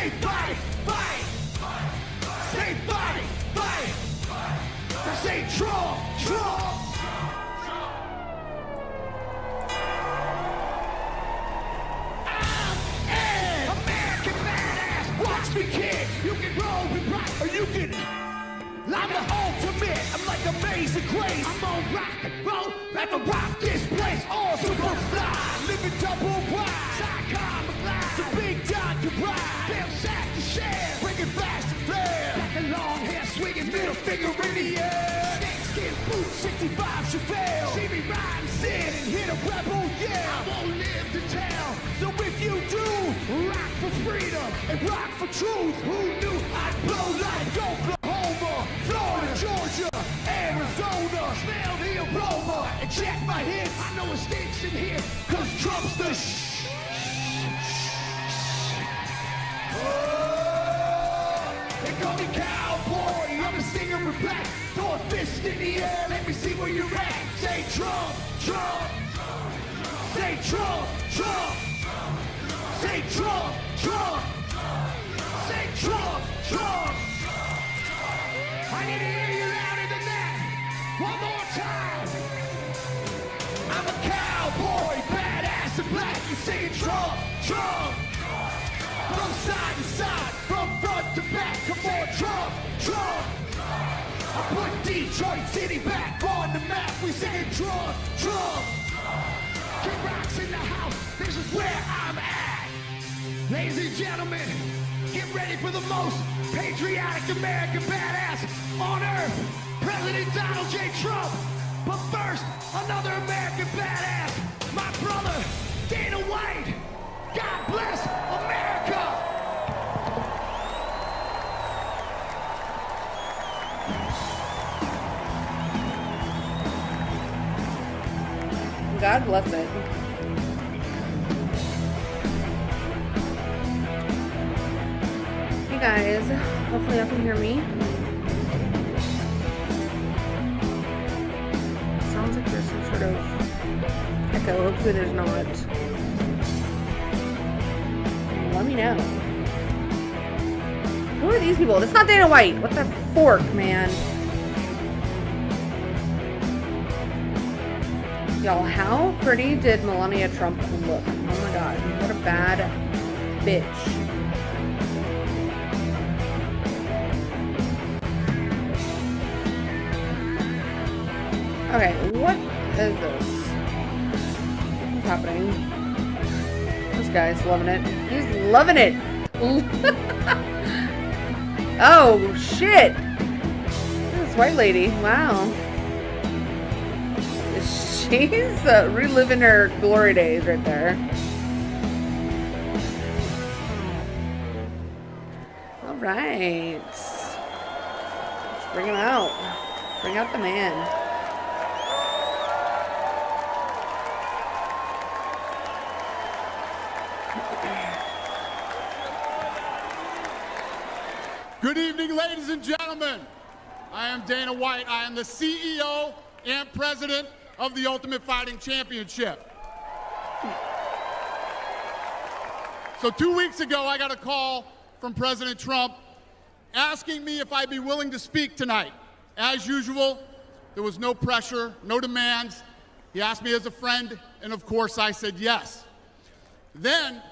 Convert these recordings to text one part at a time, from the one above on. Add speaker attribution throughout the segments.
Speaker 1: Say fight, fight. Say fight, fight. Say Trump, Trump. I'm an American badass. Watch me kick. You can roll with rock or you can. I'm the ultimate. I'm like Amazing Grace. I'm on rock and roll. Like a rock this place. All super fly. Living double wide. Psychon McGlide. It's a big dog to ride. Damn sack to share. Bringing fast and flare. Like a long hair swinging middle finger in the air. Snakeskin boots 65 Chevelle. See me ride and sit and hit a rebel. Yeah, I won't live to tell. So if you do, rock for freedom and rock for truth. Who knew I'd blow like Oklahoma, Florida, Georgia, Arizona. Smell the aroma and check my hits. I know it stinks in here, cause Trump's the They call me cowboy, I'm a singer with black. Throw a fist in the air, let me see where you're at. Say Trump, Trump. Say Trump, Trump. Say Trump, Trump. Say Trump, Trump. I need to hear you louder than that. One more time. I'm a cowboy, badass and black. You singing Trump, Trump. From side to side, from front to back. Come on, Trump, Trump. I put Detroit City back on the map. We singing Trump, Trump. King Rock's in the house. This is where I'm at. Ladies and gentlemen, get ready for the most patriotic American badass on earth, President Donald J. Trump. But first, another American badass, my brother, Dana White. God bless America!
Speaker 2: God bless it. Hey guys, hopefully y'all can hear me. Sounds like there's some sort of echo. Hopefully there's not. Let me know. Who are these people? That's not Dana White. What the fork, man? Y'all, how pretty did Melania Trump look? Oh my god, what a bad bitch. Okay, what is this? What's happening? This guy's loving it. He's loving it! Oh, shit! This white lady, wow. She's reliving her glory days right there. All right. Let's bring him out. Bring out the man.
Speaker 3: Good evening, ladies and gentlemen. I am Dana White. I am the CEO and president of the Ultimate Fighting Championship. So 2 weeks ago, I got a call from President Trump asking me if I'd be willing to speak tonight. As usual, there was no pressure, no demands. He asked me as a friend, and of course I said yes. Then,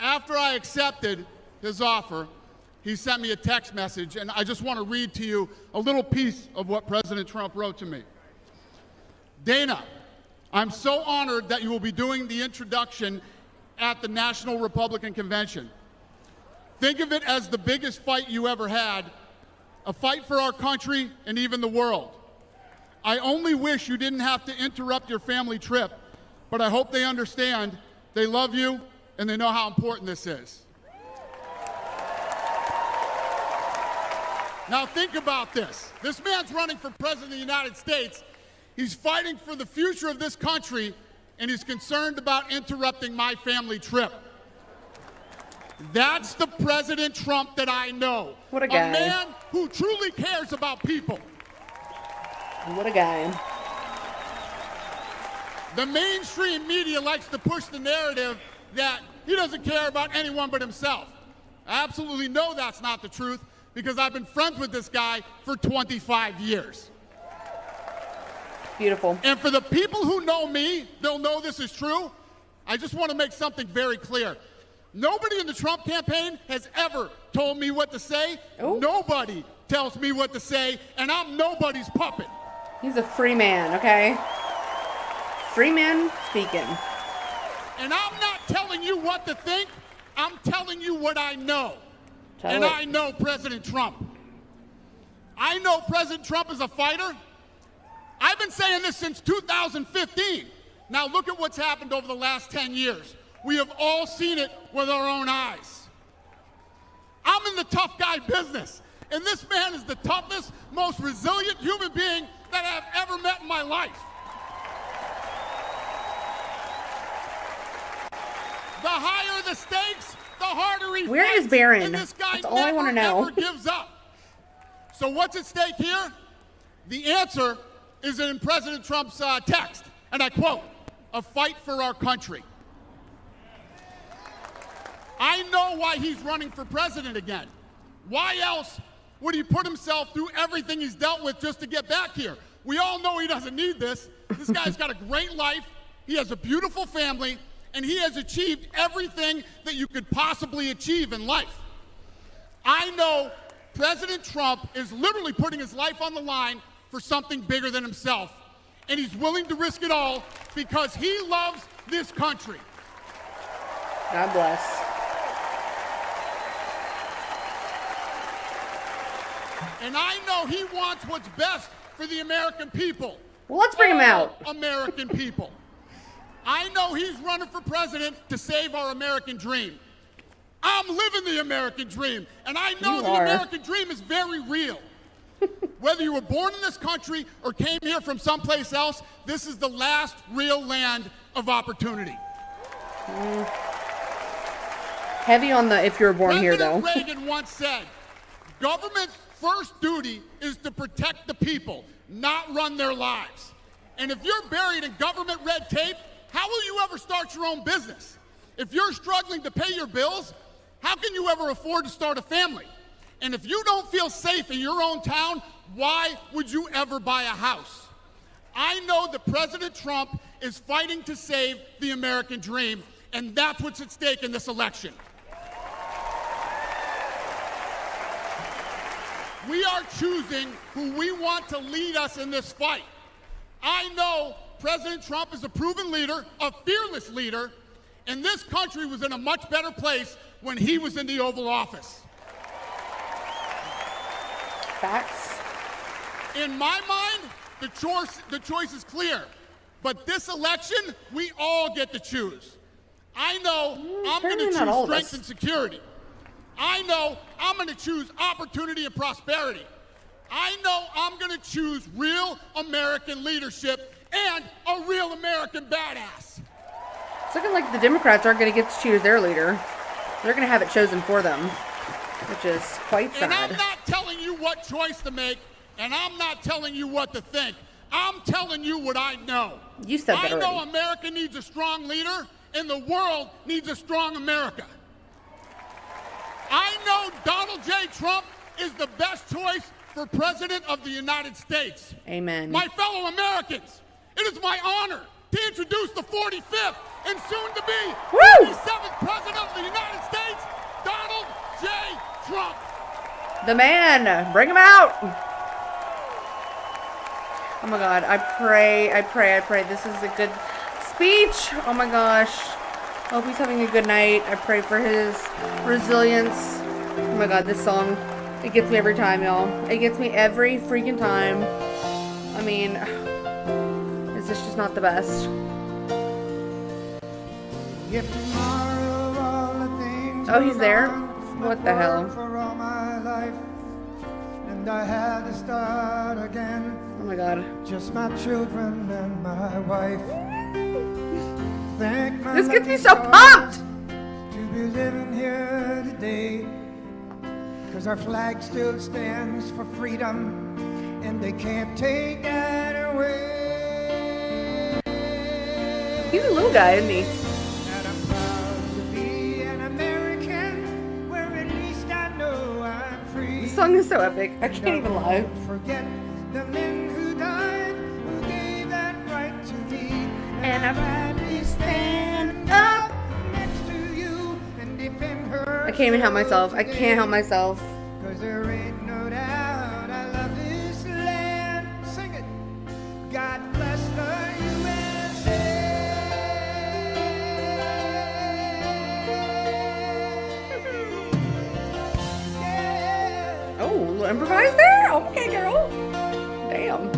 Speaker 3: after I accepted his offer, he sent me a text message, and I just want to read to you a little piece of what President Trump wrote to me. Dana, I'm so honored that you will be doing the introduction at the National Republican Convention. Think of it as the biggest fight you ever had, a fight for our country and even the world. I only wish you didn't have to interrupt your family trip, but I hope they understand they love you and they know how important this is. Now think about this. This man's running for president of the United States. He's fighting for the future of this country, and he's concerned about interrupting my family trip. That's the President Trump that I know.
Speaker 2: What a guy.
Speaker 3: A man who truly cares about people.
Speaker 2: What a guy.
Speaker 3: The mainstream media likes to push the narrative that he doesn't care about anyone but himself. I absolutely know that's not the truth because I've been friends with this guy for 25 years.
Speaker 2: Beautiful.
Speaker 3: And for the people who know me, they'll know this is true. I just want to make something very clear. Nobody in the Trump campaign has ever told me what to say.
Speaker 2: Oh.
Speaker 3: Nobody tells me what to say, and I'm nobody's puppet.
Speaker 2: He's a free man, okay? Free man speaking.
Speaker 3: And I'm not telling you what to think. I'm telling you what I know.
Speaker 2: Tell it.
Speaker 3: I know President Trump. I know President Trump is a fighter. I've been saying this since 2015. Now look at what's happened over the last 10 years. We have all seen it with our own eyes. I'm in the tough guy business, and this man is the toughest, most resilient human being that I've ever met in my life. The higher the stakes, the harder he
Speaker 2: Where
Speaker 3: fights,
Speaker 2: is Barron?
Speaker 3: and this guy
Speaker 2: That's all I wanna know.
Speaker 3: never gives up. So what's at stake here? The answer is in President Trump's text, and I quote, "A fight for our country." I know why he's running for president again. Why else would he put himself through everything he's dealt with just to get back here? We all know he doesn't need this. This guy's got a great life. He has a beautiful family, and he has achieved everything that you could possibly achieve in life. I know President Trump is literally putting his life on the line for something bigger than himself, and he's willing to risk it all because he loves this country.
Speaker 2: God bless.
Speaker 3: And I know he wants what's best for the American people.
Speaker 2: Well, let's bring him out.
Speaker 3: All American people. I know he's running for president to save our American dream. I'm living the American dream, and I know
Speaker 2: You
Speaker 3: the
Speaker 2: are.
Speaker 3: American dream is very real. Whether you were born in this country or came here from someplace else, this is the last real land of opportunity.
Speaker 2: Heavy on the if you were born here, though.
Speaker 3: President Reagan once said, government's first duty is to protect the people, not run their lives. And if you're buried in government red tape, how will you ever start your own business? If you're struggling to pay your bills, how can you ever afford to start a family? And if you don't feel safe in your own town, why would you ever buy a house? I know that President Trump is fighting to save the American dream, and that's what's at stake in this election. We are choosing who we want to lead us in this fight. I know President Trump is a proven leader, a fearless leader, and this country was in a much better place when he was in the Oval Office.
Speaker 2: Facts.
Speaker 3: In my mind, the choice is clear. But this election, we all get to choose. I know I'm going to
Speaker 2: apparently not all
Speaker 3: choose
Speaker 2: of
Speaker 3: strength
Speaker 2: us.
Speaker 3: and security. I know I'm going to choose opportunity and prosperity. I know I'm going to choose real American leadership and a real American badass.
Speaker 2: It's looking like the Democrats aren't going to get to choose their leader. They're going to have it chosen for them, which is quite
Speaker 3: And I'm
Speaker 2: sad.
Speaker 3: not telling you what choice to make, and I'm not telling you what to think. I'm telling you what I know.
Speaker 2: You said that
Speaker 3: I know
Speaker 2: already.
Speaker 3: America needs a strong leader, and the world needs a strong America. I know Donald J. Trump is the best choice for President of the United States.
Speaker 2: Amen.
Speaker 3: My fellow Americans, it is my honor to introduce the 45th and soon to be
Speaker 2: Woo!
Speaker 3: 47th President of the United States, Donald J. Trump.
Speaker 2: The man. Bring him out. Oh my God. I pray. This is a good speech. Oh my gosh. I hope he's having a good night. I pray for his resilience. Oh my God, this song, it gets me every time, y'all. It gets me every freaking time. I mean, is this just not the best?
Speaker 1: If tomorrow all the things
Speaker 2: Oh, he's
Speaker 1: were
Speaker 2: there?
Speaker 1: gone,
Speaker 2: What the hell?
Speaker 1: for all my life, and I had to start again.
Speaker 2: Oh my God.
Speaker 1: Just my children and my wife. Thank my
Speaker 2: This gets me
Speaker 1: lucky
Speaker 2: so pumped!
Speaker 1: stars to be living here today. 'Cause our flag still stands for freedom, and they can't take that away.
Speaker 2: He's a little guy, isn't he?
Speaker 1: And I'm proud to be an American, where at
Speaker 2: This song is so epic. I can't even lie.
Speaker 1: Forget the men who died, who gave that right to me.
Speaker 2: And I'm gladly stand up.
Speaker 1: Next to you and defend her.
Speaker 2: I can't even help myself. I can't help myself.
Speaker 1: Cause there ain't no doubt I love this land. Sing it. God bless the USA. Yeah.
Speaker 2: Oh, improvise there? Okay, girl. Damn.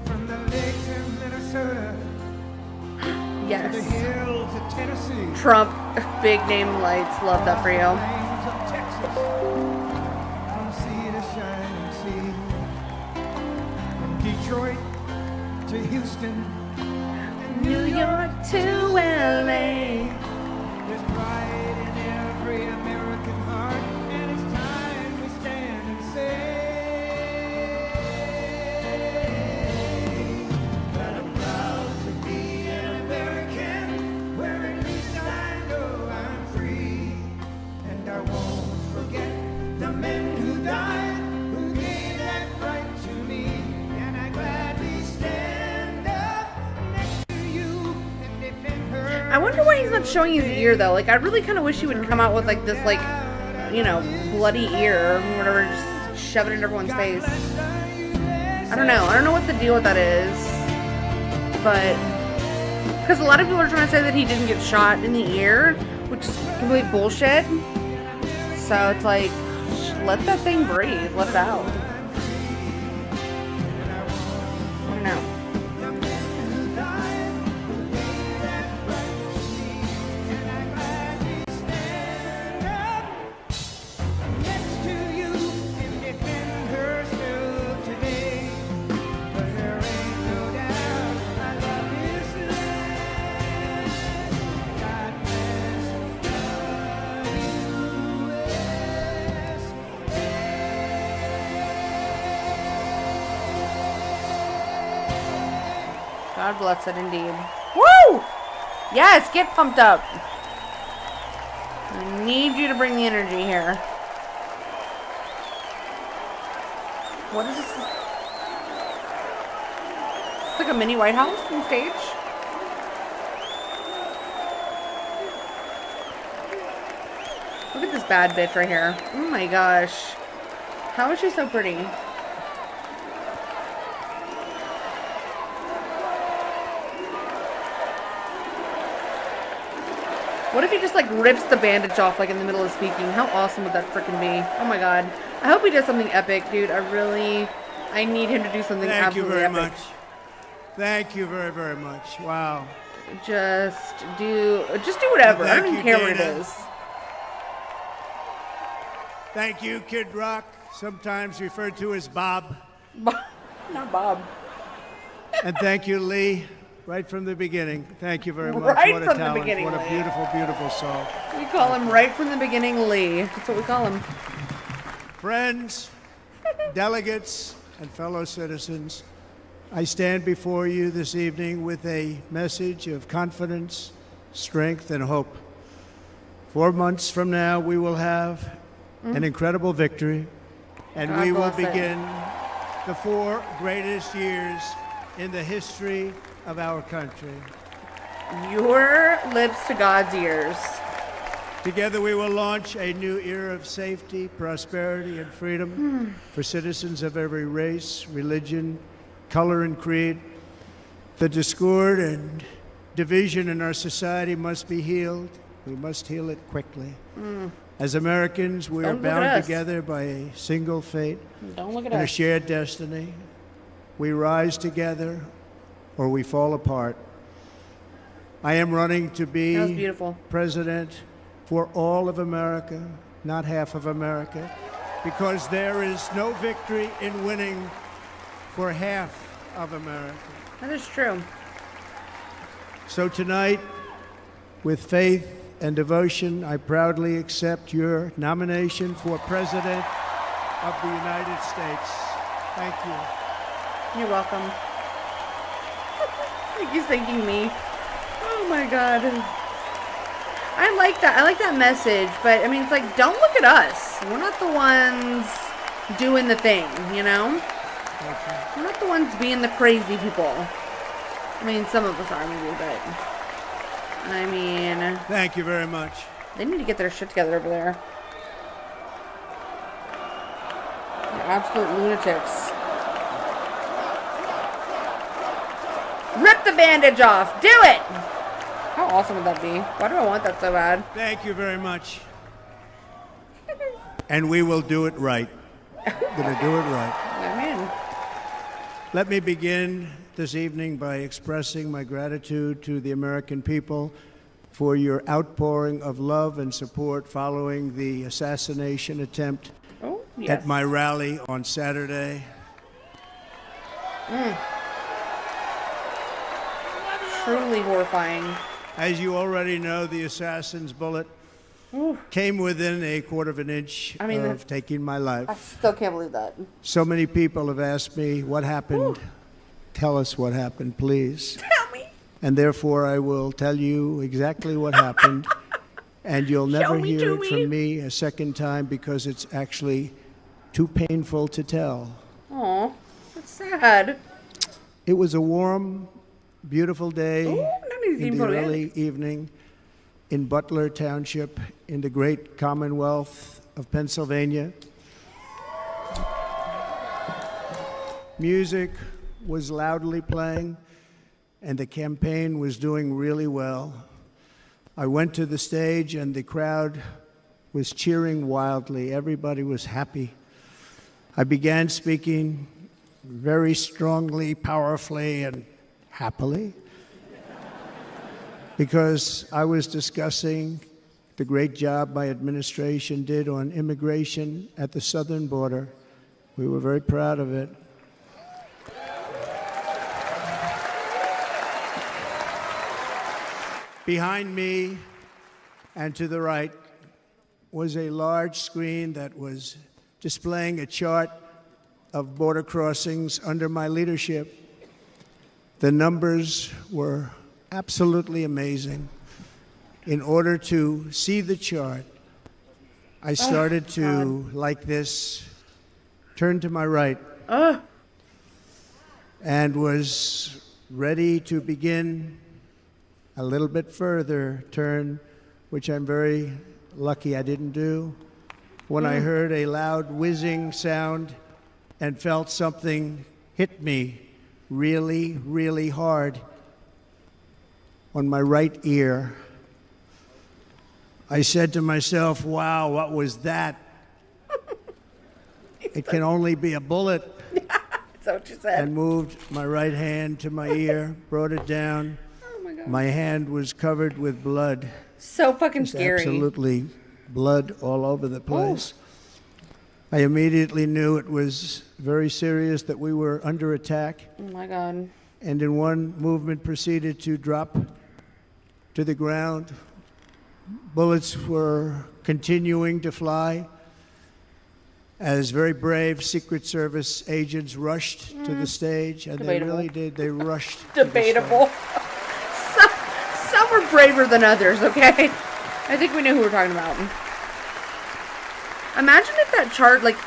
Speaker 1: From the lakes of Minnesota to the
Speaker 2: Yes.
Speaker 1: hills of Tennessee.
Speaker 2: Trump, big name lights. Love that for you.
Speaker 1: Plains of Texas, from sea to shining sea, from Detroit to Houston,
Speaker 2: New York to LA.
Speaker 1: there's pride in every American heart, and it's time we stand and say that I'm proud to be an American, where at least I know I'm free, and I won't forget the men who died, who gave that right to me, and I gladly stand up next to you and defend her.
Speaker 2: I wonder why he's not showing his ear though. Like, I really kind of wish he would come out with like this, like, you know, bloody ear or whatever, just shove it in everyone's face. I don't know. I don't know what the deal with that is, but because a lot of people are trying to say that he didn't get shot in the ear, which is complete bullshit. So it's like, let that thing breathe. Let it out. I don't know.
Speaker 1: Next to you and defend her still today. 'Cause there ain't no doubt I love this land. God bless the USA.
Speaker 2: God bless it indeed. Woo! Yes, get pumped up. I need you to bring the energy here. What is this? It's like a mini White House on stage. Look at this bad bitch right here. Oh my gosh. How is she so pretty? What if he just like rips the bandage off like in the middle of speaking? How awesome would that freaking be? Oh my god. I hope he does something epic, dude. I need him to do something
Speaker 4: Thank you
Speaker 2: absolutely
Speaker 4: very
Speaker 2: epic.
Speaker 4: much. Thank you very, very much. Wow.
Speaker 2: Just do whatever. I
Speaker 4: Thank
Speaker 2: don't even
Speaker 4: you,
Speaker 2: care what it
Speaker 4: Dana.
Speaker 2: is.
Speaker 4: Thank you, Kid Rock, sometimes referred to as Bob.
Speaker 2: Not Bob.
Speaker 4: And thank you, Lee, right from the beginning. Thank you very much.
Speaker 2: Right
Speaker 4: what a
Speaker 2: from the
Speaker 4: talent.
Speaker 2: beginning,
Speaker 4: What a
Speaker 2: Lee.
Speaker 4: beautiful, beautiful song.
Speaker 2: We call him right from the beginning Lee. That's what we call him.
Speaker 4: Friends, delegates, and fellow citizens, I stand before you this evening with a message of confidence, strength, and hope. 4 months from now, we will have an incredible victory, and
Speaker 2: God
Speaker 4: we will
Speaker 2: bless it.
Speaker 4: begin the 4 greatest years in the history of our country.
Speaker 2: Your lips to God's ears.
Speaker 4: Together, we will launch a new era of safety, prosperity, and freedom for citizens of every race, religion, color, and creed. The discord and division in our society must be healed. We must heal it quickly. As Americans, we
Speaker 2: Don't
Speaker 4: are
Speaker 2: look at
Speaker 4: bound
Speaker 2: us.
Speaker 4: together by a single fate
Speaker 2: Don't look at
Speaker 4: and a
Speaker 2: us.
Speaker 4: shared destiny. We rise together or we fall apart. I am running to be
Speaker 2: That was beautiful.
Speaker 4: president for all of America, not half of America, because there is no victory in winning for half of America.
Speaker 2: That is true.
Speaker 4: So tonight, with faith and devotion, I proudly accept your nomination for President of the United States. Thank you.
Speaker 2: You're welcome. I think he's thanking me. Oh my god. I like that. I like that message, but I mean, it's like, don't look at us. We're not the ones doing the thing, you know? We're not the ones being the crazy people. I mean, some of us are maybe, but I mean,
Speaker 4: Thank you very much.
Speaker 2: they need to get their shit together over there. They're absolute lunatics. Rip the bandage off. Do it. How awesome would that be? Why do I want that so bad?
Speaker 4: Thank you very much. And we will do it right. Gonna do it right.
Speaker 2: I'm in.
Speaker 4: Let me begin this evening by expressing my gratitude to the American people for your outpouring of love and support following the assassination attempt
Speaker 2: Oh, yes.
Speaker 4: at my rally on Saturday.
Speaker 2: Truly horrifying.
Speaker 4: As you already know, the assassin's bullet came within a quarter of an inch
Speaker 2: I mean,
Speaker 4: of taking my
Speaker 2: I
Speaker 4: life.
Speaker 2: still can't believe that.
Speaker 4: So many people have asked me, what happened? Tell us what happened, please.
Speaker 2: Tell me.
Speaker 4: And therefore, I will tell you exactly what happened. And you'll never
Speaker 2: me
Speaker 4: hear
Speaker 2: to
Speaker 4: it
Speaker 2: me.
Speaker 4: from me a second time because it's actually too painful to tell.
Speaker 2: Aw, that's sad.
Speaker 4: It was a warm, beautiful day
Speaker 2: Ooh, that needs to be
Speaker 4: in the
Speaker 2: put in.
Speaker 4: early evening in Butler Township in the great Commonwealth of Pennsylvania. Music was loudly playing, and the campaign was doing really well. I went to the stage, and the crowd was cheering wildly. Everybody was happy. I began speaking very strongly, powerfully, and happily because I was discussing the great job my administration did on immigration at the southern border. We were very proud of it. Behind me and to the right was a large screen that was displaying a chart of border crossings under my leadership. The numbers were absolutely amazing. In order to see the chart, I started to, like this, turn to my right and was ready to begin a little bit further turn, which I'm very lucky I didn't do, when I heard a loud whizzing sound and felt something hit me really, really hard on my right ear. I said to myself, wow, what was that? It can only be a bullet.
Speaker 2: That's what you said.
Speaker 4: And moved my right hand to my ear, brought it down.
Speaker 2: Oh my god.
Speaker 4: My hand was covered with blood.
Speaker 2: So fucking
Speaker 4: Just
Speaker 2: scary.
Speaker 4: absolutely blood all over the place. I immediately knew it was very serious, that we were under attack,
Speaker 2: Oh my god.
Speaker 4: and in one movement proceeded to drop to the ground. Bullets were continuing to fly as very brave Secret Service agents rushed to the stage, and
Speaker 2: Debatable.
Speaker 4: they really did. They rushed. to the
Speaker 2: Debatable. Some were braver than others, okay? I think we knew who we were talking about. Imagine if that chart, like,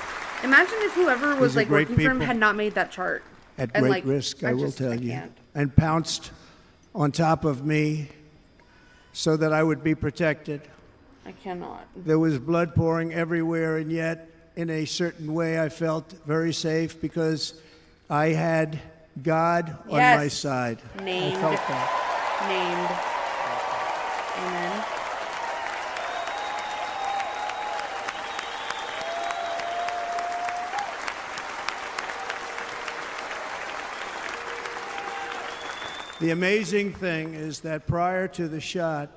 Speaker 2: imagine if whoever was
Speaker 4: These are
Speaker 2: like
Speaker 4: great
Speaker 2: working for him
Speaker 4: people.
Speaker 2: had not made that chart.
Speaker 4: At
Speaker 2: And,
Speaker 4: great
Speaker 2: like,
Speaker 4: risk, I will tell you,
Speaker 2: can't.
Speaker 4: and pounced on top of me so that I would be protected.
Speaker 2: I cannot.
Speaker 4: There was blood pouring everywhere, and yet, in a certain way, I felt very safe because I had God on my
Speaker 2: Yes.
Speaker 4: side.
Speaker 2: Named.
Speaker 4: I felt that.
Speaker 2: Named. Amen.
Speaker 4: The amazing thing is that prior to the shot,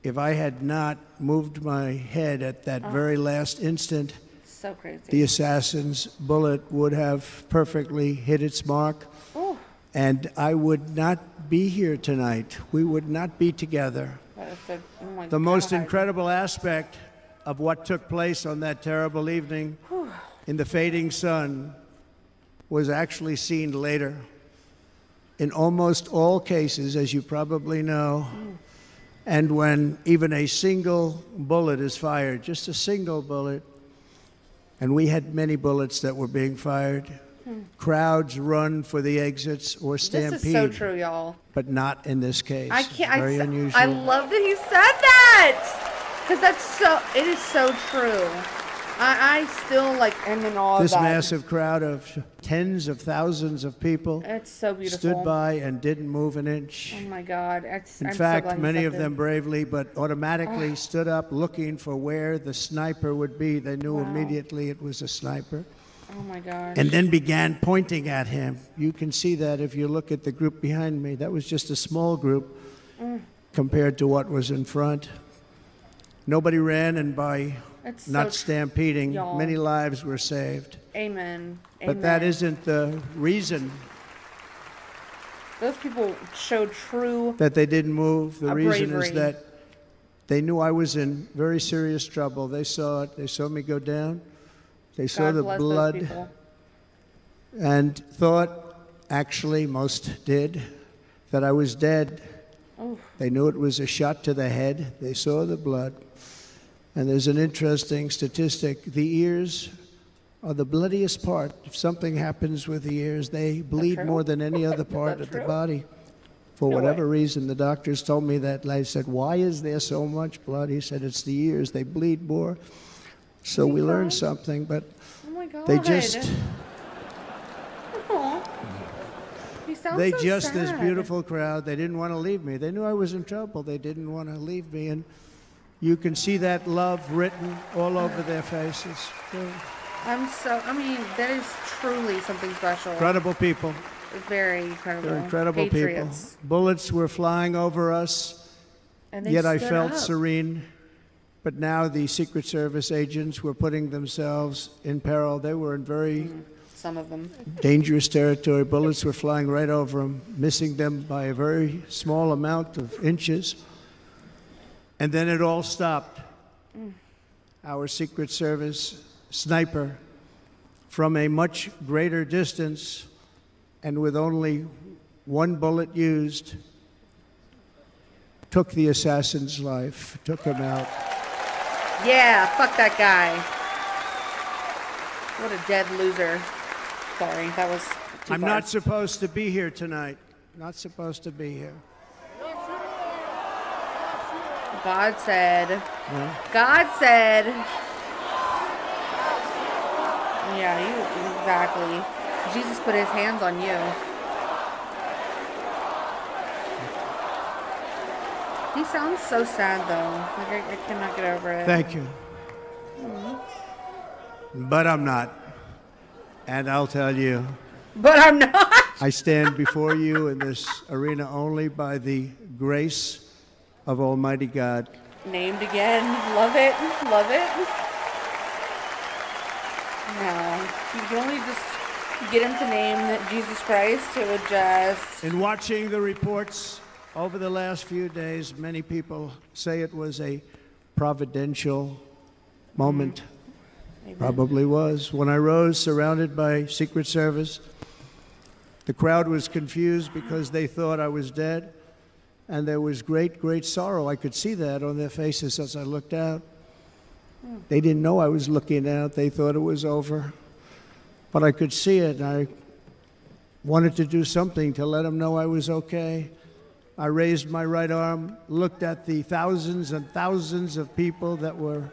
Speaker 4: if I had not moved my head at that very last instant,
Speaker 2: So crazy.
Speaker 4: the assassin's bullet would have perfectly hit its mark,
Speaker 2: Oh,
Speaker 4: and I would not be here tonight. We would not be together.
Speaker 2: that is so, oh my
Speaker 4: The most
Speaker 2: God.
Speaker 4: incredible aspect of what took place on that terrible evening in the fading sun was actually seen later. In almost all cases, as you probably know, And when even a single bullet is fired, just a single bullet, and we had many bullets that were being fired, crowds run for the exits or stampede.
Speaker 2: This is so true, y'all.
Speaker 4: But not in this case.
Speaker 2: I can't.
Speaker 4: Very unusual.
Speaker 2: I love that he said that, because it is so true. I still am in awe
Speaker 4: This
Speaker 2: of that.
Speaker 4: massive crowd of tens of thousands of people
Speaker 2: It's so beautiful.
Speaker 4: stood by and didn't move an inch.
Speaker 2: Oh my God.
Speaker 4: In
Speaker 2: I'm so
Speaker 4: fact,
Speaker 2: glad he
Speaker 4: many
Speaker 2: said
Speaker 4: of
Speaker 2: that.
Speaker 4: them bravely but automatically stood up looking for where the sniper would be. They knew immediately it was a sniper.
Speaker 2: Oh my gosh.
Speaker 4: And then began pointing at him. You can see that if you look at the group behind me. That was just a small group compared to what was in front. Nobody ran, and by
Speaker 2: It's
Speaker 4: not
Speaker 2: so
Speaker 4: stampeding,
Speaker 2: y'all.
Speaker 4: many lives were saved.
Speaker 2: Amen.
Speaker 4: But that
Speaker 2: Amen.
Speaker 4: isn't the reason
Speaker 2: Those people showed true.
Speaker 4: that they didn't move. The reason
Speaker 2: bravery.
Speaker 4: is that they knew I was in very serious trouble. They saw it. They saw me go down. They saw
Speaker 2: God
Speaker 4: the
Speaker 2: bless
Speaker 4: blood
Speaker 2: those people.
Speaker 4: and thought, actually most did, that I was dead.
Speaker 2: Oh.
Speaker 4: They knew it was a shot to the head. They saw the blood. And there's an interesting statistic. The ears are the bloodiest part. If something happens with the ears, they bleed
Speaker 2: true?
Speaker 4: more than any other part
Speaker 2: that
Speaker 4: of the
Speaker 2: true?
Speaker 4: body. For
Speaker 2: No
Speaker 4: whatever
Speaker 2: way.
Speaker 4: reason, the doctors told me that. I said, why is there so much blood? He said, it's the ears. They bleed more. So we learned something, but
Speaker 2: Oh my God.
Speaker 4: they just,
Speaker 2: Aw. You sound
Speaker 4: they
Speaker 2: so
Speaker 4: just, this
Speaker 2: sad.
Speaker 4: beautiful crowd, they didn't want to leave me. They knew I was in trouble. They didn't want to leave me. And you can see that love written all over their faces.
Speaker 2: That is truly something special.
Speaker 4: Incredible people.
Speaker 2: Very incredible.
Speaker 4: They're incredible
Speaker 2: Patriots.
Speaker 4: people. Bullets were flying over us,
Speaker 2: And they
Speaker 4: yet I
Speaker 2: stood
Speaker 4: felt
Speaker 2: up.
Speaker 4: serene. But now the Secret Service agents were putting themselves in peril. They were in very
Speaker 2: Some of them.
Speaker 4: dangerous territory. Bullets were flying right over them, missing them by a very small amount of inches. And then it all stopped. Our Secret Service sniper, from a much greater distance and with only one bullet used, took the assassin's life, took him out.
Speaker 2: Yeah, fuck that guy. What a dead loser. Sorry, that was too
Speaker 4: I'm
Speaker 2: far.
Speaker 4: not supposed to be here tonight. Not supposed to be here.
Speaker 2: God said. God said. Yeah, exactly. Jesus put his hands on you. He sounds so sad though. I cannot get over it.
Speaker 4: Thank you. But I'm not. And I'll tell you,
Speaker 2: But I'm not.
Speaker 4: I stand before you in this arena only by the grace of Almighty God.
Speaker 2: Named again. Love it. Love it. No. You can only just get him to name Jesus Christ. It would just.
Speaker 4: In watching the reports over the last few days, many people say it was a providential moment.
Speaker 2: Amen.
Speaker 4: Probably was. When I rose surrounded by Secret Service, the crowd was confused because they thought I was dead, and there was great, great sorrow. I could see that on their faces as I looked out. They didn't know I was looking out. They thought it was over. But I could see it, and I wanted to do something to let them know I was okay. I raised my right arm, looked at the thousands and thousands of people that were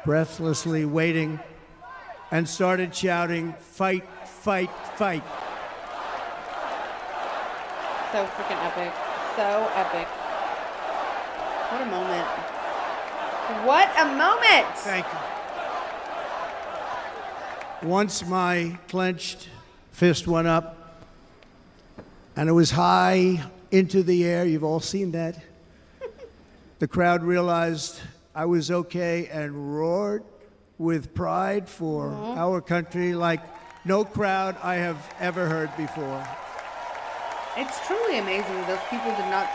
Speaker 4: breathlessly waiting, and started shouting, "Fight, fight, fight."
Speaker 2: So freaking epic. So epic. What a moment. What a moment!
Speaker 4: Thank you. Once my clenched fist went up, and it was high into the air. You've all seen that. The crowd realized I was okay and roared with pride for our country like no crowd I have ever heard before.
Speaker 2: It's truly amazing those people did not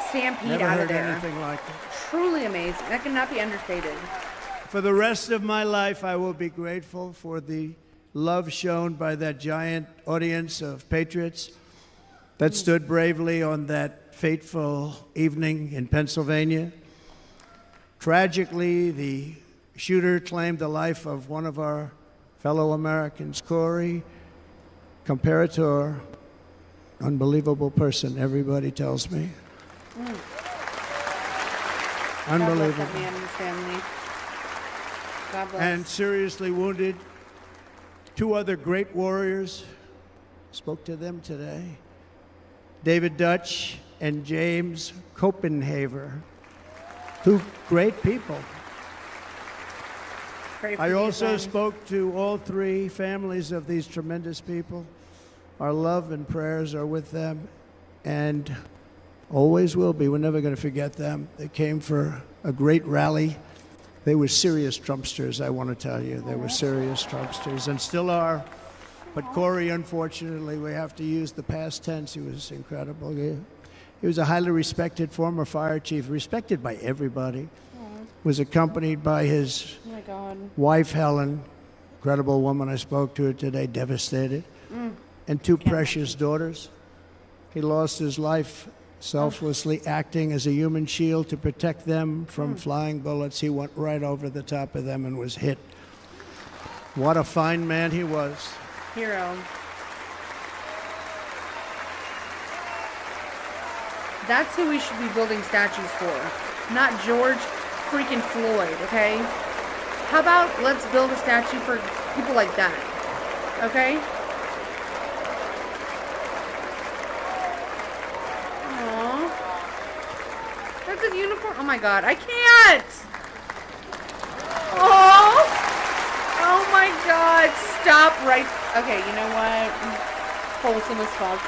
Speaker 2: stampede
Speaker 4: Never
Speaker 2: out of
Speaker 4: heard
Speaker 2: there.
Speaker 4: anything like it.
Speaker 2: Truly amazing. That cannot be understated.
Speaker 4: For the rest of my life, I will be grateful for the love shown by that giant audience of patriots. that stood bravely on that fateful evening in Pennsylvania. Tragically, the shooter claimed the life of one of our fellow Americans, Corey Comparator. Unbelievable person, everybody tells me.
Speaker 2: God bless
Speaker 4: Unbelievable.
Speaker 2: that man and his family. God bless.
Speaker 4: And seriously wounded. Two other great warriors. Spoke to them today. David Dutch and James Copenhaver. Two great people.
Speaker 2: Pray for
Speaker 4: I
Speaker 2: you,
Speaker 4: also
Speaker 2: son.
Speaker 4: spoke to all three families of these tremendous people. Our love and prayers are with them and always will be. We're never going to forget them. They came for a great rally. They were serious Trumpsters, I want to tell you. They were serious Trumpsters and still are. But Corey, unfortunately, we have to use the past tense. He was incredible. He was a highly respected former fire chief, respected by everybody. Was accompanied by his
Speaker 2: Oh my God.
Speaker 4: wife, Helen, incredible woman. I spoke to her today, devastated. And two precious daughters. He lost his life selflessly acting as a human shield to protect them from flying bullets. He went right over the top of them and was hit. What a fine man he was.
Speaker 2: Hero. That's who we should be building statues for. Not George freaking Floyd, okay? How about let's build a statue for people like that? Okay? Aww. That's a uniform. Oh my god, I can't! Oh! Oh my god, stop right. Okay, you know what? Wholesome as fuck.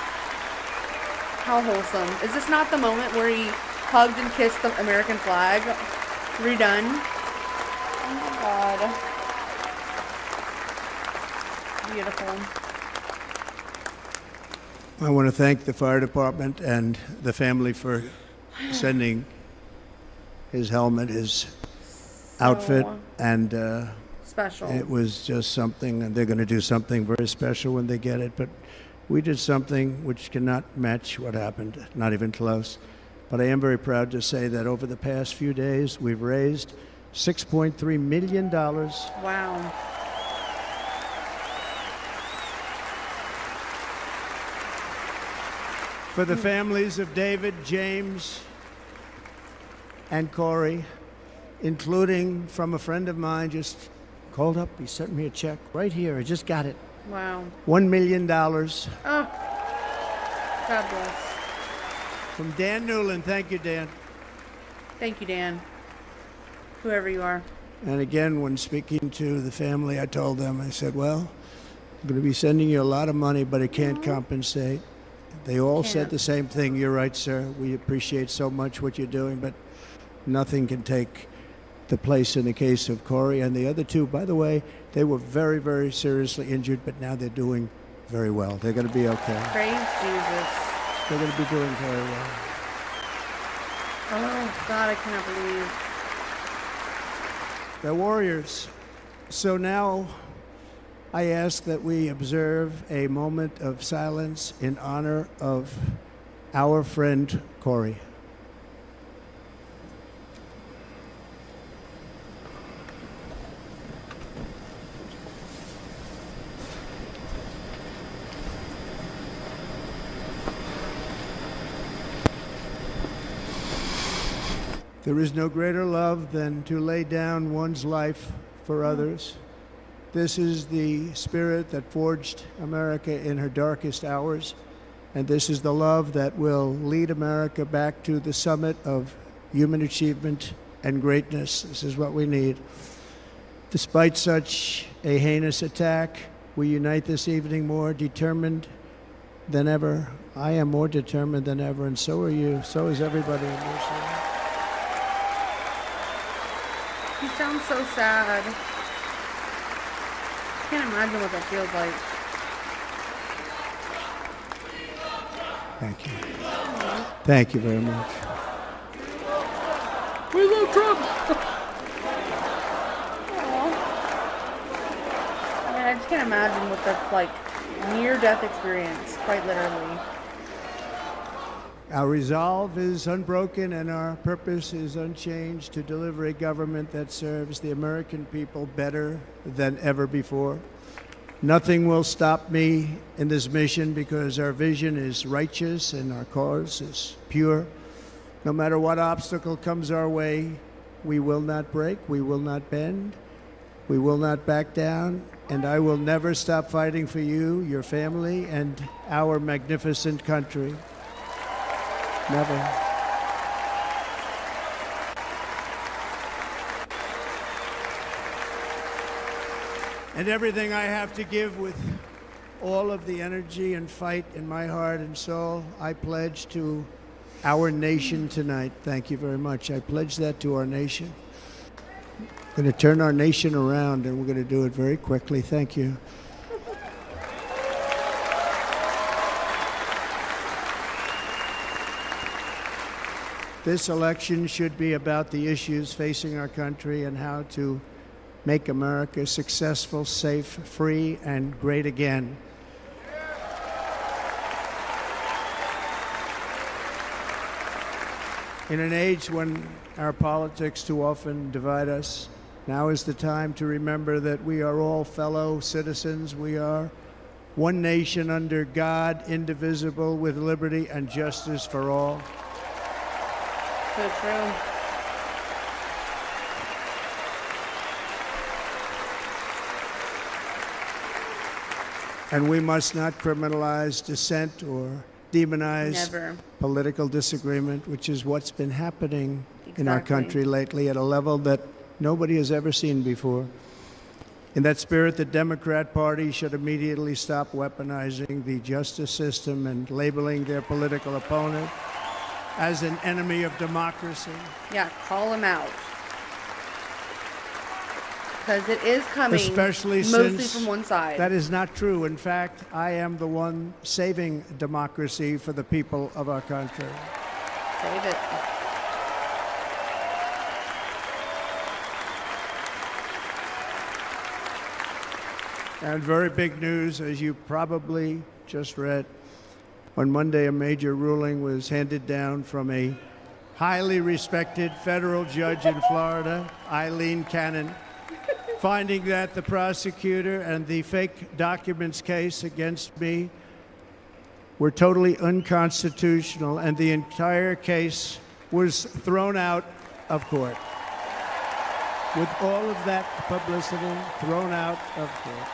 Speaker 2: How wholesome. Is this not the moment where he hugged and kissed the American flag? Redone. Oh my god. Beautiful.
Speaker 4: I want to thank the fire department and the family for sending his helmet, his outfit, and
Speaker 2: Special.
Speaker 4: it was just something, and they're going to do something very special when they get it. But we did something which cannot match what happened, not even close. But I am very proud to say that over the past few days, we've raised $6.3 million.
Speaker 2: Wow.
Speaker 4: For the families of David, James, and Corey, including from a friend of mine, just called up. He sent me a check right here. I just got it.
Speaker 2: Wow.
Speaker 4: $1 million
Speaker 2: Oh. God bless.
Speaker 4: from Dan Newland. Thank you, Dan.
Speaker 2: Thank you, Dan. Whoever you are.
Speaker 4: And again, when speaking to the family, I told them, I said, well, I'm going to be sending you a lot of money, but it can't compensate. They all said
Speaker 2: Can't.
Speaker 4: the same thing. You're right, sir. We appreciate so much what you're doing, but nothing can take the place in the case of Corey. And the other two, by the way, they were very, very seriously injured, but now they're doing very well. They're going to be okay.
Speaker 2: Praise Jesus.
Speaker 4: They're going to be doing very well.
Speaker 2: Oh, God, I cannot believe.
Speaker 4: They're warriors. So now I ask that we observe a moment of silence in honor of our friend Corey. There is no greater love than to lay down one's life for others. This is the spirit that forged America in her darkest hours, and this is the love that will lead America back to the summit of human achievement and greatness. This is what we need. Despite such a heinous attack, we unite this evening more determined than ever. I am more determined than ever, and so are you. So is everybody in this room.
Speaker 2: He sounds so sad. Can't imagine what that feels like.
Speaker 4: Thank you. Thank you very much.
Speaker 2: We love Trump. I mean, I just can't imagine what the near-death experience, quite literally.
Speaker 4: Our resolve is unbroken and our purpose is unchanged to deliver a government that serves the American people better than ever before. Nothing will stop me in this mission because our vision is righteous and our cause is pure. No matter what obstacle comes our way, we will not break, we will not bend, we will not back down, and I will never stop fighting for you, your family, and our magnificent country. Never. And everything I have to give with all of the energy and fight in my heart and soul, I pledge to our nation tonight. Thank you very much. I pledge that to our nation. We're going to turn our nation around, and we're going to do it very quickly. Thank you. This election should be about the issues facing our country and how to make America successful, safe, free, and great again. In an age when our politics too often divide us, now is the time to remember that we are all fellow citizens. We are one nation under God, indivisible, with liberty and justice for all.
Speaker 2: So true.
Speaker 4: And we must not criminalize dissent or demonize
Speaker 2: Never.
Speaker 4: political disagreement, which is what's been happening in our
Speaker 2: Exactly.
Speaker 4: country lately at a level that nobody has ever seen before. In that spirit, the Democrat Party should immediately stop weaponizing the justice system and labeling their political opponent as an enemy of democracy.
Speaker 2: Yeah, call him out. Because it is coming
Speaker 4: Especially
Speaker 2: mostly
Speaker 4: since
Speaker 2: from one side.
Speaker 4: that is not true. In fact, I am the one saving democracy for the people of our country.
Speaker 2: Save it.
Speaker 4: And very big news, as you probably just read. On Monday, a major ruling was handed down from a highly respected federal judge in Florida, Eileen Cannon, finding that the prosecutor and the fake documents case against me were totally unconstitutional, and the entire case was thrown out of court. With all of that publicity, thrown out of court.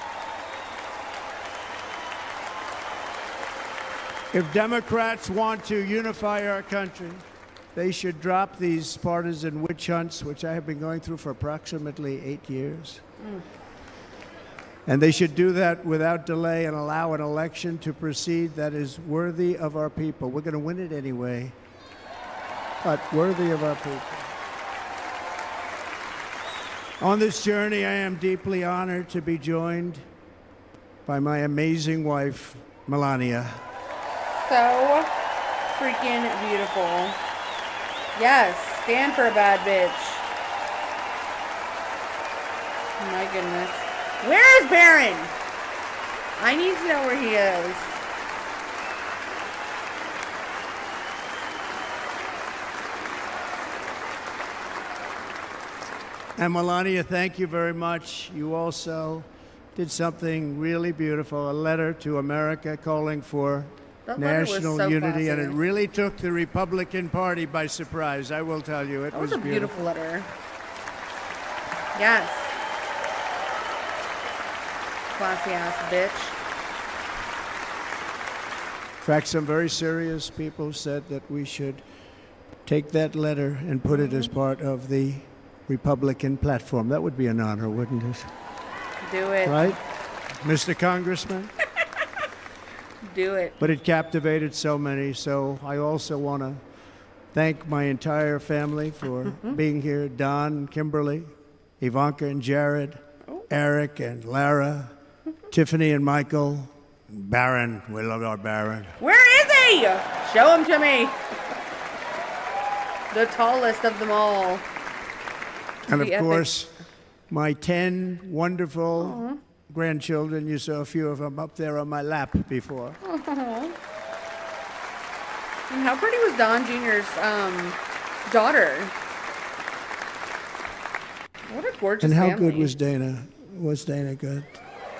Speaker 4: If Democrats want to unify our country, they should drop these partisan witch hunts, which I have been going through for approximately 8 years. And they should do that without delay and allow an election to proceed that is worthy of our people. We're going to win it anyway, but worthy of our people. On this journey, I am deeply honored to be joined by my amazing wife, Melania.
Speaker 2: So freaking beautiful. Yes, stand for a bad bitch. My goodness. Where is Barron? I need to know where he is.
Speaker 4: And Melania, thank you very much. You also did something really beautiful, a letter to America calling for
Speaker 2: That letter was
Speaker 4: national
Speaker 2: so
Speaker 4: unity, and it
Speaker 2: classy.
Speaker 4: really took the Republican Party by surprise, I will tell you. It
Speaker 2: That was a
Speaker 4: beautiful.
Speaker 2: beautiful letter. Yes. Classy ass bitch.
Speaker 4: In fact, some very serious people said that we should take that letter and put it as part of the Republican platform. That would be an honor, wouldn't it?
Speaker 2: Do it.
Speaker 4: Right? Mr. Congressman?
Speaker 2: Do it.
Speaker 4: But it captivated so many, so I also want to thank my entire family for being here. Don, Kimberly, Ivanka and Jared, Eric and Lara, Tiffany and Michael, Barron. We love our Barron.
Speaker 2: Where is he? Show him to me. The tallest of them all.
Speaker 4: And of
Speaker 2: The epic.
Speaker 4: course, my 10 wonderful grandchildren. You saw a few of them up there on my lap before.
Speaker 2: And how pretty was Don Jr.'s daughter? What a gorgeous
Speaker 4: And how
Speaker 2: family.
Speaker 4: good was Dana? Was Dana good?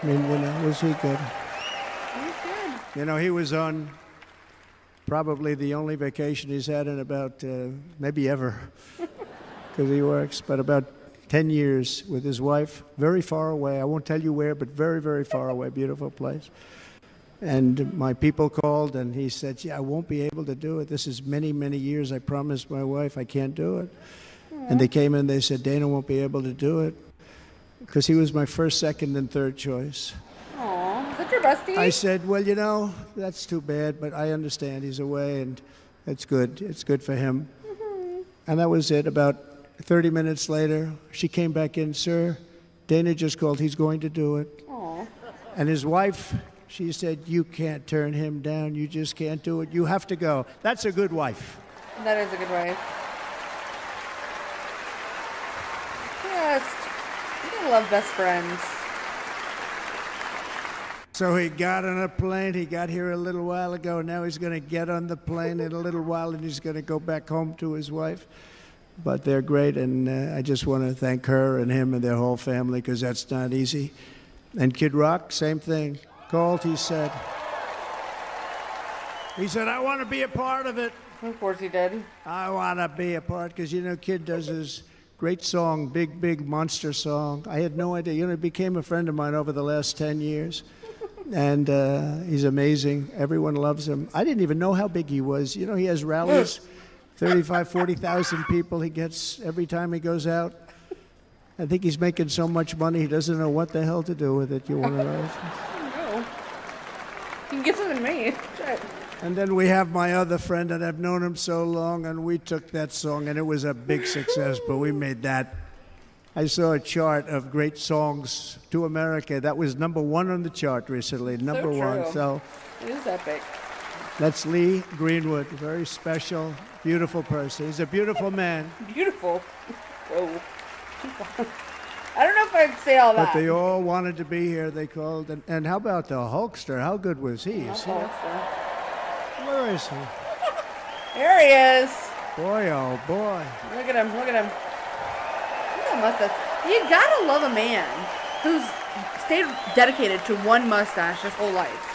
Speaker 4: I mean, was he good?
Speaker 2: He was good.
Speaker 4: You know, he was on probably the only vacation he's had in about, maybe ever, because he works, but about 10 years with his wife, very far away. I won't tell you where, but very, very far away. Beautiful place. And my people called, and he said, yeah, I won't be able to do it. This is many, many years. I promised my wife I can't do it. And they came in, they said, Dana won't be able to do it, because he was my first, second, and third choice.
Speaker 2: Aw, is that your bestie?
Speaker 4: I said, well, you know, that's too bad, but I understand he's away, and it's good. It's good for him. And that was it. About 30 minutes later, she came back in, sir, Dana just called. He's going to do it.
Speaker 2: Aw.
Speaker 4: And his wife, she said, you can't turn him down. You just can't do it. You have to go. That's a good wife.
Speaker 2: That is a good wife. I love best friends.
Speaker 4: So he got on a plane. He got here a little while ago. Now he's going to get on the plane in a little while, and he's going to go back home to his wife. But they're great, and I just want to thank her and him and their whole family, because that's not easy. And Kid Rock, same thing. Called, he said, I want to be a part of it.
Speaker 2: Of course he did.
Speaker 4: I want to be a part, because, you know, Kid does his great song, big, big monster song. I had no idea. You know, he became a friend of mine over the last 10 years. And he's amazing. Everyone loves him. I didn't even know how big he was. You know, he has rallies, 35, 40,000 people he gets every time he goes out. I think he's making so much money, he doesn't know what the hell to do with it. You want to know?
Speaker 2: No. You can get some in me. Shit.
Speaker 4: And then we have my other friend, and I've known him so long, and we took that song, and it was a big success, but we made that. I saw a chart of great songs to America. That was #1 on the chart recently, number one.
Speaker 2: true.
Speaker 4: So
Speaker 2: It is epic.
Speaker 4: that's Lee Greenwood, very special, beautiful person. He's a beautiful man,
Speaker 2: Beautiful. Whoa. I don't know if I'd say all that.
Speaker 4: but they all wanted to be here. They called. And how about the Hulkster? How good was he? Is he? Where is he?
Speaker 2: There he is.
Speaker 4: Boy, oh boy.
Speaker 2: Look at him. Look at him. Look at that mustache. You gotta love a man who's stayed dedicated to one mustache his whole life.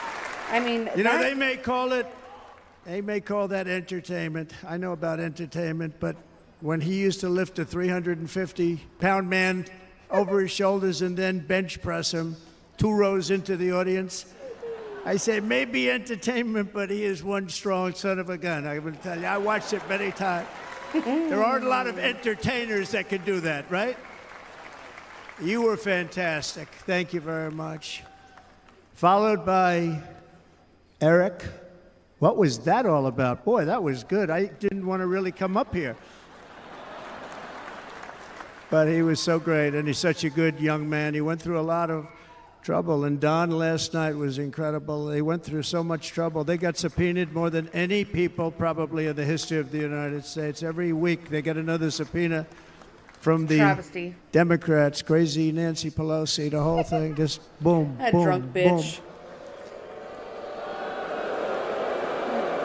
Speaker 2: I mean,
Speaker 4: You know,
Speaker 2: that-
Speaker 4: they may call that entertainment. I know about entertainment, but when he used to lift a 350-pound man over his shoulders and then bench press him 2 rows into the audience, I say maybe entertainment, but he is one strong son of a gun. I will tell you, I watched it many times. There aren't a lot of entertainers that can do that, right? You were fantastic. Thank you very much. Followed by Eric. What was that all about? Boy, that was good. I didn't want to really come up here. But he was so great, and he's such a good young man. He went through a lot of trouble, and Don last night was incredible. They went through so much trouble. They got subpoenaed more than any people probably in the history of the United States. Every week they get another subpoena from the
Speaker 2: Travesty.
Speaker 4: Democrats, crazy Nancy Pelosi, the whole thing, just boom,
Speaker 2: That
Speaker 4: boom,
Speaker 2: drunk
Speaker 4: boom.
Speaker 2: bitch.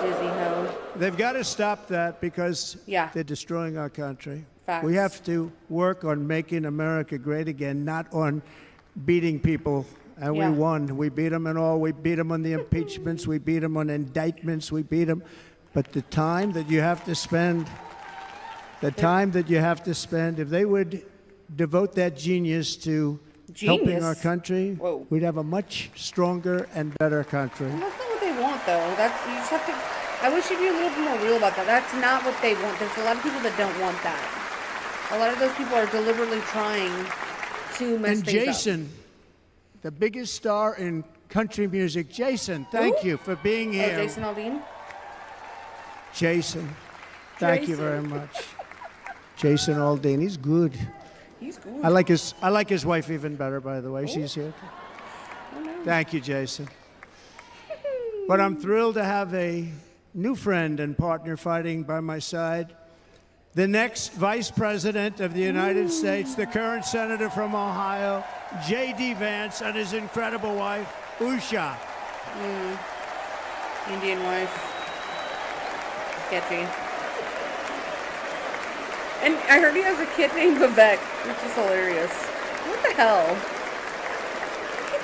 Speaker 2: Dizzy hoe.
Speaker 4: They've got to stop that because
Speaker 2: Yeah.
Speaker 4: they're destroying our country.
Speaker 2: Facts.
Speaker 4: We have to work on making America great again, not on beating people. And
Speaker 2: Yeah.
Speaker 4: we won. We beat them and all. We beat them on the impeachments. We beat them on indictments. We beat them. But the time that you have to spend, if they would devote that genius to helping
Speaker 2: Genius?
Speaker 4: our country,
Speaker 2: Whoa.
Speaker 4: we'd have a much stronger and better country.
Speaker 2: That's not what they want, though. That's you just have to. I wish you'd be a little bit more real about that. That's not what they want. There's a lot of people that don't want that. A lot of those people are deliberately trying to mess
Speaker 4: And
Speaker 2: things
Speaker 4: Jason, the biggest star in country music, Jason, thank
Speaker 2: Who?
Speaker 4: you for being
Speaker 2: up.
Speaker 4: here.
Speaker 2: Oh, Jason Aldean.
Speaker 4: Jason, thank you
Speaker 2: Jason.
Speaker 4: very much. Jason Aldean, he's good.
Speaker 2: He's good.
Speaker 4: I like his wife even better, by the way. She's here. Thank you, Jason. But I'm thrilled to have a new friend and partner fighting by my side. The next Vice President of the United States, the current Senator from Ohio, J.D. Vance, and his incredible wife, Usha.
Speaker 2: Indian wife. sketchy. And I heard he has a kid named Vivek, which is hilarious. What the hell?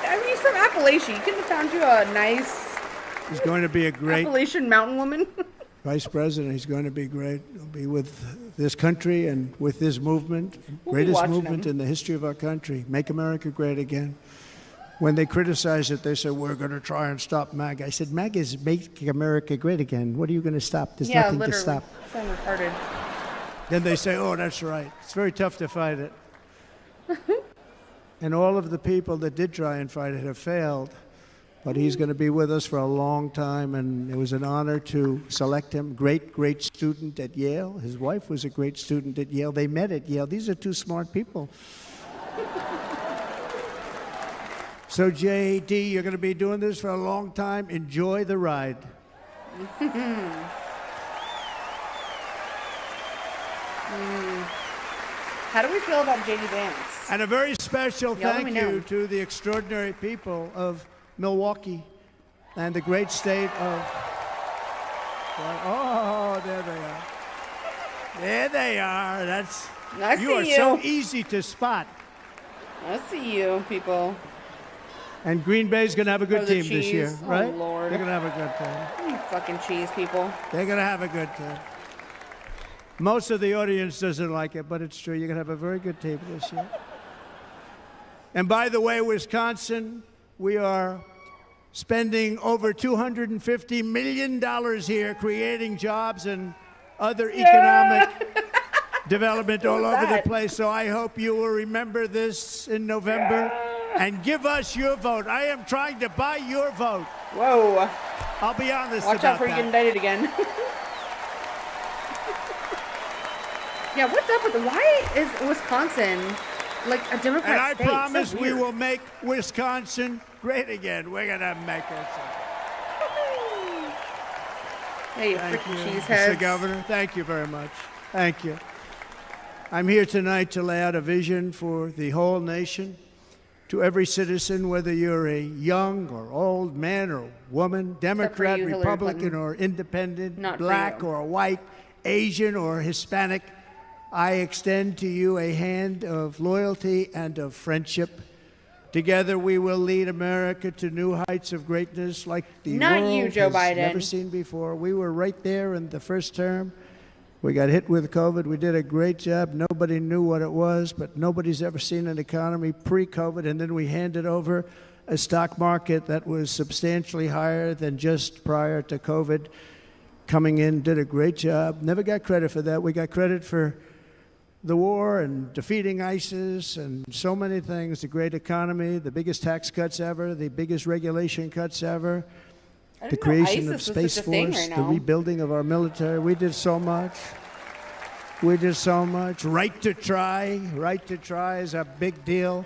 Speaker 2: I mean, he's from Appalachia. You couldn't have found you a nice
Speaker 4: He's going to be a great
Speaker 2: Appalachian mountain woman.
Speaker 4: vice president. He's going to be great. He'll be with this country and with this movement,
Speaker 2: We'll be
Speaker 4: greatest
Speaker 2: watching
Speaker 4: movement
Speaker 2: him.
Speaker 4: in the history of our country. Make America great again. When they criticize it, they say, we're going to try and stop MAGA. I said, MAGA is Make America Great Again. What are you going to stop? There's
Speaker 2: Yeah,
Speaker 4: nothing
Speaker 2: literally.
Speaker 4: to stop.
Speaker 2: Sound retarded.
Speaker 4: Then they say, oh, that's right. It's very tough to fight it. And all of the people that did try and fight it have failed. But he's going to be with us for a long time, and it was an honor to select him. Great student at Yale. His wife was a great student at Yale. They met at Yale. These are two smart people. So, JD, you're going to be doing this for a long time. Enjoy the ride.
Speaker 2: How do we feel about JD Vance?
Speaker 4: And a very special
Speaker 2: Yeah, let
Speaker 4: thank
Speaker 2: me know.
Speaker 4: you to the extraordinary people of Milwaukee and the great state of. Oh, there they are. There they are. That's.
Speaker 2: I
Speaker 4: You are
Speaker 2: see
Speaker 4: so
Speaker 2: you.
Speaker 4: easy to spot.
Speaker 2: I see you, people.
Speaker 4: And Green Bay's going to have a good
Speaker 2: Oh, the
Speaker 4: team this year,
Speaker 2: cheese. Oh,
Speaker 4: right?
Speaker 2: Lord.
Speaker 4: They're going to have a good team.
Speaker 2: You fucking cheese, people.
Speaker 4: They're going to have a good team. Most of the audience doesn't like it, but it's true. You're going to have a very good team this year. And by the way, Wisconsin, we are spending over $250 million here creating jobs and other economic development all over the
Speaker 2: that?
Speaker 4: place. So I hope you will remember this in November and give us your vote. I am trying to buy your vote.
Speaker 2: Whoa.
Speaker 4: I'll be honest
Speaker 2: Watch out
Speaker 4: about
Speaker 2: for you
Speaker 4: that.
Speaker 2: getting indicted again. Yeah, what's up with why is Wisconsin like a Democrat
Speaker 4: And I
Speaker 2: state?
Speaker 4: promise
Speaker 2: So
Speaker 4: we
Speaker 2: weird.
Speaker 4: will make Wisconsin great again. We're going to make it.
Speaker 2: Hey, you
Speaker 4: Thank
Speaker 2: freaking
Speaker 4: you,
Speaker 2: cheeseheads.
Speaker 4: Mr. Governor. Thank you very much. Thank you. I'm here tonight to lay out a vision for the whole nation. To every citizen, whether you're a young or old man or woman, Democrat,
Speaker 2: you, Hillary
Speaker 4: Republican,
Speaker 2: Clinton.
Speaker 4: or independent,
Speaker 2: Not for
Speaker 4: black
Speaker 2: you.
Speaker 4: or white, Asian or Hispanic, I extend to you a hand of loyalty and of friendship. Together we will lead America to new heights of greatness like the
Speaker 2: Not
Speaker 4: world
Speaker 2: you, Joe
Speaker 4: has
Speaker 2: Biden.
Speaker 4: never seen before. We were right there in the first term. We got hit with COVID. We did a great job. Nobody knew what it was, but nobody's ever seen an economy pre-COVID. And then we handed over a stock market that was substantially higher than just prior to COVID. Coming in, did a great job. Never got credit for that. We got credit for the war and defeating ISIS and so many things. The great economy, the biggest tax cuts ever, the biggest regulation cuts ever.
Speaker 2: I
Speaker 4: The
Speaker 2: didn't know
Speaker 4: creation of
Speaker 2: ISIS was
Speaker 4: Space
Speaker 2: such a thing
Speaker 4: Force,
Speaker 2: right
Speaker 4: the
Speaker 2: now.
Speaker 4: rebuilding of our military. We did so much. We did so much. Right to try. Right to try is a big deal.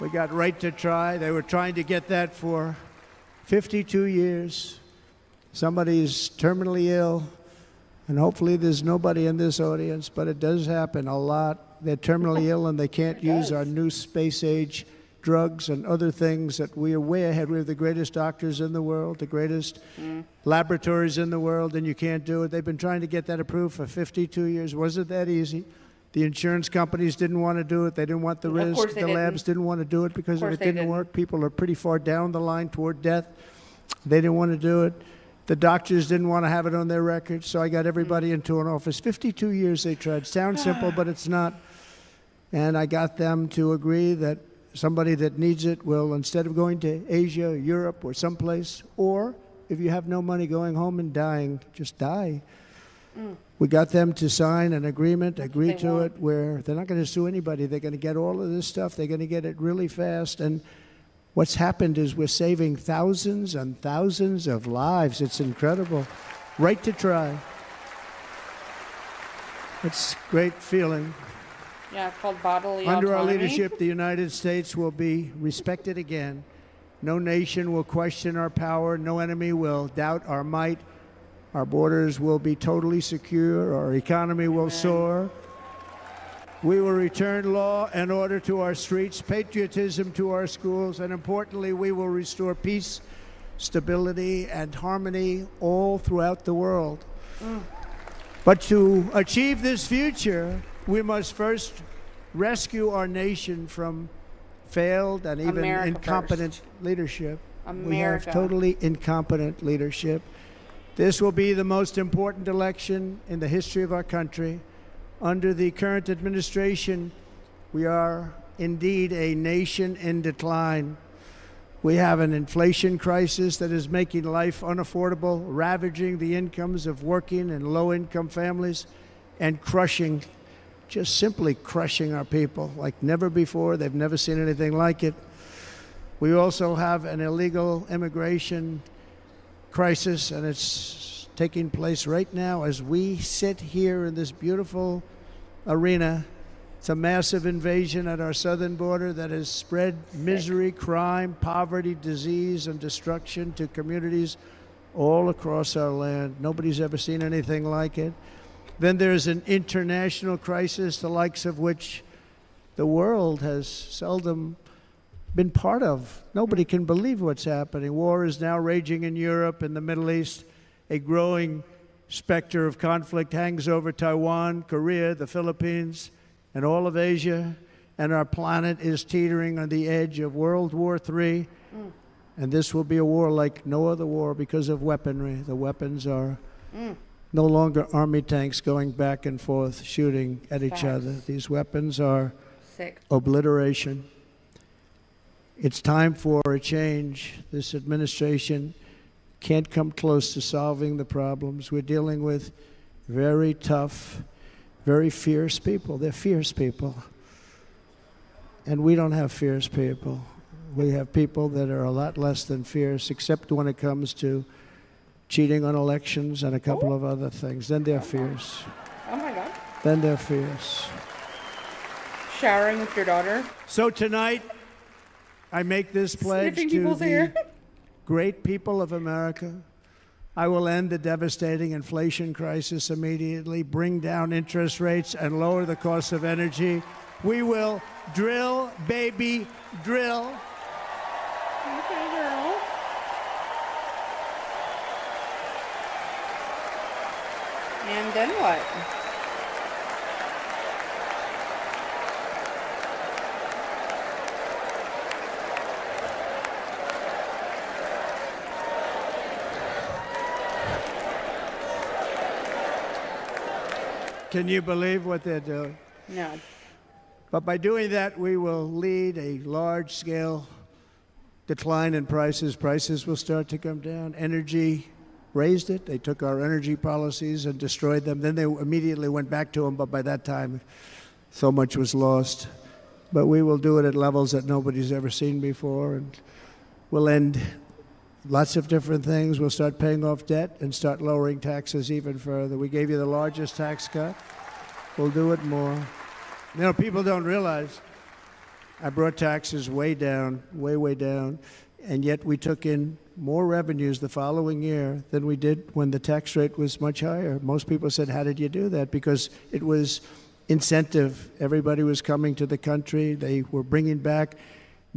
Speaker 4: We got right to try. They were trying to get that for 52 years. Somebody's terminally ill, and hopefully there's nobody in this audience, but it does happen a lot. They're terminally ill and they can't use our new space age drugs and other things that we are way ahead. We have the greatest doctors in the world, the greatest laboratories in the world, and you can't do it. They've been trying to get that approved for 52 years. Wasn't that easy? The insurance companies didn't want to do it. They didn't want the
Speaker 2: Of
Speaker 4: risk.
Speaker 2: course they
Speaker 4: The labs
Speaker 2: didn't.
Speaker 4: didn't want to do it because if
Speaker 2: course
Speaker 4: it
Speaker 2: they
Speaker 4: didn't
Speaker 2: didn't.
Speaker 4: work, people are pretty far down the line toward death. They didn't want to do it. The doctors didn't want to have it on their records, so I got everybody into an office. 52 years they tried. Sounds simple, but it's not. And I got them to agree that somebody that needs it will, instead of going to Asia, Europe, or someplace, or if you have no money going home and dying, just die. We got them to sign an agreement, agree
Speaker 2: they
Speaker 4: to
Speaker 2: want.
Speaker 4: it, where they're not going to sue anybody. They're going to get all of this stuff. They're going to get it really fast. And what's happened is we're saving thousands and thousands of lives. It's incredible. Right to try. It's a great feeling.
Speaker 2: Yeah, it's called bodily
Speaker 4: Under our
Speaker 2: autonomy.
Speaker 4: leadership, the United States will be respected again. No nation will question our power. No enemy will doubt our might. Our borders will be totally secure. Our economy will soar. We will return law and order to our streets, patriotism to our schools, and importantly, we will restore peace, stability, and harmony all throughout the world. But to achieve this future, we must first rescue our nation from failed and even
Speaker 2: America
Speaker 4: incompetent
Speaker 2: first.
Speaker 4: leadership.
Speaker 2: America.
Speaker 4: We have totally incompetent leadership. This will be the most important election in the history of our country. Under the current administration, we are indeed a nation in decline. We have an inflation crisis that is making life unaffordable, ravaging the incomes of working and low-income families, and crushing, just simply crushing our people like never before. They've never seen anything like it. We also have an illegal immigration crisis, and it's taking place right now as we sit here in this beautiful arena. It's a massive invasion at our southern border that has spread misery, crime, poverty, disease, and destruction to communities all across our land. Nobody's ever seen anything like it. Then there's an international crisis, the likes of which the world has seldom been part of. Nobody can believe what's happening. War is now raging in Europe and the Middle East. A growing specter of conflict hangs over Taiwan, Korea, the Philippines, and all of Asia, and our planet is teetering on the edge of World War III. And this will be a war like no other war because of weaponry. The weapons are no longer army tanks going back and forth shooting at each other. These weapons are
Speaker 2: Sick.
Speaker 4: obliteration. It's time for a change. This administration can't come close to solving the problems. We're dealing with very tough, very fierce people. They're fierce people. And we don't have fierce people. We have people that are a lot less than fierce, except when it comes to cheating on elections and a couple of other things. Then they're fierce.
Speaker 2: Oh my God.
Speaker 4: Then they're fierce.
Speaker 2: Showering with your daughter.
Speaker 4: So tonight, I make this pledge
Speaker 2: Sniffing
Speaker 4: to
Speaker 2: people's
Speaker 4: the
Speaker 2: hair.
Speaker 4: great people of America. I will end the devastating inflation crisis immediately, bring down interest rates, and lower the cost of energy. We will drill, baby, drill.
Speaker 2: Okay, girl. And then what?
Speaker 4: Can you believe what they're doing?
Speaker 2: No.
Speaker 4: But by doing that, we will lead a large-scale decline in prices. Prices will start to come down. Energy raised it. They took our energy policies and destroyed them. Then they immediately went back to them, but by that time, so much was lost. But we will do it at levels that nobody's ever seen before, and we'll end lots of different things. We'll start paying off debt and start lowering taxes even further. We gave you the largest tax cut. We'll do it more. You know, people don't realize I brought taxes way down, way down, and yet we took in more revenues the following year than we did when the tax rate was much higher. Most people said, how did you do that? Because it was incentive. Everybody was coming to the country. They were bringing back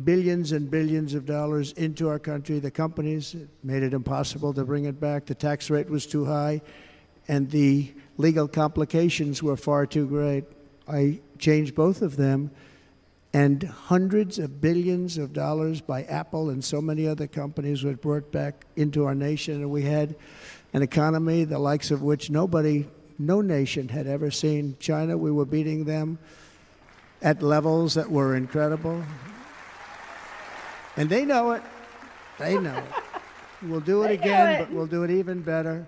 Speaker 4: billions and billions of dollars into our country. The companies made it impossible to bring it back. The tax rate was too high, and the legal complications were far too great. I changed both of them, and hundreds of billions of dollars by Apple and so many other companies were brought back into our nation, and we had an economy the likes of which no nation had ever seen. China, we were beating them at levels that were incredible. And they know it. They know it. We'll do it again, but we'll do it even better.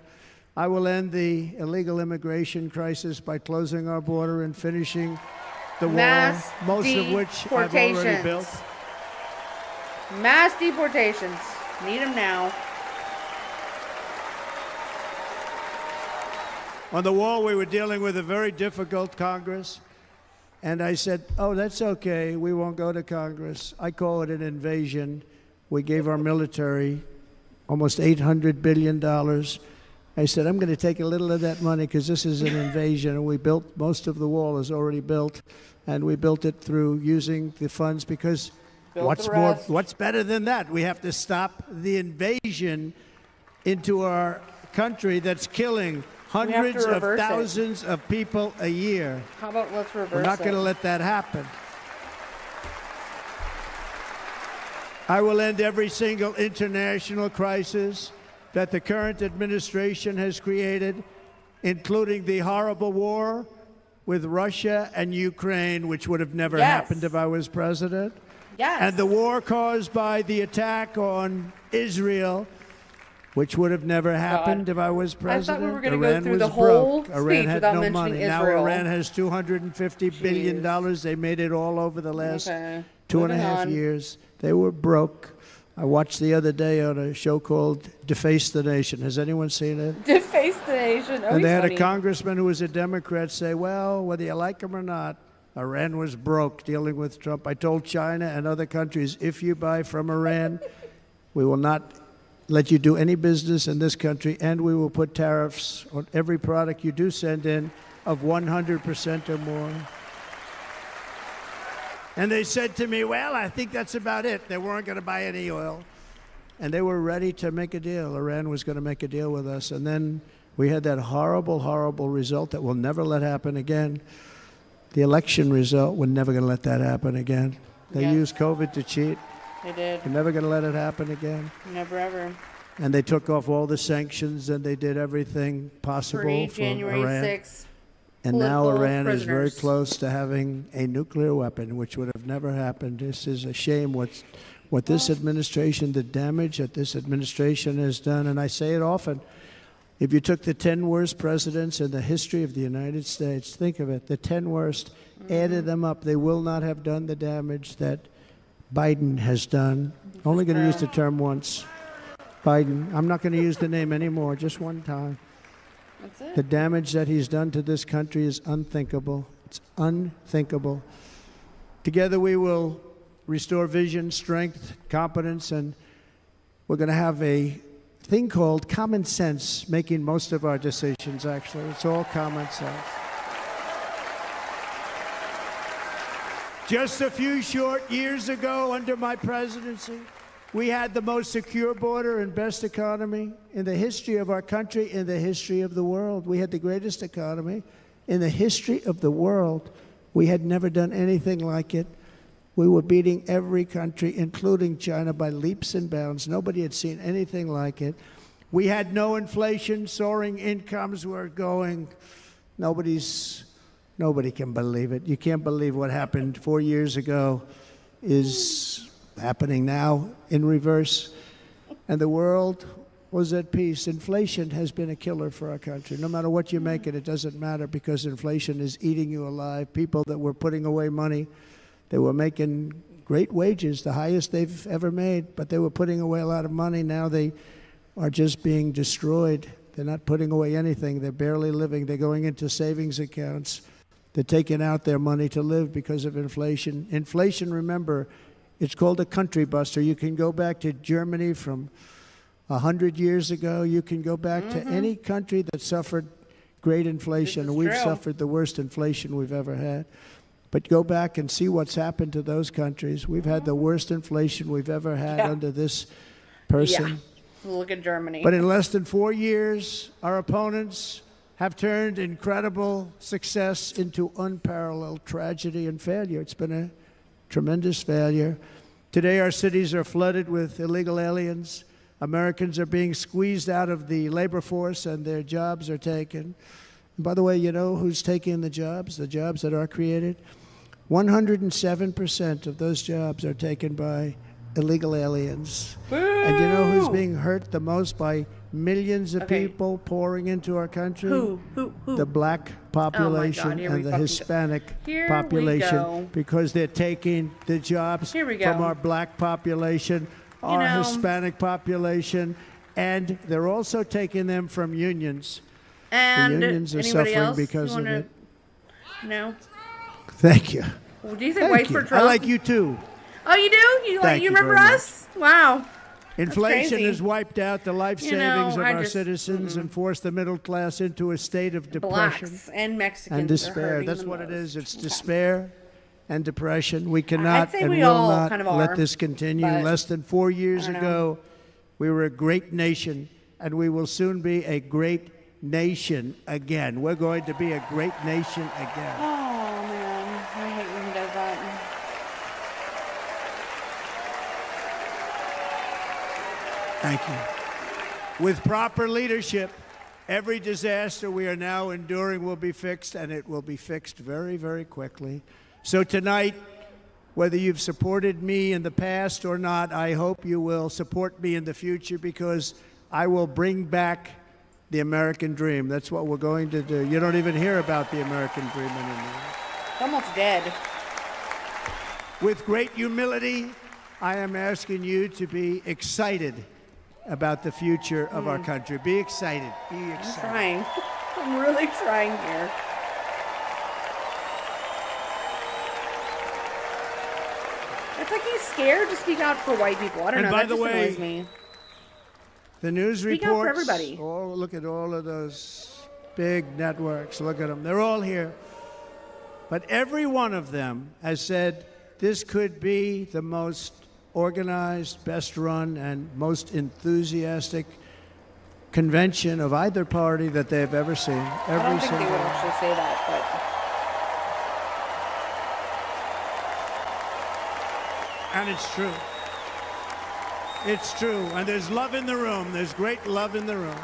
Speaker 4: I will end the illegal immigration crisis by closing our border and finishing the
Speaker 2: Mass
Speaker 4: wall, most of which I've already
Speaker 2: deportations.
Speaker 4: built.
Speaker 2: Mass deportations. Need them now.
Speaker 4: On the wall, we were dealing with a very difficult Congress. And I said, oh, that's okay. We won't go to Congress. I call it an invasion. We gave our military almost $800 billion. I said, I'm going to take a little of that money because this is an invasion. And we built, most of the wall is already built. And we built it through using the funds because what's better than that? We have to stop the invasion into our country that's killing hundreds of
Speaker 2: reverse it.
Speaker 4: thousands of people a year.
Speaker 2: How about let's reverse
Speaker 4: We're not going to
Speaker 2: it?
Speaker 4: let that happen. I will end every single international crisis that the current administration has created, including the horrible war with Russia and Ukraine, which would have never
Speaker 2: Yes.
Speaker 4: happened if I was president.
Speaker 2: Yes.
Speaker 4: And the war caused by the attack on Israel, which would have never happened if I was president.
Speaker 2: we were gonna go
Speaker 4: Iran
Speaker 2: through
Speaker 4: was
Speaker 2: the whole
Speaker 4: broke. Iran
Speaker 2: speech
Speaker 4: had
Speaker 2: without
Speaker 4: no
Speaker 2: mentioning
Speaker 4: money. Now
Speaker 2: Israel.
Speaker 4: Iran has $250 billion.
Speaker 2: Jeez.
Speaker 4: They made it all over the last
Speaker 2: Okay.
Speaker 4: 2.5
Speaker 2: Moving on.
Speaker 4: years. They were broke. I watched the other day on a show called Deface the Nation. Has anyone seen it?
Speaker 2: Deface the nation. Oh,
Speaker 4: And
Speaker 2: he's
Speaker 4: they had
Speaker 2: funny.
Speaker 4: a congressman who was a Democrat say, well, whether you like him or not, Iran was broke dealing with Trump. I told China and other countries, if you buy from Iran, we will not let you do any business in this country, and we will put tariffs on every product you do send in of 100% or more. And they said to me, well, I think that's about it. They weren't going to buy any oil. And they were ready to make a deal. Iran was going to make a deal with us. And then we had that horrible, horrible result that we'll never let happen again. The election result, we're never going to let that happen again. They
Speaker 2: Yeah.
Speaker 4: used COVID to cheat.
Speaker 2: They did.
Speaker 4: We're never going to let it happen again.
Speaker 2: Never ever.
Speaker 4: And they took off all the sanctions and they did everything possible
Speaker 2: Free
Speaker 4: for
Speaker 2: January
Speaker 4: Iran.
Speaker 2: 6th.
Speaker 4: And now
Speaker 2: political
Speaker 4: Iran is very
Speaker 2: prisoners.
Speaker 4: close to having a nuclear weapon, which would have never happened. This is a shame what this administration, the damage that this administration has done. And I say it often. If you took the 10 worst presidents in the history of the United States, think of it, the 10 worst, added them up, they will not have done the damage that Biden has done. Only going to use the term once. Biden. I'm not going to use the name anymore, just one time.
Speaker 2: That's it.
Speaker 4: The damage that he's done to this country is unthinkable. It's unthinkable. Together we will restore vision, strength, competence, and we're going to have a thing called common sense making most of our decisions, actually. It's all common sense. Just a few short years ago, under my presidency, we had the most secure border and best economy in the history of our country, in the history of the world. We had the greatest economy in the history of the world. We had never done anything like it. We were beating every country, including China, by leaps and bounds. Nobody had seen anything like it. We had no inflation, soaring incomes were going. Nobody can believe it. You can't believe what happened 4 years ago is happening now in reverse. And the world was at peace. Inflation has been a killer for our country. No matter what you make it, it doesn't matter because inflation is eating you alive. People that were putting away money, they were making great wages, the highest they've ever made, but they were putting away a lot of money. Now they are just being destroyed. They're not putting away anything. They're barely living. They're going into savings accounts. They're taking out their money to live because of inflation. Inflation, remember, it's called a country buster. You can go back to Germany from 100 years ago. You can go back to any country that suffered great inflation.
Speaker 2: This is
Speaker 4: We've
Speaker 2: true.
Speaker 4: suffered the worst inflation we've ever had. But go back and see what's happened to those countries. We've had the worst inflation we've ever had
Speaker 2: Yeah.
Speaker 4: under this person.
Speaker 2: Yeah. Look at Germany.
Speaker 4: But in less than 4 years, our opponents have turned incredible success into unparalleled tragedy and failure. It's been a tremendous failure. Today, our cities are flooded with illegal aliens. Americans are being squeezed out of the labor force and their jobs are taken. And by the way, you know who's taking the jobs that are created? 107% of those jobs are taken by illegal aliens. And you know who's being hurt the most by millions of
Speaker 2: Okay.
Speaker 4: people pouring into our country?
Speaker 2: Who?
Speaker 4: The black population
Speaker 2: here we
Speaker 4: and the
Speaker 2: fucking go.
Speaker 4: Hispanic
Speaker 2: Here we
Speaker 4: population
Speaker 2: go.
Speaker 4: because they're taking the jobs
Speaker 2: Here we
Speaker 4: from
Speaker 2: go.
Speaker 4: our black population, our
Speaker 2: know-
Speaker 4: Hispanic population, and they're also taking them from unions.
Speaker 2: And
Speaker 4: the unions are
Speaker 2: anybody
Speaker 4: suffering
Speaker 2: else?
Speaker 4: because
Speaker 2: You
Speaker 4: of
Speaker 2: wanna-
Speaker 4: it.
Speaker 2: No.
Speaker 4: Thank you.
Speaker 2: Well, do you say
Speaker 4: Thank
Speaker 2: white
Speaker 4: you.
Speaker 2: for Trump?
Speaker 4: I like you too.
Speaker 2: Oh, you do? You
Speaker 4: Thank you
Speaker 2: remember
Speaker 4: very much.
Speaker 2: us? Wow.
Speaker 4: Inflation
Speaker 2: crazy.
Speaker 4: has wiped out the life
Speaker 2: You know,
Speaker 4: savings of
Speaker 2: I
Speaker 4: our
Speaker 2: just-
Speaker 4: citizens and forced the middle class into a state of depression
Speaker 2: Blacks and Mexicans
Speaker 4: and
Speaker 2: are
Speaker 4: despair.
Speaker 2: hurting
Speaker 4: That's
Speaker 2: the
Speaker 4: what it
Speaker 2: most.
Speaker 4: is. It's despair and depression. We cannot
Speaker 2: say
Speaker 4: and
Speaker 2: we
Speaker 4: will
Speaker 2: all
Speaker 4: not
Speaker 2: kind of
Speaker 4: let
Speaker 2: are,
Speaker 4: this continue.
Speaker 2: but
Speaker 4: Less than 4 years
Speaker 2: I don't
Speaker 4: ago, we were a great nation, and we will soon be a great nation again. We're going to be a great nation again.
Speaker 2: Oh, man. I hate when he does that.
Speaker 4: Thank you. With proper leadership, every disaster we are now enduring will be fixed, and it will be fixed very, very quickly. So tonight, whether you've supported me in the past or not, I hope you will support me in the future, because I will bring back the American dream. That's what we're going to do. You don't even hear about the American dream anymore.
Speaker 2: It's almost dead.
Speaker 4: With great humility, I am asking you to be excited about the future of our country. Be excited. Be
Speaker 2: I'm
Speaker 4: excited.
Speaker 2: trying. I'm really trying here. It's like he's scared to speak out for white people. I don't
Speaker 4: And
Speaker 2: know.
Speaker 4: by
Speaker 2: That
Speaker 4: the
Speaker 2: just
Speaker 4: way,
Speaker 2: annoys me.
Speaker 4: The news
Speaker 2: Speak out
Speaker 4: reports.
Speaker 2: for everybody.
Speaker 4: Oh, look at all of those big networks. Look at them. They're all here. But every one of them has said this could be the most organized, best run, and most enthusiastic convention of either party that they've ever seen.
Speaker 2: I don't think they would actually say that, but
Speaker 4: And it's true. It's true. And there's love in the room. There's great love in the room.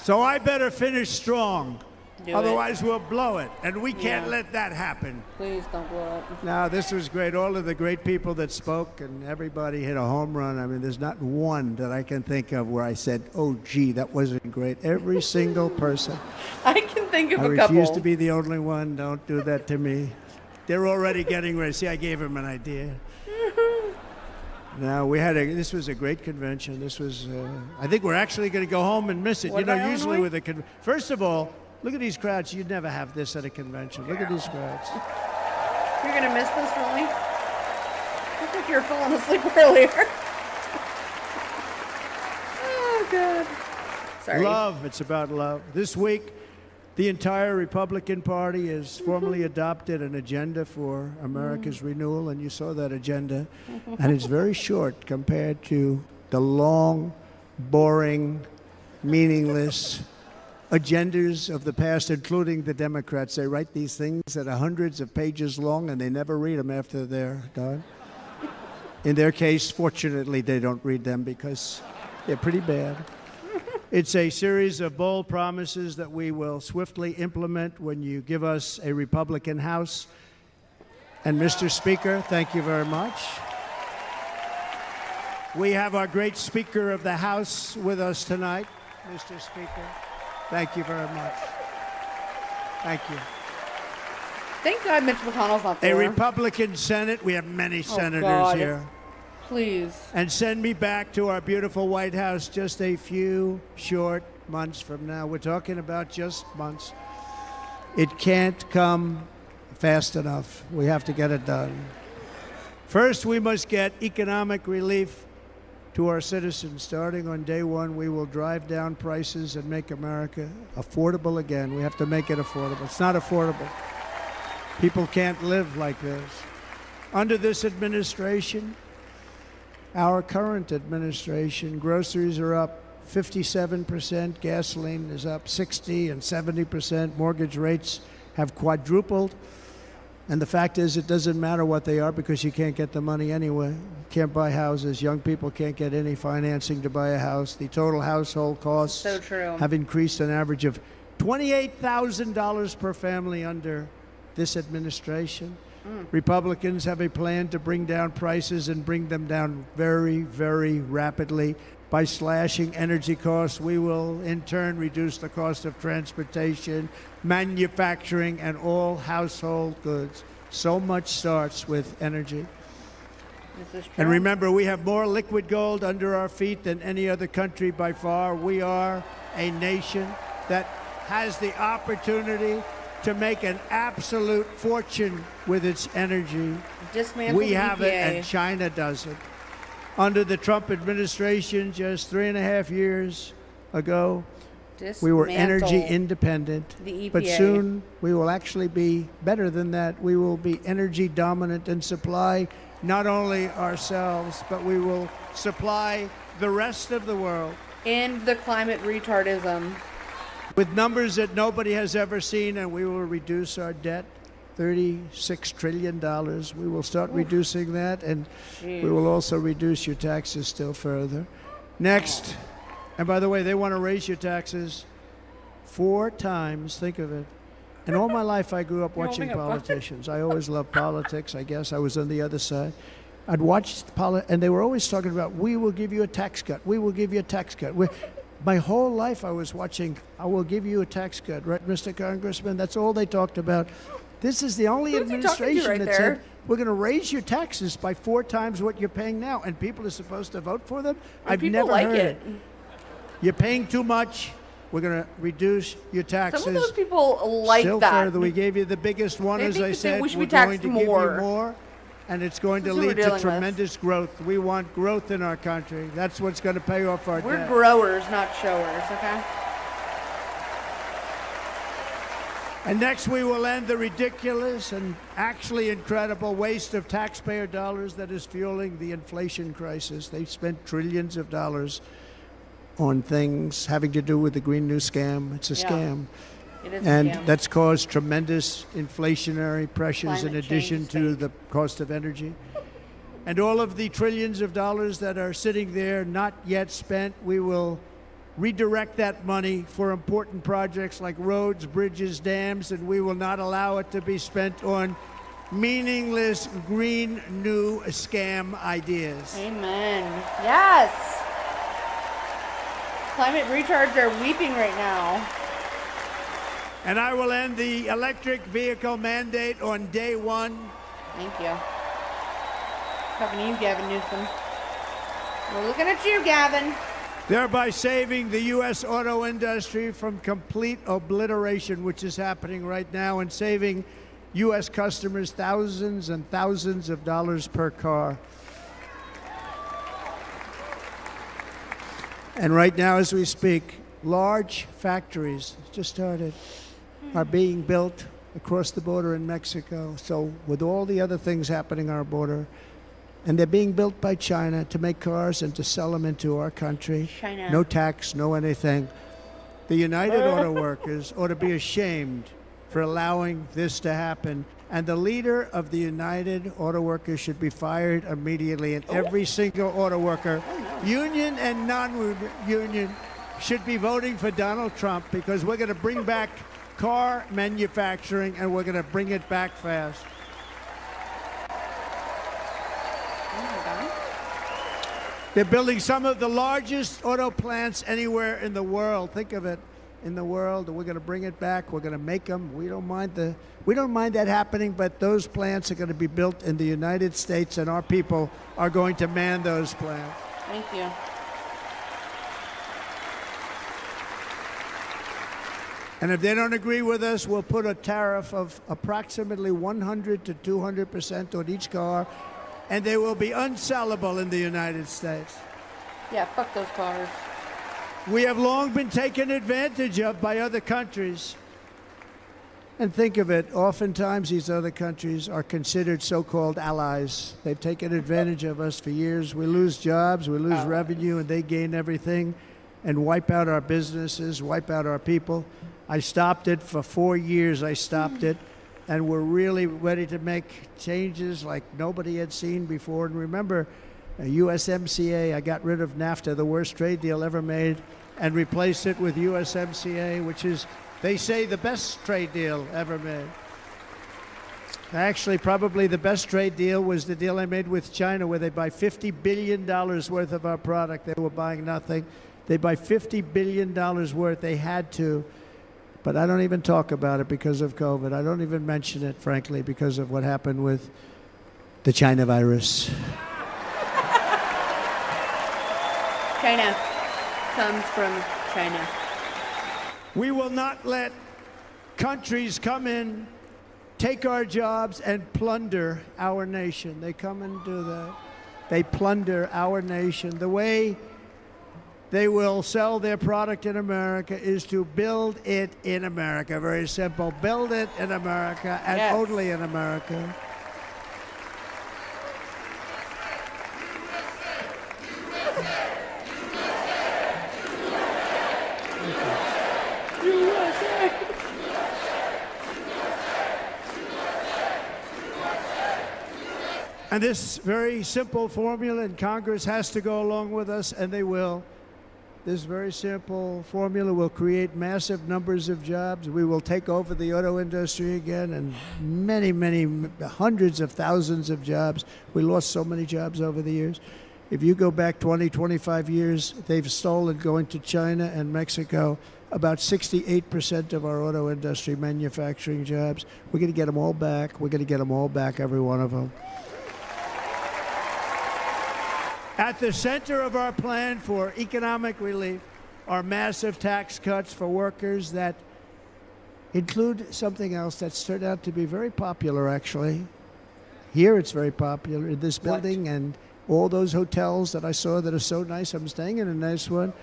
Speaker 4: So I better finish strong.
Speaker 2: Do it.
Speaker 4: Otherwise, we'll blow it. And we can't
Speaker 2: Yeah.
Speaker 4: let that happen.
Speaker 2: please don't blow up.
Speaker 4: Now, this was great. All of the great people that spoke, and everybody hit a home run. I mean, there's not one that I can think of where I said, oh, gee, that wasn't great. Every single person.
Speaker 2: I can think of
Speaker 4: I
Speaker 2: a couple.
Speaker 4: refuse to be the only one. Don't do that to me. They're already getting ready. See, I gave him an idea. Now, this was a great convention. This was, I think we're actually going to go home and miss it.
Speaker 2: What
Speaker 4: You know,
Speaker 2: about
Speaker 4: usually
Speaker 2: Illinois?
Speaker 4: with a first of all, look at these crowds. You'd never have this at a convention. Look at these crowds.
Speaker 2: You're gonna miss this, really? Look like you're falling asleep earlier. Oh, God. Sorry.
Speaker 4: Love. It's about love. This week, the entire Republican Party has formally adopted an agenda for America's renewal, and you saw that agenda. And it's very short compared to the long, boring, meaningless agendas of the past, including the Democrats. They write these things that are hundreds of pages long, and they never read them after they're done. In their case, fortunately, they don't read them because they're pretty bad. It's a series of bold promises that we will swiftly implement when you give us a Republican House. And Mr. Speaker, thank you very much. We have our great Speaker of the House with us tonight. Mr. Speaker, thank you very much. Thank you.
Speaker 2: Thank God Mitch McConnell's not
Speaker 4: A
Speaker 2: there.
Speaker 4: Republican Senate. We have many senators
Speaker 2: God.
Speaker 4: here.
Speaker 2: Please.
Speaker 4: And send me back to our beautiful White House just a few short months from now. We're talking about just months. It can't come fast enough. We have to get it done. First, we must get economic relief to our citizens. Starting on day one, we will drive down prices and make America affordable again. We have to make it affordable. It's not affordable. People can't live like this. Under this administration, our current administration, groceries are up 57%, gasoline is up 60 and 70%, mortgage rates have quadrupled. And the fact is, it doesn't matter what they are because you can't get the money anyway. You can't buy houses. Young people can't get any financing to buy a house. The total household costs
Speaker 2: So true.
Speaker 4: have increased an average of $28,000 per family under this administration. Republicans have a plan to bring down prices and bring them down very, very rapidly. By slashing energy costs, we will in turn reduce the cost of transportation, manufacturing, and all household goods. So much starts with energy.
Speaker 2: This is true.
Speaker 4: And remember, we have more liquid gold under our feet than any other country by far. We are a nation that has the opportunity to make an absolute fortune with its energy.
Speaker 2: Dismantle
Speaker 4: We
Speaker 2: the
Speaker 4: have it,
Speaker 2: EPA.
Speaker 4: and China doesn't. Under the Trump administration, just 3.5 years ago, we were energy
Speaker 2: Dismantle
Speaker 4: independent.
Speaker 2: the
Speaker 4: But
Speaker 2: EPA.
Speaker 4: soon we will actually be better than that. We will be energy dominant and supply not only ourselves, but we will supply the rest of the world
Speaker 2: End the climate retardism.
Speaker 4: with numbers that nobody has ever seen, and we will reduce our debt. $36 trillion. We will start reducing that, and we will also reduce your taxes still further. Next, and by the way, they want to raise your taxes 4 times. Think of it. And all my life, I grew up watching politicians. I always loved politics. I guess I was on the other side. I'd watch and they were always talking about, we will give you a tax cut. We will give you a tax cut. My whole life, I was watching, I will give you a tax cut, right, Mr. Congressman? That's all they talked about. This is the only
Speaker 2: Who's he talking to
Speaker 4: administration
Speaker 2: right
Speaker 4: that
Speaker 2: there?
Speaker 4: said, we're going to raise your taxes by 4 times what you're paying now, and people are supposed to vote for them? I've
Speaker 2: People
Speaker 4: never
Speaker 2: like
Speaker 4: heard
Speaker 2: it.
Speaker 4: You're paying too much. We're going to reduce your taxes.
Speaker 2: Some of those people like
Speaker 4: Still
Speaker 2: that.
Speaker 4: further, we gave you the biggest one,
Speaker 2: They
Speaker 4: as
Speaker 2: think
Speaker 4: I
Speaker 2: that
Speaker 4: said.
Speaker 2: we should
Speaker 4: We're
Speaker 2: be taxed
Speaker 4: going to give
Speaker 2: more.
Speaker 4: you more, and it's going to
Speaker 2: This is what
Speaker 4: lead
Speaker 2: we're
Speaker 4: to
Speaker 2: dealing with.
Speaker 4: tremendous growth. We want growth in our country. That's what's going to pay off our
Speaker 2: We're
Speaker 4: debt.
Speaker 2: growers, not showers, okay?
Speaker 4: And next, we will end the ridiculous and actually incredible waste of taxpayer dollars that is fueling the inflation crisis. They've spent trillions of dollars on things having to do with the Green New Scam. It's a
Speaker 2: Yeah.
Speaker 4: scam.
Speaker 2: It is a
Speaker 4: And
Speaker 2: scam.
Speaker 4: that's caused tremendous inflationary pressures in
Speaker 2: Climate
Speaker 4: addition
Speaker 2: change
Speaker 4: to
Speaker 2: state.
Speaker 4: the cost of energy. And all of the trillions of dollars that are sitting there not yet spent, we will redirect that money for important projects like roads, bridges, dams, and we will not allow it to be spent on meaningless green new scam ideas.
Speaker 2: Amen. Yes. Climate retards are weeping right now.
Speaker 4: And I will end the electric vehicle mandate on day 1.
Speaker 2: Thank you. Talking to you, Gavin Newsom. We're looking at you, Gavin.
Speaker 4: Thereby saving the U.S. auto industry from complete obliteration, which is happening right now, and saving U.S. customers thousands and thousands of dollars per car. And right now, as we speak, large factories just started, are being built across the border in Mexico. So with all the other things happening on our border, and they're being built by China to make cars and to sell them into our country.
Speaker 2: China.
Speaker 4: No tax, no anything. The United Auto Workers ought to be ashamed for allowing this to happen. And the leader of the United Auto Workers should be fired immediately. And every single auto worker, union and non-union, should be voting for Donald Trump, because we're going to bring back car manufacturing, and we're going to bring it back fast. They're building some of the largest auto plants anywhere in the world. Think of it, in the world. We're going to bring it back. We're going to make them. We don't mind that happening, but those plants are going to be built in the United States, and our people are going to man those plants.
Speaker 2: Thank you.
Speaker 4: And if they don't agree with us, we'll put a tariff of approximately 100 to 200% on each car, and they will be unsellable in the United States.
Speaker 2: Yeah, fuck those cars.
Speaker 4: We have long been taken advantage of by other countries. And think of it, oftentimes these other countries are considered so-called allies. They've taken advantage of us for years. We lose jobs, we lose revenue, and they gain everything and wipe out our businesses, wipe out our people. I stopped it for 4 years. I stopped it. And we're really ready to make changes like nobody had seen before. And remember, USMCA, I got rid of NAFTA, the worst trade deal ever made, and replaced it with USMCA, which is, they say, the best trade deal ever made. Actually, probably the best trade deal was the deal I made with China, where they buy $50 billion worth of our product. They were buying nothing. They buy $50 billion worth. They had to. But I don't even talk about it because of COVID. I don't even mention it, frankly, because of what happened with the China virus.
Speaker 2: China comes from China.
Speaker 4: We will not let countries come in, take our jobs, and plunder our nation. They come and do that. They plunder our nation. The way they will sell their product in America is to build it in America. Very simple. Build it in America and
Speaker 2: Yes.
Speaker 4: only in America. And this very simple formula, and Congress has to go along with us, and they will. This very simple formula will create massive numbers of jobs. We will take over the auto industry again, and many, many hundreds of thousands of jobs. We lost so many jobs over the years. If you go back 20, 25 years, they've stolen, going to China and Mexico, about 68% of our auto industry manufacturing jobs. We're going to get them all back. We're going to get them all back, every one of them. At the center of our plan for economic relief are massive tax cuts for workers that include something else that's turned out to be very popular, actually. Here it's very popular in this building and all those hotels that I saw that are so nice. I'm staying in a nice one.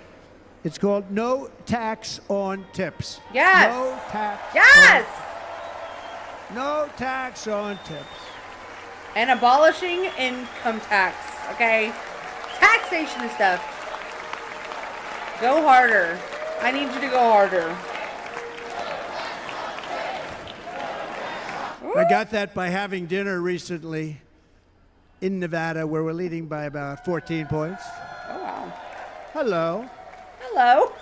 Speaker 4: It's called No Tax on Tips.
Speaker 2: Yes.
Speaker 4: No tax.
Speaker 2: Yes.
Speaker 4: No tax on tips.
Speaker 2: And abolishing income tax. Okay. Taxation and stuff. Go harder. I need you to go harder.
Speaker 4: I got that by having dinner recently in Nevada, where we're leading by about 14 points.
Speaker 2: Oh, wow.
Speaker 4: Hello.
Speaker 2: Hello.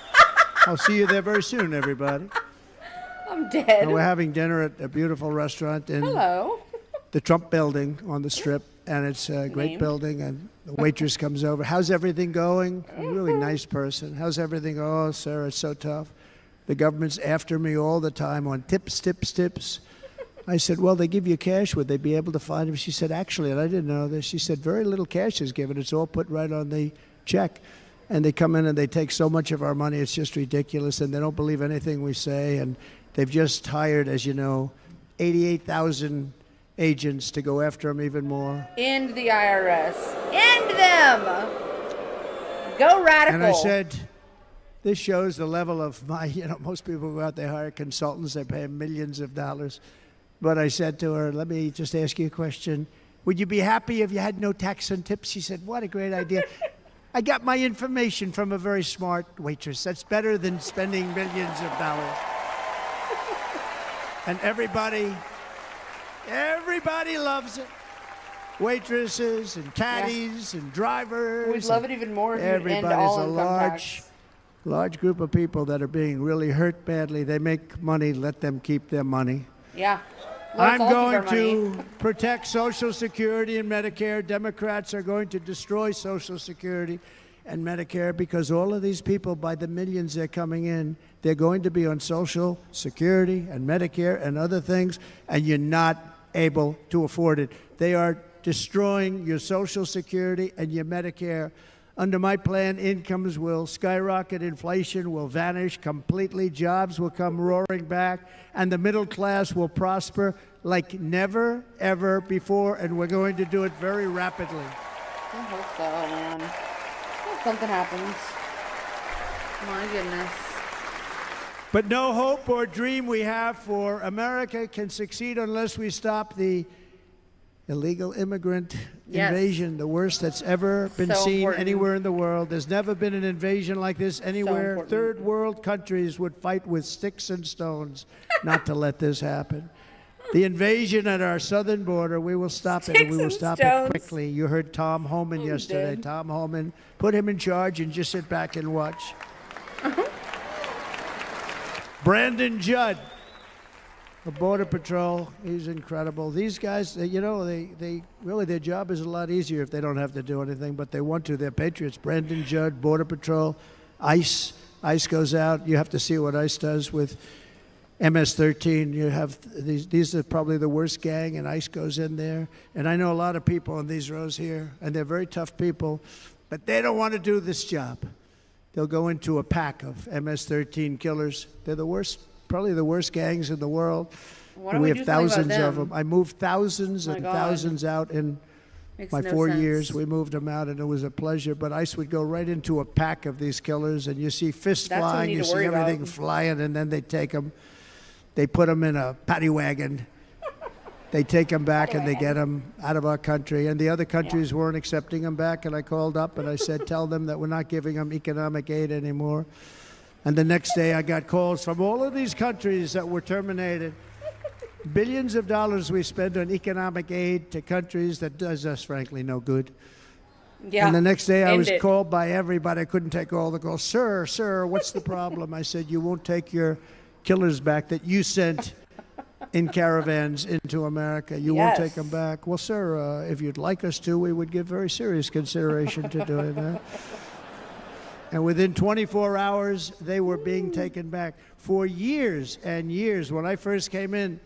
Speaker 4: I'll see you there very soon, everybody.
Speaker 2: I'm dead.
Speaker 4: And we're having dinner at a beautiful restaurant in
Speaker 2: Hello.
Speaker 4: the Trump Building on the Strip, and it's a great
Speaker 2: Name?
Speaker 4: building, and the waitress comes over. How's everything going? A really nice person. How's everything? Oh, sir, it's so tough. The government's after me all the time on tips, tips, tips. I said, well, they give you cash. Would they be able to find him? She said, actually, and I didn't know this, she said, very little cash is given. It's all put right on the check. And they come in and they take so much of our money, it's just ridiculous, and they don't believe anything we say. And they've just hired, as you know, 88,000 agents to go after them even more.
Speaker 2: End the IRS. End them. Go radical.
Speaker 4: And I said, this shows the level of my, most people go out, they hire consultants, they pay millions of dollars. But I said to her, let me just ask you a question. Would you be happy if you had no tax on tips? She said, what a great idea. I got my information from a very smart waitress. That's better than spending millions of dollars. And everybody loves it. Waitresses and caddies and drivers.
Speaker 2: We'd love it even more if you end
Speaker 4: Everybody's
Speaker 2: all
Speaker 4: a
Speaker 2: income tax.
Speaker 4: large group of people that are being really hurt badly. They make money, let them keep their money.
Speaker 2: Yeah. Let's
Speaker 4: I'm
Speaker 2: all keep
Speaker 4: going
Speaker 2: our money.
Speaker 4: to protect Social Security and Medicare. Democrats are going to destroy Social Security and Medicare because all of these people, by the millions they're coming in, they're going to be on Social Security and Medicare and other things, and you're not able to afford it. They are destroying your Social Security and your Medicare. Under my plan, incomes will skyrocket, inflation will vanish completely, jobs will come roaring back, and the middle class will prosper like never, ever before, and we're going to do it very rapidly.
Speaker 2: I hope so, man. Hope something happens. My goodness.
Speaker 4: But no hope or dream we have for America can succeed unless we stop the illegal immigrant invasion, the worst that's ever been seen
Speaker 2: important.
Speaker 4: anywhere in the world. There's never been an invasion like this anywhere.
Speaker 2: important.
Speaker 4: Third world countries would fight with sticks and stones not to let this happen. The invasion at our southern border, we will stop it, and we will
Speaker 2: Sticks and
Speaker 4: stop it
Speaker 2: stones.
Speaker 4: quickly. You heard Tom Homan yesterday.
Speaker 2: did.
Speaker 4: Tom Homan, put him in charge and just sit back and watch. Brandon Judd, the Border Patrol, he's incredible. These guys, they really, their job is a lot easier if they don't have to do anything, but they want to. They're patriots. Brandon Judd, Border Patrol, ICE. ICE goes out. You have to see what ICE does with MS-13. You have these are probably the worst gang, and ICE goes in there. And I know a lot of people in these rows here, and they're very tough people, but they don't want to do this job. They'll go into a pack of MS-13 killers. They're the worst, probably the worst gangs in the world.
Speaker 2: Why
Speaker 4: And
Speaker 2: don't
Speaker 4: we
Speaker 2: we
Speaker 4: have
Speaker 2: do something about
Speaker 4: thousands of
Speaker 2: them?
Speaker 4: them. I moved thousands
Speaker 2: My
Speaker 4: and
Speaker 2: God.
Speaker 4: thousands out in
Speaker 2: Makes
Speaker 4: my
Speaker 2: no
Speaker 4: 4
Speaker 2: sense.
Speaker 4: years. We moved them out, and it was a pleasure. But ICE would go right into a pack of these killers, and you see fists
Speaker 2: That's what we
Speaker 4: flying,
Speaker 2: need
Speaker 4: you
Speaker 2: to
Speaker 4: see
Speaker 2: worry about.
Speaker 4: everything flying, and then they take them. They put them in a paddy wagon. They take them back, and they get them out of our country. And the other countries weren't accepting them back, and I called up, and I said, tell them that we're not giving them economic aid anymore. And the next day, I got calls from all of these countries that were terminated. Billions of dollars we spend on economic aid to countries that does us, frankly, no good.
Speaker 2: Yeah.
Speaker 4: And the next day I
Speaker 2: End
Speaker 4: was
Speaker 2: it.
Speaker 4: called by everybody. I couldn't take all the calls. Sir, what's the problem? I said, you won't take your killers back that you sent in caravans into America. You won't take
Speaker 2: Yes.
Speaker 4: them back. Well, sir, if you'd like us to, we would give very serious consideration to doing that. And within 24 hours, they were being taken back. For years and years, when I first came in,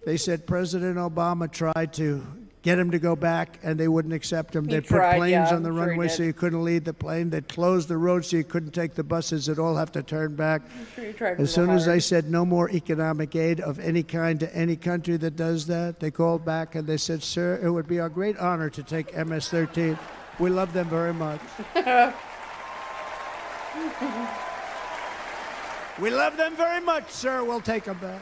Speaker 4: they said President Obama tried to get him to go back, and they wouldn't accept him.
Speaker 2: He
Speaker 4: They
Speaker 2: tried,
Speaker 4: put planes
Speaker 2: yeah,
Speaker 4: on the
Speaker 2: I'm sure he
Speaker 4: runway
Speaker 2: did.
Speaker 4: so you couldn't leave the plane. They closed the road so you couldn't take the buses. They'd all have to turn back.
Speaker 2: I'm sure you tried
Speaker 4: As
Speaker 2: real
Speaker 4: soon as
Speaker 2: hard.
Speaker 4: I said no more economic aid of any kind to any country that does that, they called back and they said, sir, it would be our great honor to take MS-13. We love them very much. We love them very much, sir. We'll take them back.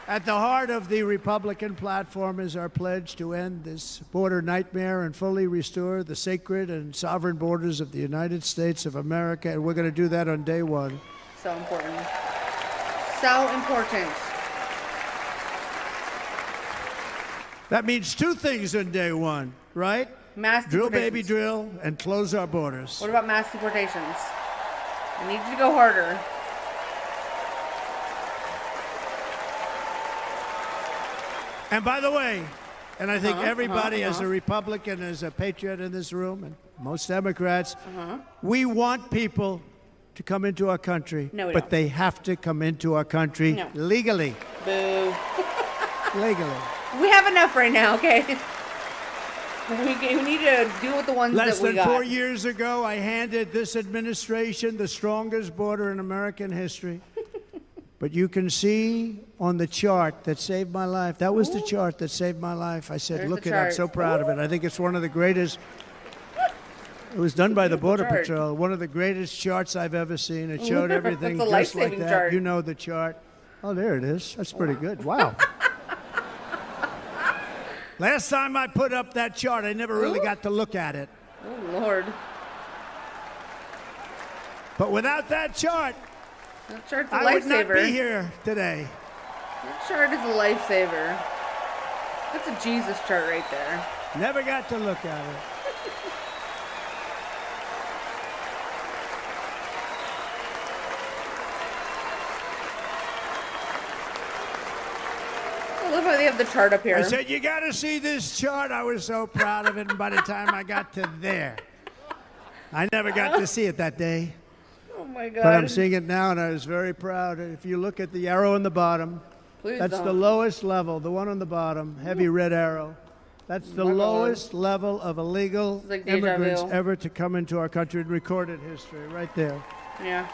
Speaker 4: At the heart of the Republican platform is our pledge to end this border nightmare and fully restore the sacred and sovereign borders of the United States of America. And we're going to do that on day one.
Speaker 2: So important. So important.
Speaker 4: That means two things on day one, right?
Speaker 2: Mass
Speaker 4: Drill,
Speaker 2: deportations.
Speaker 4: baby, drill, and close our borders.
Speaker 2: What about mass deportations? I need you to go harder.
Speaker 4: And by the way, and I think everybody as a Republican, as a patriot in this room, and most Democrats, we want people to come into our country,
Speaker 2: No, we
Speaker 4: but
Speaker 2: don't.
Speaker 4: they have to come into our country
Speaker 2: No.
Speaker 4: legally.
Speaker 2: Boo.
Speaker 4: Legally.
Speaker 2: We have enough right now, okay? We need to deal with the ones
Speaker 4: Less
Speaker 2: that we
Speaker 4: than
Speaker 2: got.
Speaker 4: 4 years ago, I handed this administration the strongest border in American history. But you can see on the chart that saved my life. That was the chart that saved my life. I said,
Speaker 2: There's
Speaker 4: look
Speaker 2: the
Speaker 4: at it, I'm
Speaker 2: chart.
Speaker 4: so proud of it. I think it's one of the greatest. It was done by the Border
Speaker 2: chart.
Speaker 4: Patrol. One of the greatest charts I've ever seen. It showed everything
Speaker 2: It's a
Speaker 4: just like
Speaker 2: life-saving
Speaker 4: that.
Speaker 2: chart.
Speaker 4: You know the chart. Oh, there it is. That's pretty good. Wow. Last time I put up that chart, I never really got to look at it.
Speaker 2: Oh, Lord.
Speaker 4: But without that chart,
Speaker 2: That chart's a
Speaker 4: I would not be
Speaker 2: lifesaver.
Speaker 4: here today.
Speaker 2: That chart is a lifesaver. That's a Jesus chart right there.
Speaker 4: Never got to look at it.
Speaker 2: I love how they have the chart up here.
Speaker 4: I said, you got to see this chart. I was so proud of it. And by the time I got to there, I never got to see it that day.
Speaker 2: Oh my God.
Speaker 4: But I'm seeing it now, and I was very proud. If you look at the arrow on the bottom,
Speaker 2: Please
Speaker 4: that's
Speaker 2: don't.
Speaker 4: the lowest level, the one on the bottom, heavy red arrow. That's the
Speaker 2: My God.
Speaker 4: lowest level of illegal
Speaker 2: It's like deja
Speaker 4: immigrants
Speaker 2: vu.
Speaker 4: ever to come into our country in recorded history, right there.
Speaker 2: Yeah.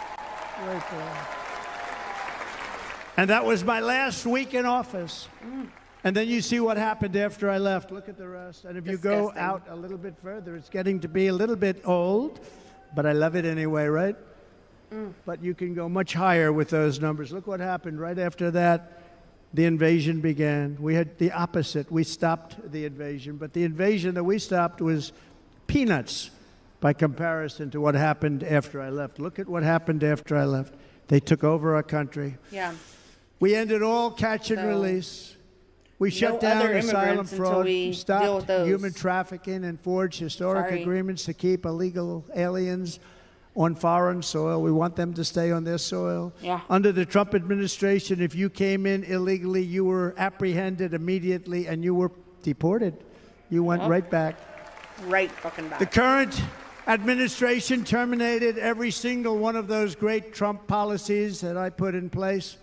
Speaker 4: Right there. And that was my last week in office. And then you see what happened after I left. Look at the rest. And if you go
Speaker 2: Disgusting.
Speaker 4: out a little bit further, it's getting to be a little bit old, but I love it anyway, right? But you can go much higher with those numbers. Look what happened right after that. The invasion began. We had the opposite. We stopped the invasion. But the invasion that we stopped was peanuts by comparison to what happened after I left. Look at what happened after I left. They took over our country.
Speaker 2: Yeah.
Speaker 4: We ended all catch and
Speaker 2: So,
Speaker 4: release. We shut
Speaker 2: no
Speaker 4: down
Speaker 2: other
Speaker 4: asylum
Speaker 2: immigrants until
Speaker 4: fraud,
Speaker 2: we deal with
Speaker 4: stopped
Speaker 2: those.
Speaker 4: human trafficking, and forged historic
Speaker 2: Sorry.
Speaker 4: agreements to keep illegal aliens on foreign soil. We want them to stay on their soil.
Speaker 2: Yeah.
Speaker 4: Under the Trump administration, if you came in illegally, you were apprehended immediately and you were deported. You went right back.
Speaker 2: Right fucking back.
Speaker 4: The current administration terminated every single one of those great Trump policies that I put in place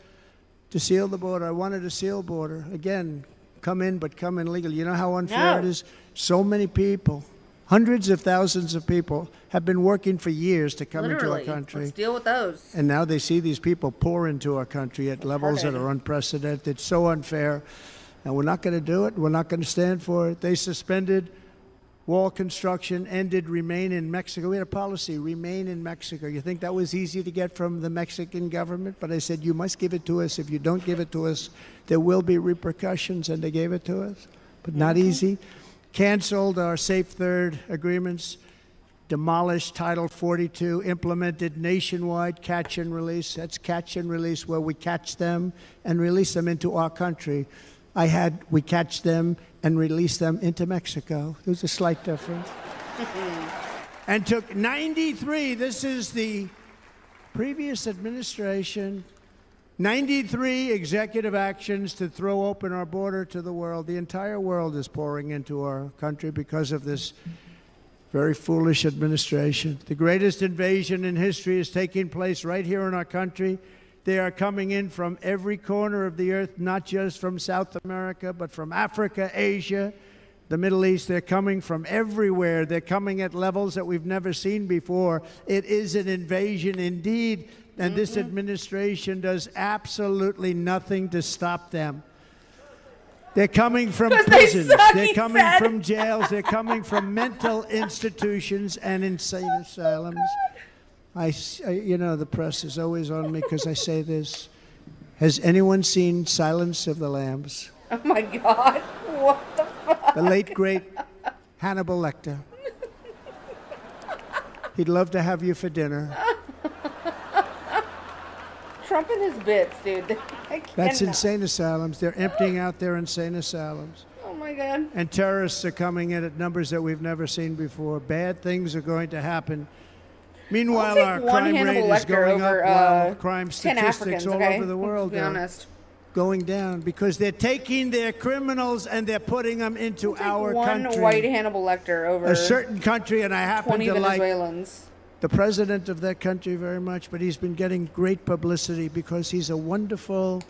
Speaker 4: to seal the border. I wanted a sealed border. Again, come in, but come in legally. You know how unfair
Speaker 2: No.
Speaker 4: it is? So many people, hundreds of thousands of people, have been working for years to come
Speaker 2: Literally.
Speaker 4: into our country.
Speaker 2: Let's deal with those.
Speaker 4: And now they see these people pour into our country at levels that
Speaker 2: Retarded.
Speaker 4: are unprecedented, so unfair. And we're not going to do it. We're not going to stand for it. They suspended wall construction, ended remain in Mexico. We had a policy, remain in Mexico. You think that was easy to get from the Mexican government? But I said, you must give it to us. If you don't give it to us, there will be repercussions. And they gave it to us, but not easy. Canceled our Safe Third agreements. demolished Title 42, implemented nationwide catch and release. That's catch and release, where we catch them and release them into our country. We catch them and release them into Mexico. There's a slight difference. And took 93, this is the previous administration, 93 executive actions to throw open our border to the world. The entire world is pouring into our country because of this very foolish administration. The greatest invasion in history is taking place right here in our country. They are coming in from every corner of the earth, not just from South America, but from Africa, Asia, the Middle East. They're coming from everywhere. They're coming at levels that we've never seen before. It is an invasion indeed, and this administration does absolutely nothing to stop them. They're coming from prisons. They're coming from jails. They're coming from mental institutions and insane asylums. You know, the press is always on me because I say this. Has anyone seen Silence of the Lambs?
Speaker 2: Oh my God. What the fuck?
Speaker 4: The late, great Hannibal Lecter. He'd love to have you for dinner.
Speaker 2: Trump and his bits, dude.
Speaker 4: That's insane asylums. They're emptying out their insane asylums.
Speaker 2: Oh my God.
Speaker 4: And terrorists are coming in at numbers that we've never seen before. Bad things are going to happen. Meanwhile, our crime rate is going up while crime statistics all over the world are going down because they're taking their criminals and they're putting them into our country.
Speaker 2: One white Hannibal Lecter over
Speaker 4: a certain country, and I happen
Speaker 2: 20
Speaker 4: to
Speaker 2: Venezuelans.
Speaker 4: The president of that country very much, but he's been getting great publicity because he's a wonderful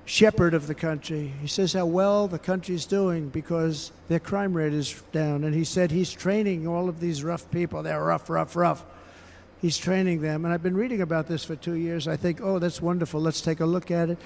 Speaker 4: shepherd of the country. He says how well the country's doing because their crime rate is down. And he said he's training all of these rough people. They're rough. He's training them. And I've been reading about this for 2 years. I think, oh, that's wonderful. Let's take a look at it.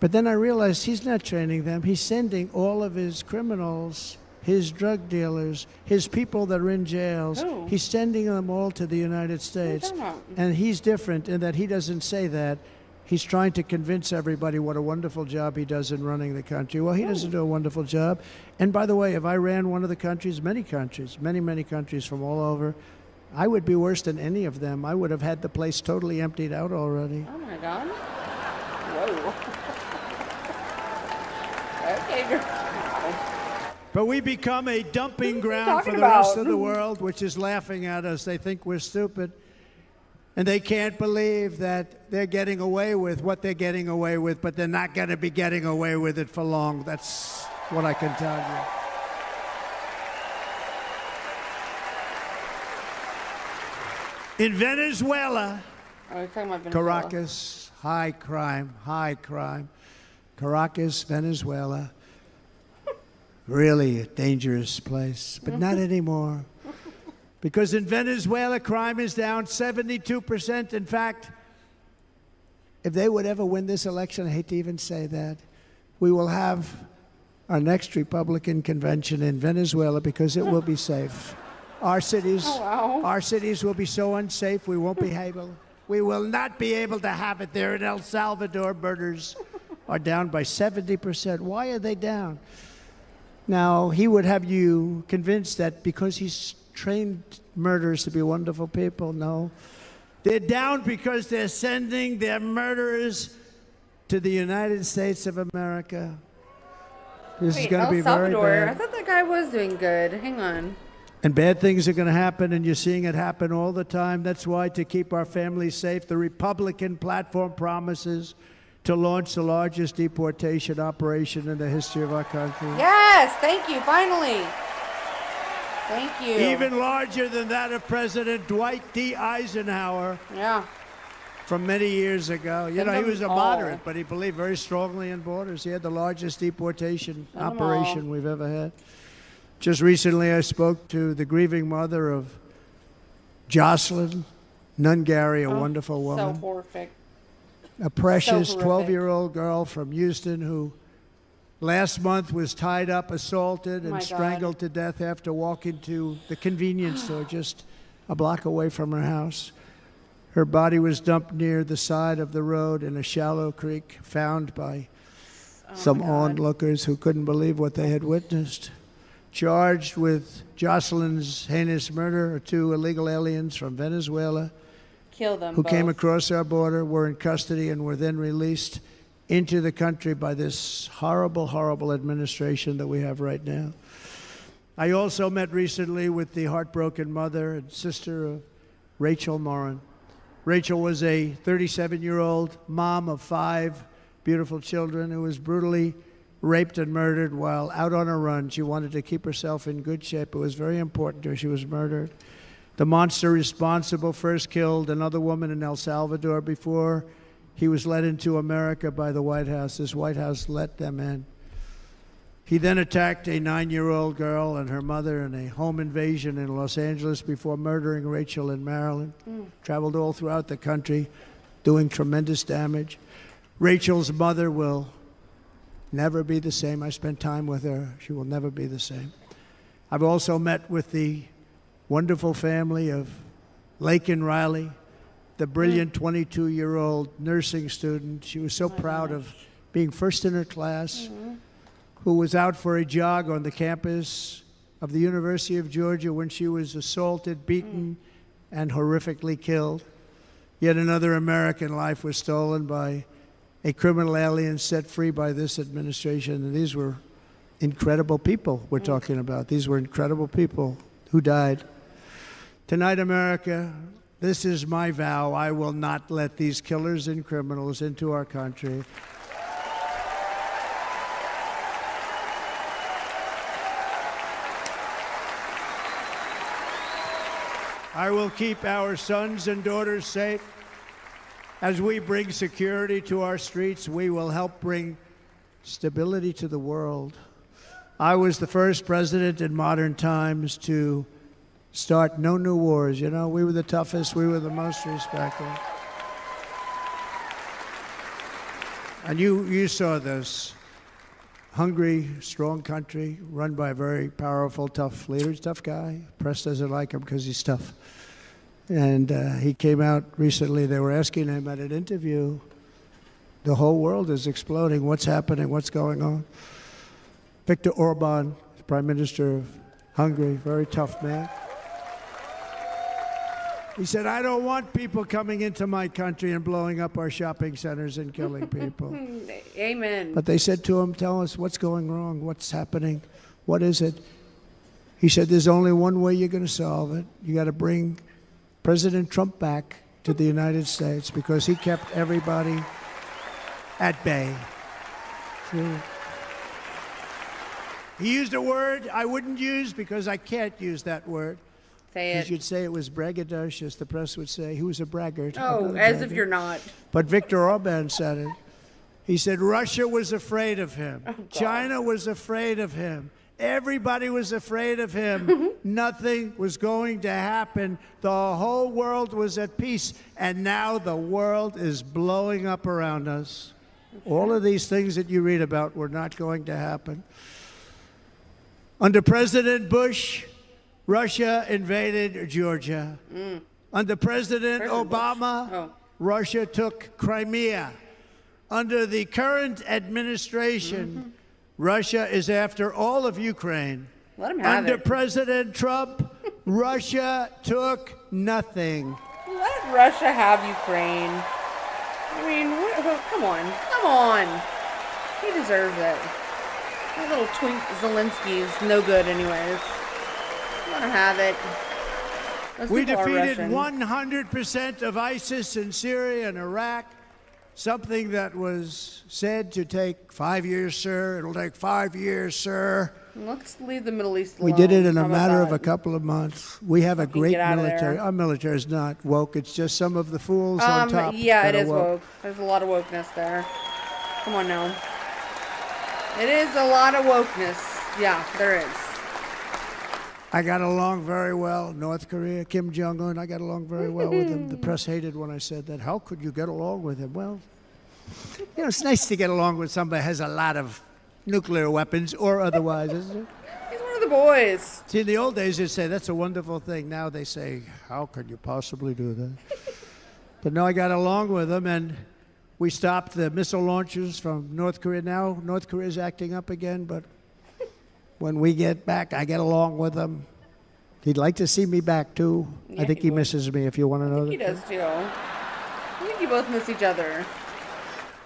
Speaker 4: But then I realized he's not training them. He's sending all of his criminals, his drug dealers, his people that are in jails.
Speaker 2: Ooh.
Speaker 4: He's sending them all to the United States. And he's different in that he doesn't say that. He's trying to convince everybody what a wonderful job he does in running the country. Well, he doesn't do a wonderful job. And by the way, if I ran one of the countries, many countries from all over, I would be worse than any of them. I would have had the place totally emptied out already.
Speaker 2: Oh my God. Whoa. Okay, girl.
Speaker 4: But we become a dumping ground for the rest of the world, which is laughing at us. They think we're stupid. And they can't believe that they're getting away with what they're getting away with, but they're not going to be getting away with it for long. That's what I can tell you. In Venezuela, Caracas, high crime. Caracas, Venezuela. Really a dangerous place, but not anymore. Because in Venezuela, crime is down 72%. In fact, if they would ever win this election, I hate to even say that, we will have our next Republican convention in Venezuela because it will be safe. Our cities will be so unsafe, we won't be able. We will not be able to have it there. In El Salvador, murders are down by 70%. Why are they down? Now, he would have you convinced that because he's trained murderers to be wonderful people. No. They're down because they're sending their murderers to the United States of America. This is going to be very bad.
Speaker 2: I thought that guy was doing good. Hang on.
Speaker 4: And bad things are going to happen, and you're seeing it happen all the time. That's why, to keep our families safe, the Republican platform promises to launch the largest deportation operation in the history of our country.
Speaker 2: Yes, thank you, finally. Thank you.
Speaker 4: Even larger than that of President Dwight D. Eisenhower.
Speaker 2: Yeah.
Speaker 4: From many years ago. You know, he was a moderate, but he believed very strongly in borders. He had the largest deportation operation we've ever had. Just recently, I spoke to the grieving mother of Jocelyn Nungary, a wonderful woman.
Speaker 2: So horrific.
Speaker 4: A precious 12-year-old girl from Houston who last month was tied up, assaulted, and strangled to death after walking to the convenience store just a block away from her house. Her body was dumped near the side of the road in a shallow creek, found by some onlookers who couldn't believe what they had witnessed. charged with Jocelyn's heinous murder are 2 illegal aliens from Venezuela
Speaker 2: Kill them
Speaker 4: who
Speaker 2: both.
Speaker 4: came across our border, were in custody, and were then released into the country by this horrible, horrible administration that we have right now. I also met recently with the heartbroken mother and sister of Rachel Morin. Rachel was a 37-year-old mom of 5 beautiful children who was brutally raped and murdered while out on a run. She wanted to keep herself in good shape. It was very important to her. She was murdered. The monster responsible first killed another woman in El Salvador before he was led into America by the White House. This White House let them in. He then attacked a 9-year-old girl and her mother in a home invasion in Los Angeles before murdering Rachel in Maryland. Traveled all throughout the country, doing tremendous damage. Rachel's mother will never be the same. I spent time with her. She will never be the same. I've also met with the wonderful family of Laken Riley, the brilliant 22-year-old nursing student. She was so proud of being first in her class, who was out for a jog on the campus of the University of Georgia when she was assaulted, beaten, and horrifically killed. Yet another American life was stolen by a criminal alien set free by this administration. And these were incredible people we're talking about. These were incredible people who died. Tonight, America, this is my vow. I will not let these killers and criminals into our country. I will keep our sons and daughters safe. As we bring security to our streets, we will help bring stability to the world. I was the first president in modern times to start no new wars. You know, we were the toughest, we were the most respected. And you saw this. Hungry, strong country, run by a very powerful, tough leader. He's a tough guy. Press doesn't like him because he's tough. And he came out recently, they were asking him at an interview, the whole world is exploding. What's happening? What's going on? Viktor Orban, Prime Minister of Hungary, very tough man. He said, I don't want people coming into my country and blowing up our shopping centers and killing people.
Speaker 2: Amen.
Speaker 4: But they said to him, tell us what's going wrong, what's happening, what is it? He said, there's only one way you're going to solve it. You got to bring President Trump back to the United States because he kept everybody at bay. He used a word I wouldn't use because I can't use that word.
Speaker 2: Say
Speaker 4: Because
Speaker 2: it.
Speaker 4: you'd say it was braggadocious, the press would say. He was a braggart.
Speaker 2: Oh, as if you're not.
Speaker 4: But Viktor Orban said it. He said Russia was afraid of him. China was afraid of him. Everybody was afraid of him. Nothing was going to happen. The whole world was at peace. And now the world is blowing up around us. All of these things that you read about were not going to happen. Under President Bush, Russia invaded Georgia. Under President Obama, Russia took Crimea. Under the current administration, Russia is after all of Ukraine.
Speaker 2: Let him have
Speaker 4: Under
Speaker 2: it.
Speaker 4: President Trump, Russia took nothing.
Speaker 2: Let Russia have Ukraine. I mean, come on. Come on. He deserves it. That little twink Zelensky is no good anyways. Let him have it. Those
Speaker 4: We
Speaker 2: people are
Speaker 4: defeated
Speaker 2: Russian.
Speaker 4: 100% of ISIS in Syria and Iraq. Something that was said to take 5 years, sir. It'll take 5 years, sir.
Speaker 2: Let's leave the Middle East
Speaker 4: We
Speaker 2: alone.
Speaker 4: did it in
Speaker 2: How
Speaker 4: a
Speaker 2: about
Speaker 4: matter of
Speaker 2: that?
Speaker 4: a couple of months. We have a great
Speaker 2: get out of
Speaker 4: military.
Speaker 2: there.
Speaker 4: Our military is not woke. It's just some of the fools on top.
Speaker 2: Yeah,
Speaker 4: that
Speaker 2: it
Speaker 4: are
Speaker 2: is woke. There's a lot of wokeness there. Come on now. It is a lot of wokeness. Yeah, there is.
Speaker 4: I got along very well. North Korea, Kim Jong-un, I got along very well with him. The press hated when I said that. How could you get along with him? Well, you know, it's nice to get along with somebody who has a lot of nuclear weapons or otherwise, isn't it?
Speaker 2: He's one of the boys.
Speaker 4: See, in the old days, they'd say, that's a wonderful thing. Now they say, how could you possibly do that? But no, I got along with them, and we stopped the missile launchers from North Korea. Now North Korea is acting up again, but When we get back, I get along with him. He'd like to see me back, too.
Speaker 2: Yeah,
Speaker 4: I think
Speaker 2: he
Speaker 4: he
Speaker 2: would.
Speaker 4: misses me, if you want to know
Speaker 2: He
Speaker 4: that.
Speaker 2: does too. I think you both miss each other.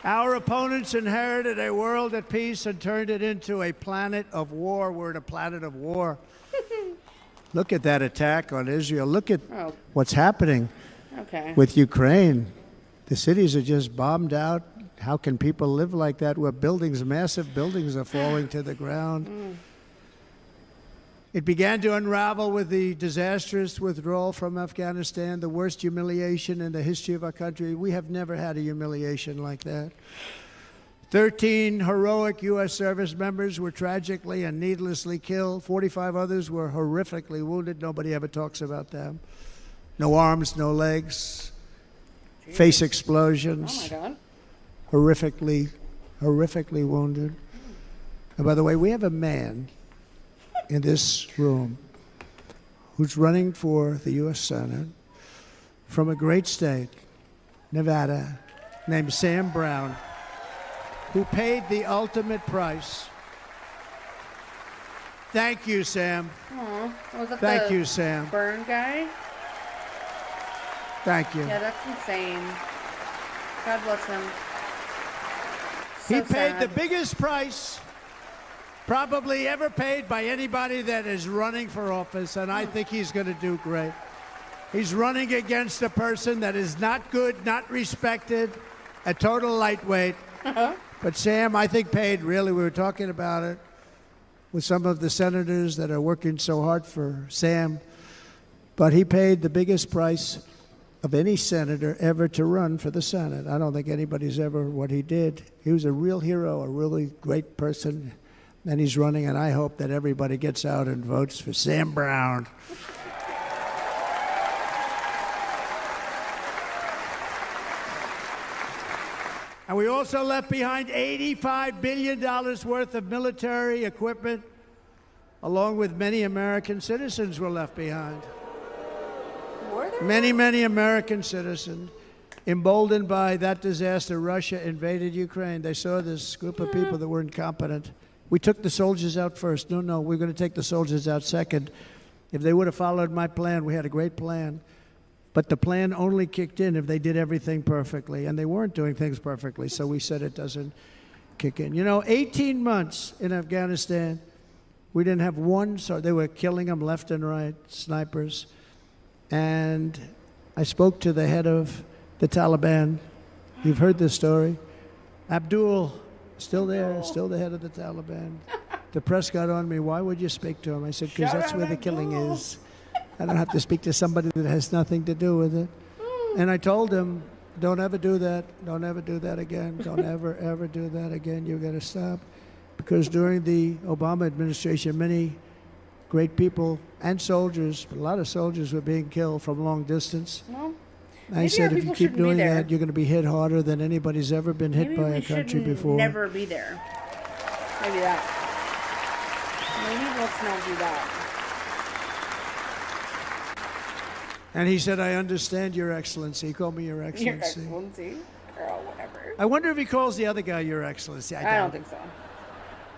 Speaker 4: Our opponents inherited a world at peace and turned it into a planet of war. We're in a planet of war. Look at that attack on Israel. Look at
Speaker 2: Oh.
Speaker 4: what's happening
Speaker 2: Okay.
Speaker 4: with Ukraine. The cities are just bombed out. How can people live like that where buildings, massive buildings, are falling to the ground? It began to unravel with the disastrous withdrawal from Afghanistan, the worst humiliation in the history of our country. We have never had a humiliation like that. 13 heroic U.S. service members were tragically and needlessly killed. 45 others were horrifically wounded. Nobody ever talks about them. No arms, no legs, face
Speaker 2: Oh
Speaker 4: explosions,
Speaker 2: my God.
Speaker 4: horrifically wounded. And by the way, we have a man in this room who's running for the U.S. Senate from a great state, Nevada, named Sam Brown, who paid the ultimate price. Thank you, Sam.
Speaker 2: Was that
Speaker 4: Thank
Speaker 2: the
Speaker 4: you, Sam.
Speaker 2: burn guy?
Speaker 4: Thank you.
Speaker 2: Yeah, that's insane. God bless him.
Speaker 4: He
Speaker 2: So
Speaker 4: paid
Speaker 2: sad.
Speaker 4: the biggest price probably ever paid by anybody that is running for office, and I think he's going to do great. He's running against a person that is not good, not respected, a total lightweight. But Sam, I think, paid, really, we were talking about it with some of the senators that are working so hard for Sam, but he paid the biggest price of any senator ever to run for the Senate. I don't think anybody's ever what he did. He was a real hero, a really great person, and he's running, and I hope that everybody gets out and votes for Sam Brown. And we also left behind $85 billion worth of military equipment, along with many American citizens were left behind.
Speaker 2: Were there?
Speaker 4: Many American citizens, emboldened by that disaster, Russia invaded Ukraine. They saw this group of people that were incompetent. We took the soldiers out first. No, we're going to take the soldiers out second. If they would have followed my plan, we had a great plan. But the plan only kicked in if they did everything perfectly, and they weren't doing things perfectly, so we said it doesn't kick in. 18 months in Afghanistan, we didn't have one, so they were killing them left and right, snipers. And I spoke to the head of the Taliban. You've heard this story. Abdul, still there, still the head of the Taliban. The press got on me, why would you speak to him? I said, because that's where the killing is. I don't have to speak to somebody that has nothing to do with it. And I told him, don't ever do that. Don't ever do that again. Don't ever do that again. You've got to stop. Because during the Obama administration, many great people and soldiers, but a lot of soldiers were being killed from long distance.
Speaker 2: No.
Speaker 4: I
Speaker 2: Maybe
Speaker 4: said,
Speaker 2: our
Speaker 4: if you
Speaker 2: people
Speaker 4: keep
Speaker 2: shouldn't be
Speaker 4: doing
Speaker 2: there.
Speaker 4: that, you're going to be hit harder than anybody's ever been hit
Speaker 2: Maybe
Speaker 4: by
Speaker 2: we
Speaker 4: a country
Speaker 2: should
Speaker 4: before.
Speaker 2: never be there. Maybe that. Maybe let's not do that.
Speaker 4: And he said, I understand, Your Excellency. He called me Your
Speaker 2: Your
Speaker 4: Excellency.
Speaker 2: Excellency. Girl, whatever.
Speaker 4: I wonder if he calls the other guy Your Excellency.
Speaker 2: I don't think so.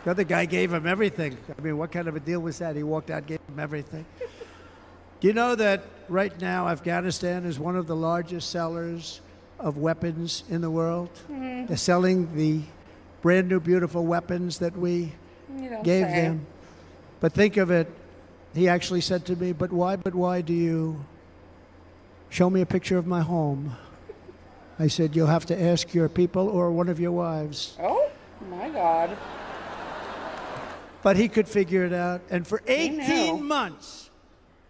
Speaker 4: The other guy gave him everything. I mean, what kind of a deal was that? He walked out, gave him everything. Do you know that right now Afghanistan is one of the largest sellers of weapons in the world?
Speaker 2: Mm-hmm.
Speaker 4: They're selling the brand new, beautiful weapons that we
Speaker 2: You don't
Speaker 4: gave
Speaker 2: say.
Speaker 4: them. But think of it. He actually said to me, but why do you show me a picture of my home? I said, you'll have to ask your people or one of your wives.
Speaker 2: Oh, my God.
Speaker 4: But he could figure it out. And for
Speaker 2: knew.
Speaker 4: 18 months,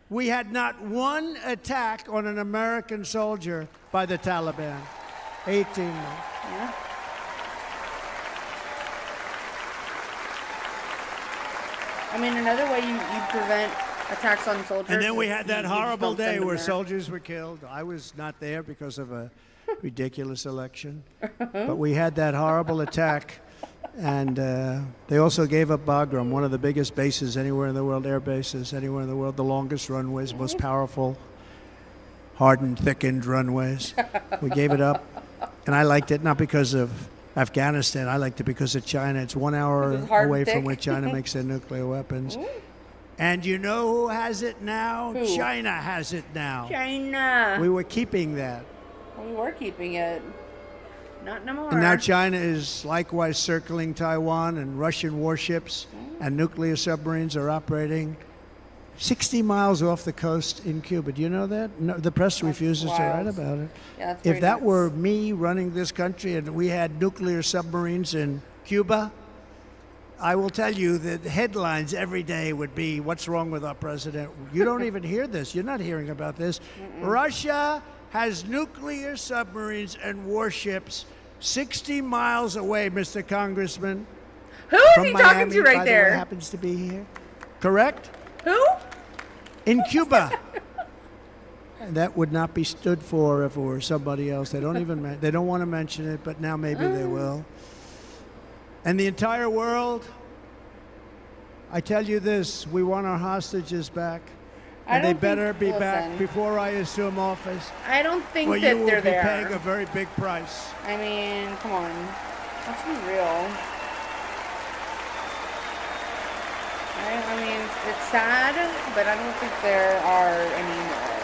Speaker 4: we had not one attack on an American soldier by the Taliban. 18 months.
Speaker 2: Yeah. I mean, another way you prevent attacks on soldiers.
Speaker 4: And then we
Speaker 2: is
Speaker 4: had that
Speaker 2: you just
Speaker 4: horrible
Speaker 2: don't send
Speaker 4: day
Speaker 2: them
Speaker 4: where
Speaker 2: there.
Speaker 4: soldiers were killed. I was not there because of a ridiculous election. But we had that horrible attack. And they also gave up Bagram, one of the biggest bases anywhere in the world, air bases anywhere in the world, the longest runways, most powerful, hardened, thickened runways. We gave it up. And I liked it, not because of Afghanistan. I liked it because of China. It's 1 hour
Speaker 2: Because hard and
Speaker 4: away from
Speaker 2: thick.
Speaker 4: where China makes their nuclear weapons. And you know who has it now?
Speaker 2: Who?
Speaker 4: China has it now.
Speaker 2: China.
Speaker 4: We were keeping that.
Speaker 2: We were keeping it. Not no more.
Speaker 4: And now China is likewise circling Taiwan, and Russian warships and nuclear submarines are operating 60 miles off the coast in Cuba. Do you know that? No, the press refuses to write
Speaker 2: wild.
Speaker 4: about it.
Speaker 2: Yeah, that's
Speaker 4: If
Speaker 2: very
Speaker 4: that
Speaker 2: nuts.
Speaker 4: were me running this country and we had nuclear submarines in Cuba, I will tell you that the headlines every day would be, what's wrong with our president? You don't even hear this. You're not hearing about this. Russia has nuclear submarines and warships 60 miles away, Mr. Congressman.
Speaker 2: Who is
Speaker 4: From
Speaker 2: he
Speaker 4: Miami,
Speaker 2: talking to
Speaker 4: by
Speaker 2: right
Speaker 4: the way,
Speaker 2: there?
Speaker 4: happens to be here. Correct?
Speaker 2: Who?
Speaker 4: In Cuba. And that would not be stood for if it were somebody else. They don't even they don't want to mention it, but now maybe they will. And the entire world, I tell you this, we want our hostages back.
Speaker 2: I
Speaker 4: And they
Speaker 2: don't
Speaker 4: better
Speaker 2: think-
Speaker 4: be
Speaker 2: listen.
Speaker 4: back before I assume office.
Speaker 2: I don't think
Speaker 4: Well,
Speaker 2: that
Speaker 4: you will
Speaker 2: they're
Speaker 4: be
Speaker 2: there.
Speaker 4: paying a very big price.
Speaker 2: I mean, come on. Let's be real. I mean, it's sad, but I don't think there are any more.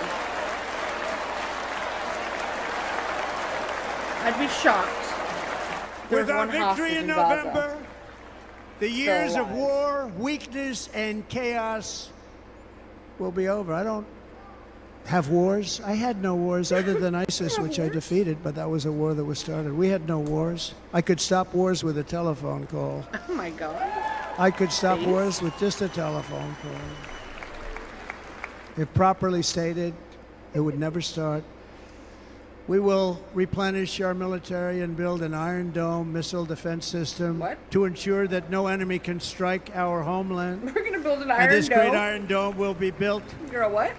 Speaker 2: I'd be shocked. if there
Speaker 4: With
Speaker 2: was
Speaker 4: our
Speaker 2: one
Speaker 4: victory
Speaker 2: hostage
Speaker 4: in
Speaker 2: Gaza.
Speaker 4: November, the years of
Speaker 2: alive.
Speaker 4: war, weakness, and chaos will be over. I don't have wars. I had no wars other than ISIS, which I defeated, but that was a war that was started. We had no wars. I could stop wars with a telephone call.
Speaker 2: Oh my God.
Speaker 4: I could stop
Speaker 2: Please?
Speaker 4: wars with just a telephone call. If properly stated, it would never start. We will replenish our military and build an Iron Dome missile defense system
Speaker 2: What?
Speaker 4: to ensure that no enemy can strike our homeland.
Speaker 2: We're gonna build an
Speaker 4: And
Speaker 2: Iron
Speaker 4: this great
Speaker 2: Dome.
Speaker 4: Iron Dome will be built
Speaker 2: You're a what?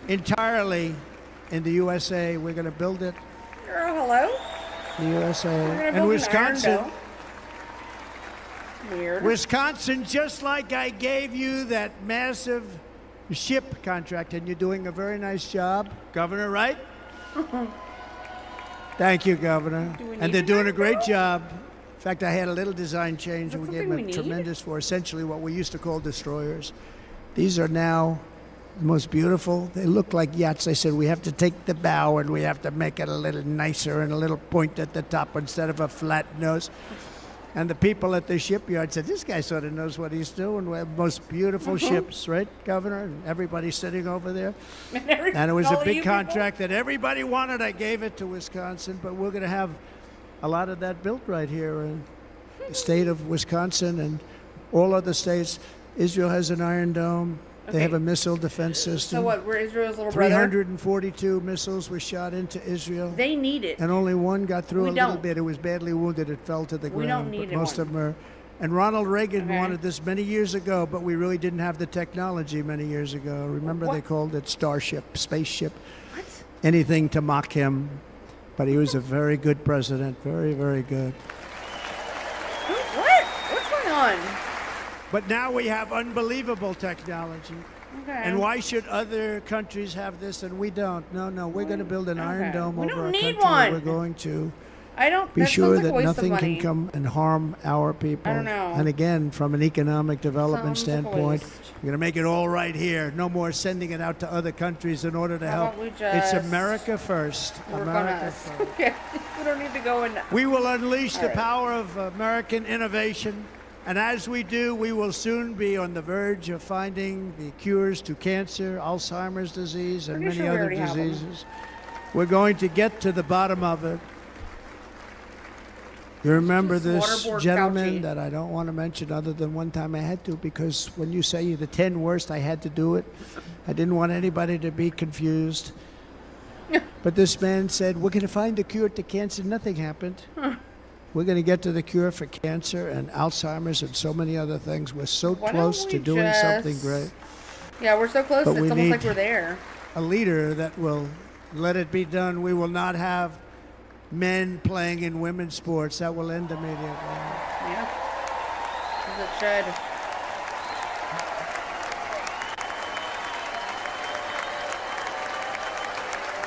Speaker 4: entirely in the USA. We're going to build it
Speaker 2: You're a hello?
Speaker 4: in the USA.
Speaker 2: We're gonna
Speaker 4: And
Speaker 2: build
Speaker 4: Wisconsin.
Speaker 2: An Iron Dome. Weird.
Speaker 4: Wisconsin, just like I gave you that massive ship contract, and you're doing a very nice job, Governor, right? Thank you, Governor.
Speaker 2: Do we
Speaker 4: And
Speaker 2: need
Speaker 4: they're
Speaker 2: an
Speaker 4: doing a
Speaker 2: Iron
Speaker 4: great
Speaker 2: Dome?
Speaker 4: job. In fact, I had a little design change,
Speaker 2: Is
Speaker 4: and
Speaker 2: that
Speaker 4: we gave
Speaker 2: something
Speaker 4: them
Speaker 2: we
Speaker 4: a
Speaker 2: need?
Speaker 4: tremendous for essentially what we used to call destroyers. These are now the most beautiful. They look like yachts. I said, we have to take the bow and we have to make it a little nicer and a little point at the top instead of a flat nose. And the people at the shipyard said, this guy sort of knows what he's doing. We have most beautiful ships, right, Governor? And everybody's sitting over there. And it was
Speaker 2: All
Speaker 4: a
Speaker 2: of
Speaker 4: big
Speaker 2: you people?
Speaker 4: contract that everybody wanted. I gave it to Wisconsin, but we're going to have a lot of that built right here in the state of Wisconsin and all other states. Israel has an Iron Dome. They have
Speaker 2: Okay.
Speaker 4: a missile defense system.
Speaker 2: So what? We're Israel's little brother.
Speaker 4: 342 missiles were shot into Israel.
Speaker 2: They need it.
Speaker 4: And only one got through
Speaker 2: We
Speaker 4: a little
Speaker 2: don't.
Speaker 4: bit. It was badly wounded. It fell to the
Speaker 2: We
Speaker 4: ground.
Speaker 2: don't need
Speaker 4: but most
Speaker 2: one.
Speaker 4: of them are. And Ronald Reagan
Speaker 2: Okay.
Speaker 4: wanted this many years ago, but we really didn't have the technology many years ago. Remember, they
Speaker 2: What?
Speaker 4: called it Starship, spaceship,
Speaker 2: What?
Speaker 4: anything to mock him. But he was a very good president. Very, very good.
Speaker 2: What? What's going on?
Speaker 4: But now we have unbelievable technology.
Speaker 2: Okay.
Speaker 4: And why should other countries have this and we don't? No, we're going to build an Iron
Speaker 2: Okay.
Speaker 4: Dome
Speaker 2: We
Speaker 4: over
Speaker 2: don't
Speaker 4: our
Speaker 2: need
Speaker 4: country.
Speaker 2: one.
Speaker 4: We're going to
Speaker 2: I don't.
Speaker 4: be
Speaker 2: that
Speaker 4: sure
Speaker 2: sounds like a
Speaker 4: that
Speaker 2: waste
Speaker 4: nothing
Speaker 2: of
Speaker 4: can
Speaker 2: money.
Speaker 4: come and harm our people.
Speaker 2: I don't know.
Speaker 4: And again, from an economic development
Speaker 2: Sounds like a
Speaker 4: standpoint,
Speaker 2: waste.
Speaker 4: we're going to make it all right here. No more sending it out to other countries in order to
Speaker 2: How
Speaker 4: help.
Speaker 2: about we
Speaker 4: It's
Speaker 2: just
Speaker 4: America first.
Speaker 2: Work on
Speaker 4: America
Speaker 2: us.
Speaker 4: first.
Speaker 2: Okay. We don't need to go in.
Speaker 4: We will unleash the
Speaker 2: right.
Speaker 4: power of American innovation. And as we do, we will soon be on the verge of finding the cures to cancer, Alzheimer's disease, and
Speaker 2: Pretty
Speaker 4: many
Speaker 2: sure we
Speaker 4: other
Speaker 2: already have 'em.
Speaker 4: diseases. We're going to get to the bottom of it. You remember
Speaker 2: Just
Speaker 4: this
Speaker 2: waterboard
Speaker 4: gentleman
Speaker 2: Fauci.
Speaker 4: that I don't want to mention other than one time I had to, because when you say the 10 worst, I had to do it. I didn't want anybody to be confused. But this man said, we're going to find the cure to cancer. Nothing happened. We're going to get to the cure for cancer and Alzheimer's and so many other things. We're so
Speaker 2: Why don't
Speaker 4: close
Speaker 2: we
Speaker 4: to doing something
Speaker 2: just-
Speaker 4: great.
Speaker 2: Yeah, we're so close.
Speaker 4: But
Speaker 2: It's
Speaker 4: we
Speaker 2: almost like
Speaker 4: need-
Speaker 2: we're there.
Speaker 4: A leader that will let it be done. We will not have men playing in women's sports. That will end immediately.
Speaker 2: Yeah. As it should.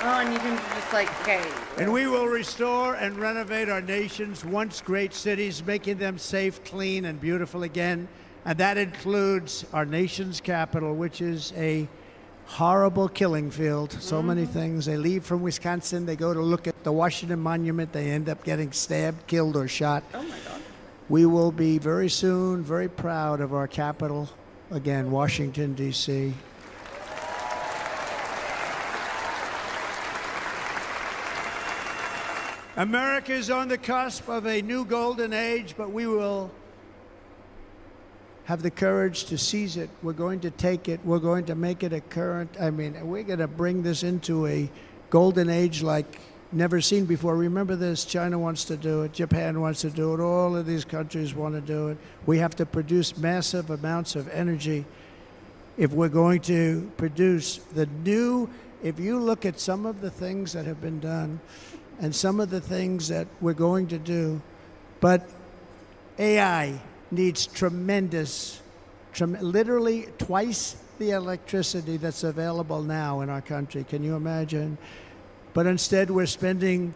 Speaker 2: and you can just like, okay.
Speaker 4: And we will restore and renovate our nation's once great cities, making them safe, clean, and beautiful again. And that includes our nation's capital, which is a horrible killing field. So many things. They leave from Wisconsin, they go to look at the Washington Monument, they end up getting stabbed, killed, or shot.
Speaker 2: Oh my God.
Speaker 4: We will be very soon very proud of our capital, again, Washington, D.C. America is on the cusp of a new golden age, but we will have the courage to seize it. We're going to take it. We're going to make it a current. We're going to bring this into a golden age like never seen before. Remember this, China wants to do it, Japan wants to do it, all of these countries want to do it. We have to produce massive amounts of energy if we're going to produce the new, if you look at some of the things that have been done and some of the things that we're going to do, but AI needs literally twice the electricity that's available now in our country. Can you imagine? But instead, we're spending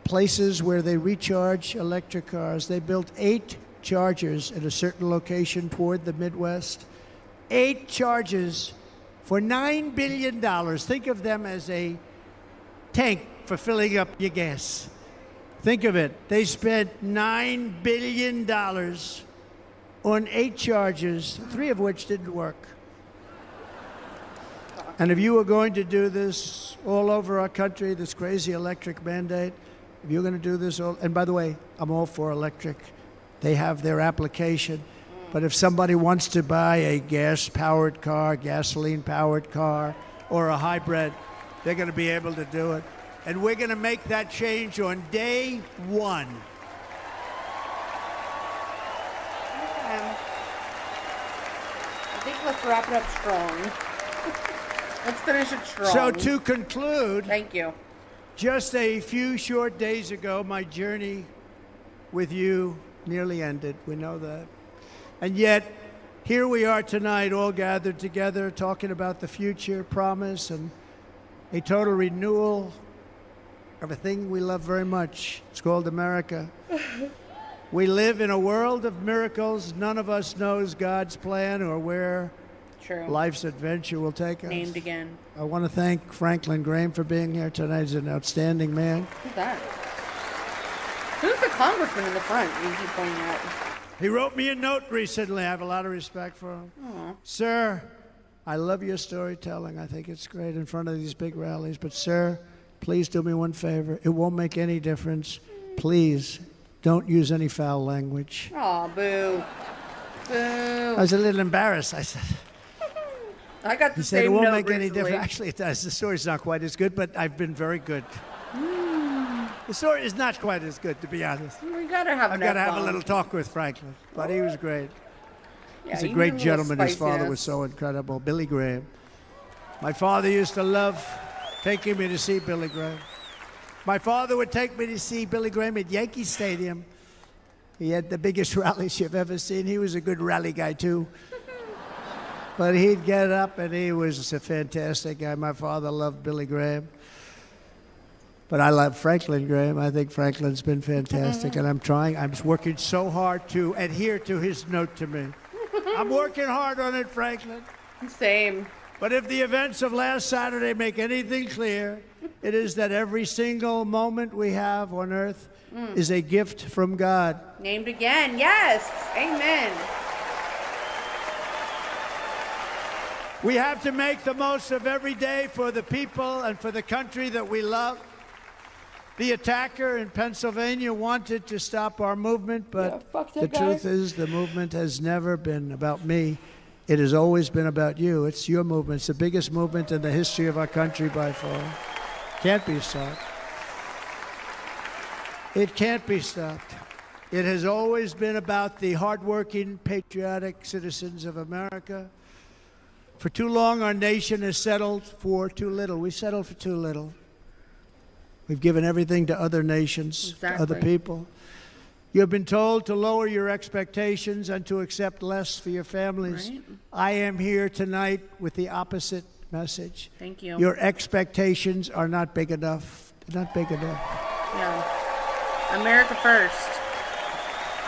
Speaker 4: places where they recharge electric cars. They built 8 chargers at a certain location toward the Midwest. 8 chargers for $9 billion. Think of them as a tank for filling up your gas. Think of it. They spent $9 billion on 8 chargers, 3 of which didn't work. And if you were going to do this all over our country, this crazy electric mandate, if you're going to do this all, and by the way, I'm all for electric. They have their application. But if somebody wants to buy a gas-powered car, gasoline-powered car, or a hybrid, they're going to be able to do it. And we're going to make that change on day 1.
Speaker 2: I think let's wrap it up strong. Let's finish it strong.
Speaker 4: So to conclude,
Speaker 2: thank you.
Speaker 4: Just a few short days ago, my journey with you nearly ended. We know that. And yet, here we are tonight, all gathered together, talking about the future, promise, and a total renewal of a thing we love very much. It's called America. We live in a world of miracles. None of us knows God's plan or where life's adventure will take us.
Speaker 2: Named again.
Speaker 4: I want to thank Franklin Graham for being here tonight. He's an outstanding man.
Speaker 2: Who's that? Who's the congressman in the front you keep pointing at?
Speaker 4: He wrote me a note recently. I have a lot of respect for him.
Speaker 2: Aww.
Speaker 4: Sir, I love your storytelling. I think it's great in front of these big rallies. But sir, please do me one favor. It won't make any difference. Please don't use any foul language.
Speaker 2: Aw, boo. Boo.
Speaker 4: I was a little embarrassed. I said,
Speaker 2: I got the
Speaker 4: he said,
Speaker 2: same
Speaker 4: it won't
Speaker 2: note
Speaker 4: make any
Speaker 2: recently.
Speaker 4: difference. Actually, it does. The story's not quite as good, but I've been very good. The story is not quite as good, to be honest.
Speaker 2: We gotta have
Speaker 4: I've got to have a little talk with Franklin, but he was great.
Speaker 2: Yeah,
Speaker 4: He's a
Speaker 2: you
Speaker 4: great
Speaker 2: need a little
Speaker 4: gentleman. His father was
Speaker 2: spiciness.
Speaker 4: so incredible. Billy Graham. My father used to love taking me to see Billy Graham. My father would take me to see Billy Graham at Yankee Stadium. He had the biggest rallies you've ever seen. He was a good rally guy, too. But he'd get up, and he was a fantastic guy. My father loved Billy Graham. But I love Franklin Graham. I think Franklin's been fantastic, and I'm working so hard to adhere to his note to me. I'm working hard on it, Franklin.
Speaker 2: Same.
Speaker 4: But if the events of last Saturday make anything clear, it is that every single moment we have on earth is a gift from God.
Speaker 2: Named again. Yes. Amen.
Speaker 4: We have to make the most of every day for the people and for the country that we love. The attacker in Pennsylvania wanted to stop our movement, but the truth is the movement has never been about me. It has always been about you. It's your movement. It's the biggest movement in the history of our country by far. Can't be stopped. It can't be stopped. It has always been about the hardworking, patriotic citizens of America. For too long, our nation has settled for too little. We settled for too little. We've given everything to other nations, to other people. You have been told to lower your expectations and to accept less for your families.
Speaker 2: Right.
Speaker 4: I am here tonight with the opposite message.
Speaker 2: Thank you.
Speaker 4: Your expectations are not big enough. They're not big enough.
Speaker 2: Yeah. America first.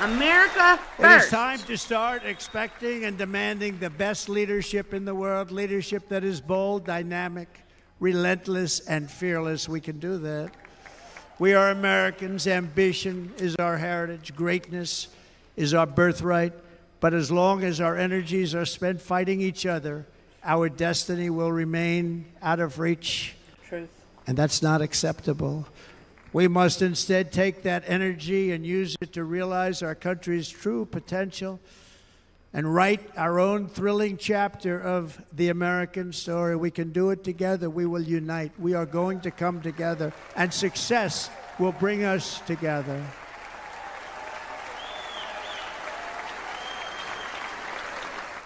Speaker 2: America
Speaker 4: It
Speaker 2: first.
Speaker 4: is time to start expecting and demanding the best leadership in the world, leadership that is bold, dynamic, relentless, and fearless. We can do that. We are Americans. Ambition is our heritage. Greatness is our birthright. But as long as our energies are spent fighting each other, our destiny will remain out of reach.
Speaker 2: Truth.
Speaker 4: And that's not acceptable. We must instead take that energy and use it to realize our country's true potential and write our own thrilling chapter of the American story. We can do it together. We will unite. We are going to come together, and success will bring us together.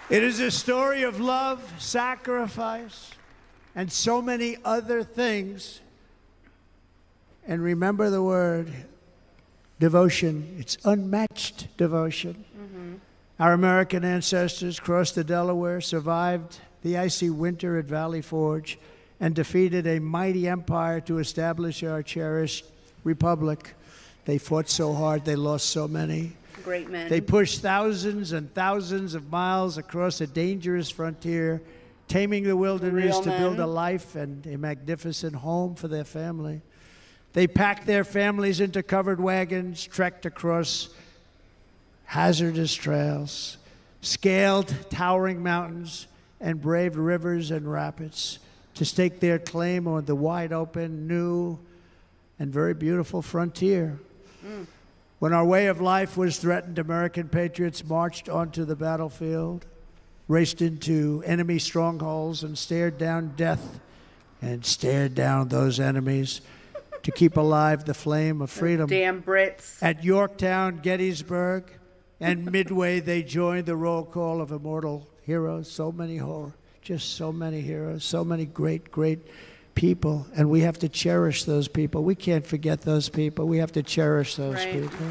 Speaker 4: It is a story of love, sacrifice, and so many other things. And remember the word devotion. It's unmatched devotion. Our American ancestors crossed the Delaware, survived the icy winter at Valley Forge, and defeated a mighty empire to establish our cherished republic. They fought so hard, they lost so many.
Speaker 2: Great men.
Speaker 4: They pushed thousands and thousands of miles across a dangerous frontier, taming the wilderness
Speaker 2: Real
Speaker 4: to
Speaker 2: men.
Speaker 4: build a life and a magnificent home for their family. They packed their families into covered wagons, trekked across hazardous trails, scaled towering mountains, and braved rivers and rapids to stake their claim on the wide open, new, and very beautiful frontier. When our way of life was threatened, American patriots marched onto the battlefield, raced into enemy strongholds, and stared down death and stared down those enemies to keep alive the flame of freedom.
Speaker 2: Damn Brits.
Speaker 4: At Yorktown, Gettysburg, and Midway, they joined the roll call of immortal heroes. So many just so many heroes, so many great, great people. And we have to cherish those people. We can't forget those people. We have to cherish those
Speaker 2: Right.
Speaker 4: people.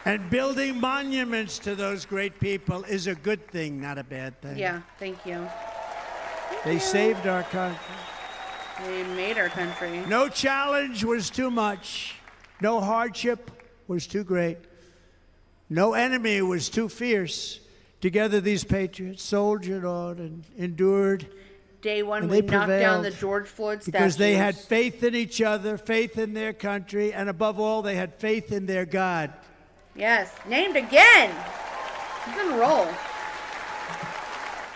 Speaker 4: And building monuments to those great people is a good thing, not a bad thing.
Speaker 2: Yeah, thank you.
Speaker 4: They saved our country.
Speaker 2: They made our country.
Speaker 4: No challenge was too much. No hardship was too great. No enemy was too fierce. Together, these patriots soldiered on and endured
Speaker 2: Day one,
Speaker 4: And
Speaker 2: we
Speaker 4: they
Speaker 2: knocked down the
Speaker 4: prevailed
Speaker 2: George Floyd statues.
Speaker 4: because they had faith in each other, faith in their country, and above all, they had faith in their God.
Speaker 2: Yes, named again. He's on a roll.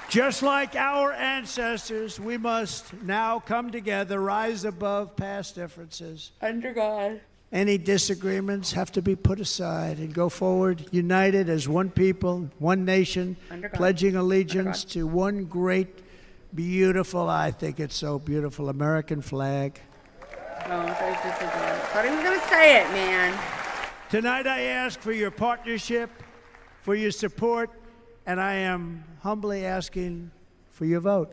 Speaker 4: Just like our ancestors, we must now come together, rise above past differences.
Speaker 2: Under God.
Speaker 4: Any disagreements have to be put aside and go forward united as one people, one nation,
Speaker 2: Under God.
Speaker 4: pledging
Speaker 2: Under
Speaker 4: allegiance
Speaker 2: God.
Speaker 4: to one great, beautiful, I think it's so beautiful, American flag.
Speaker 2: Oh, I thought he was going to say it, man.
Speaker 4: Tonight I ask for your partnership, for your support, and I am humbly asking for your vote.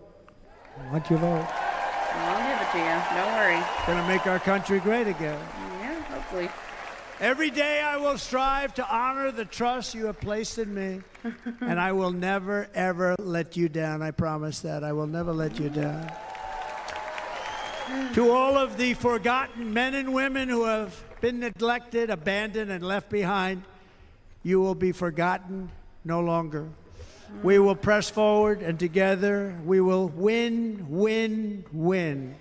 Speaker 4: I want your vote.
Speaker 2: I'll give it to you. Don't worry.
Speaker 4: Going to make our country great again.
Speaker 2: Yeah, hopefully.
Speaker 4: Every day I will strive to honor the trust you have placed in me, and I will never, ever let you down. I promise that. I will never let you down. To all of the forgotten men and women who have been neglected, abandoned, and left behind, you will be forgotten no longer. We will press forward, and together we will win, win, win.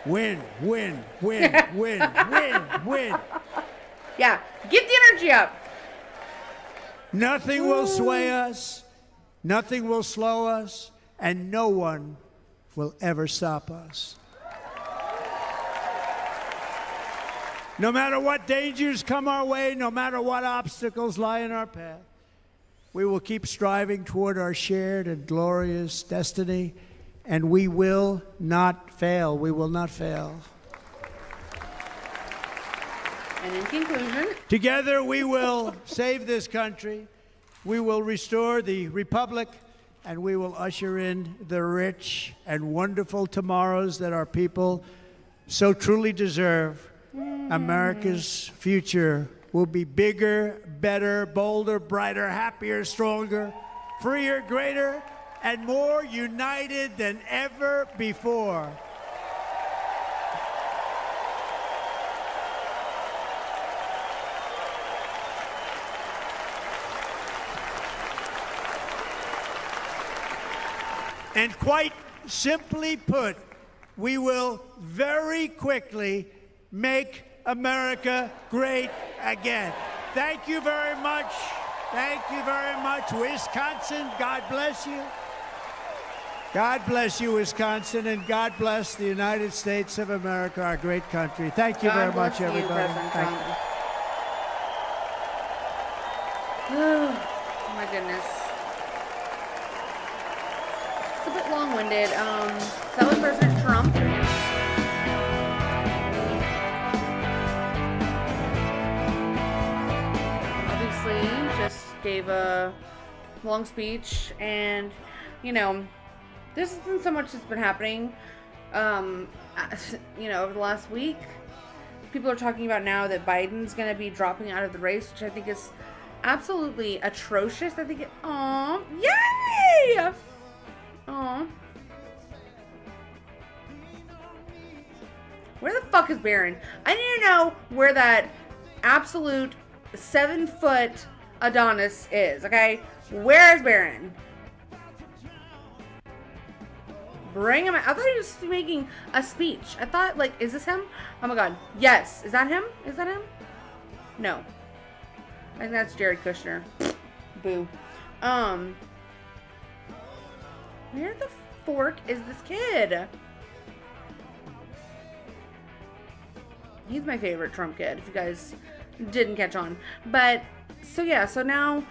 Speaker 4: Win, win, win, win, win, win.
Speaker 2: Yeah, get the energy up.
Speaker 4: Nothing will sway us, nothing will slow us, and no one will ever stop us. No matter what dangers come our way, no matter what obstacles lie in our path, we will keep striving toward our shared and glorious destiny, and we will not fail. We will not fail. And in conclusion, together we will save this country. we will restore the republic, and we will usher in the rich and wonderful tomorrows that our people so truly deserve. America's future will be bigger, better, bolder, brighter, happier, stronger, freer, greater, and more united than ever before. And quite simply put, we will very quickly make America great again. Thank you very much. Thank you very much, Wisconsin. God bless you. God bless you, Wisconsin, and God bless the United States of America, our great country. Thank you very much, everybody. Thank you.
Speaker 2: Oh my goodness. It's a bit long-winded. That was President Trump. Obviously, just gave a long speech, and you know, this isn't so much that's been happening. You know, over the last week, people are talking about now that Biden's going to be dropping out of the race, which I think is absolutely atrocious. I think aw, yay! Aw. Where the fuck is Barron? I need to know where that absolute 7-foot Adonis is, okay? Where is Barron? Bring him out. I thought he was making a speech. I thought, like, is this him? Oh my god. Yes. Is that him? Is that him? No. I think that's Jared Kushner. Boo. Where the fork is this kid? He's my favorite Trump kid, if you guys didn't catch on. But, so yeah, so now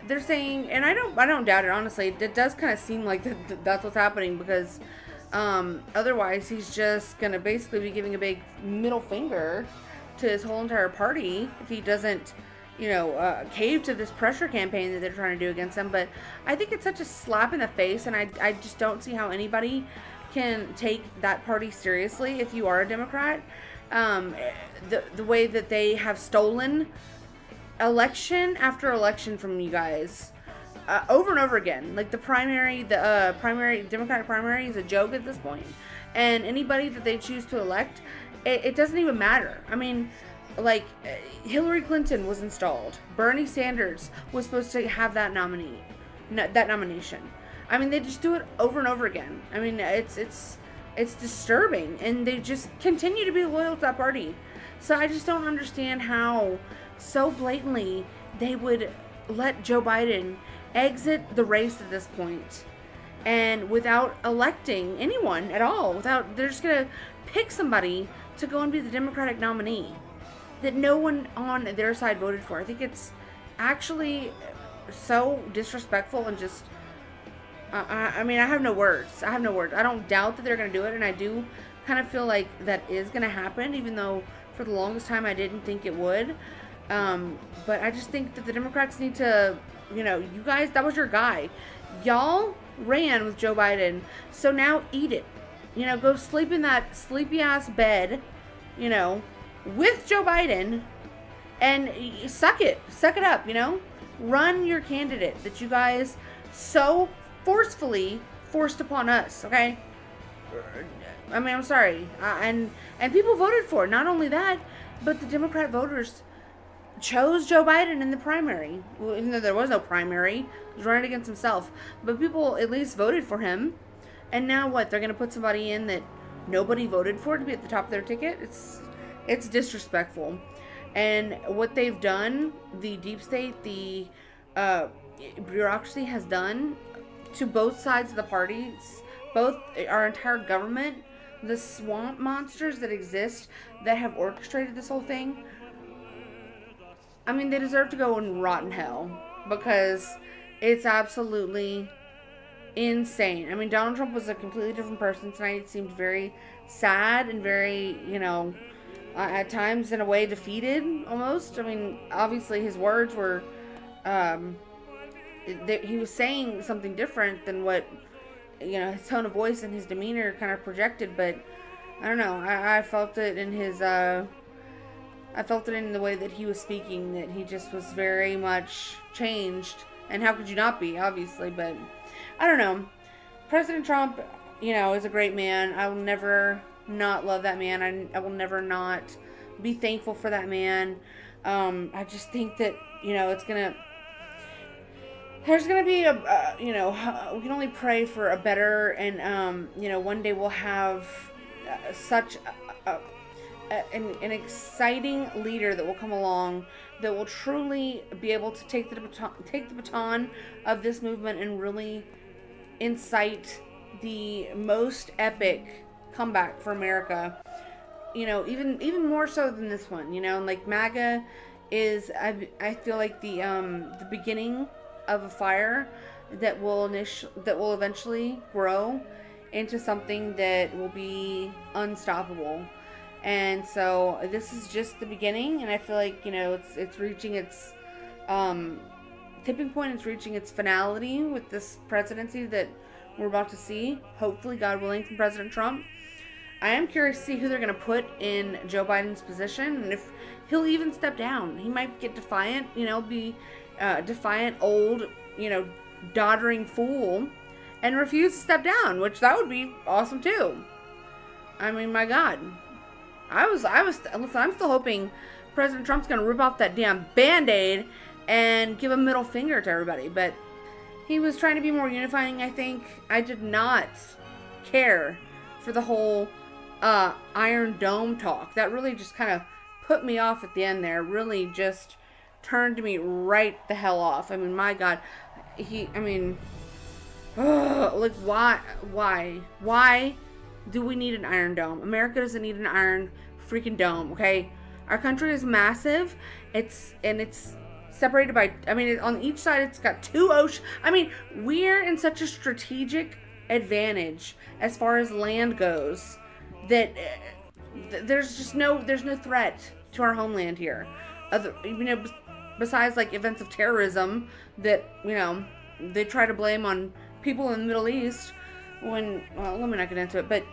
Speaker 2: they're saying, and I don't doubt it, honestly. It does kind of seem like that's what's happening, because otherwise he's just going to basically be giving a big middle finger to his whole entire party if he doesn't, you know, cave to this pressure campaign that they're trying to do against him. But I think it's such a slap in the face, and I just don't see how anybody can take that party seriously if you are a Democrat. The way that they have stolen election after election from you guys over and over again. Like the primary Democratic primary is a joke at this point, and anybody that they choose to elect, it doesn't even matter. I mean, like Hillary Clinton was installed, Bernie Sanders was supposed to have that nomination. I mean, they just do it over and over again. I mean, it's disturbing, and they just continue to be loyal to that party. So I just don't understand how so blatantly they would let Joe Biden exit the race at this point, and without electing anyone at all, they're just gonna pick somebody to go and be the Democratic nominee that no one on their side voted for. I think it's actually so disrespectful, and just I mean, I have no words. I don't doubt that they're going to do it, and I do kind of feel like that is going to happen, even though for the longest time I didn't think it would. But I just think that the Democrats need to, you know, you guys, that was your guy. Y'all ran with Joe Biden, so now eat it. You know, go sleep in that sleepy-ass bed, you know, with Joe Biden, and suck it up, you know? Run your candidate that you guys so forcefully forced upon us, okay? I mean, I'm sorry. And people voted for it. Not only that, but the Democrat voters chose Joe Biden in the primary. Well, even though there was no primary, he was running against himself. But people at least voted for him. And now what? They're going to put somebody in that nobody voted for to be at the top of their ticket? It's disrespectful. And what they've done, the deep state, the bureaucracy has done to both sides of the parties, both our entire government, the swamp monsters that exist that have orchestrated this whole thing, I mean, they deserve to go and rot in hell, because it's absolutely insane. I mean, Donald Trump was a completely different person tonight. It seemed very sad and very, you know, at times in a way defeated almost. I mean, obviously his words were he was saying something different than what, his tone of voice and his demeanor kind of projected. But I don't know. I felt it in his, I felt it in the way that he was speaking, that he just was very much changed. And how could you not be, obviously? But I don't know. President Trump, is a great man. I will never not love that man. I will never not be thankful for that man. I just think that, there's gonna be we can only pray for a better, and one day we'll have such an exciting leader that will come along that will truly be able to take the baton of this movement and really incite the most epic comeback for America. Even more so than this one. Like MAGA is, I feel like the beginning of a fire that will eventually grow into something that will be unstoppable. And so this is just the beginning, and I feel like it's reaching its tipping point. It's reaching its finality with this presidency that we're about to see, hopefully, God willing, from President Trump. I am curious to see who they're going to put in Joe Biden's position, and if he'll even step down. He might get defiant, be defiant, old, doddering fool, and refuse to step down, which that would be awesome too. I mean, my God. Listen, I'm still hoping President Trump's going to rip off that damn Band-Aid and give a middle finger to everybody, but he was trying to be more unifying, I think. I did not care for the whole Iron Dome talk. That really just kind of put me off at the end there. Really just turned me right the hell off. I mean, my God. Like, why do we need an Iron Dome? America doesn't need an iron freaking dome, okay? Our country is massive. It's separated by, on each side it's got 2 oceans. We're in such a strategic advantage as far as land goes that there's no threat to our homeland here. Besides like events of terrorism that, they try to blame on people in the Middle East let me not get into it, but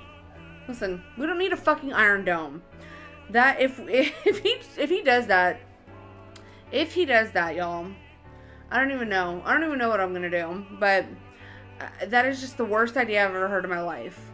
Speaker 2: listen, we don't need a fucking Iron Dome. That if he does that, y'all, I don't even know what I'm gonna do. But that is just the worst idea I've ever heard in my life.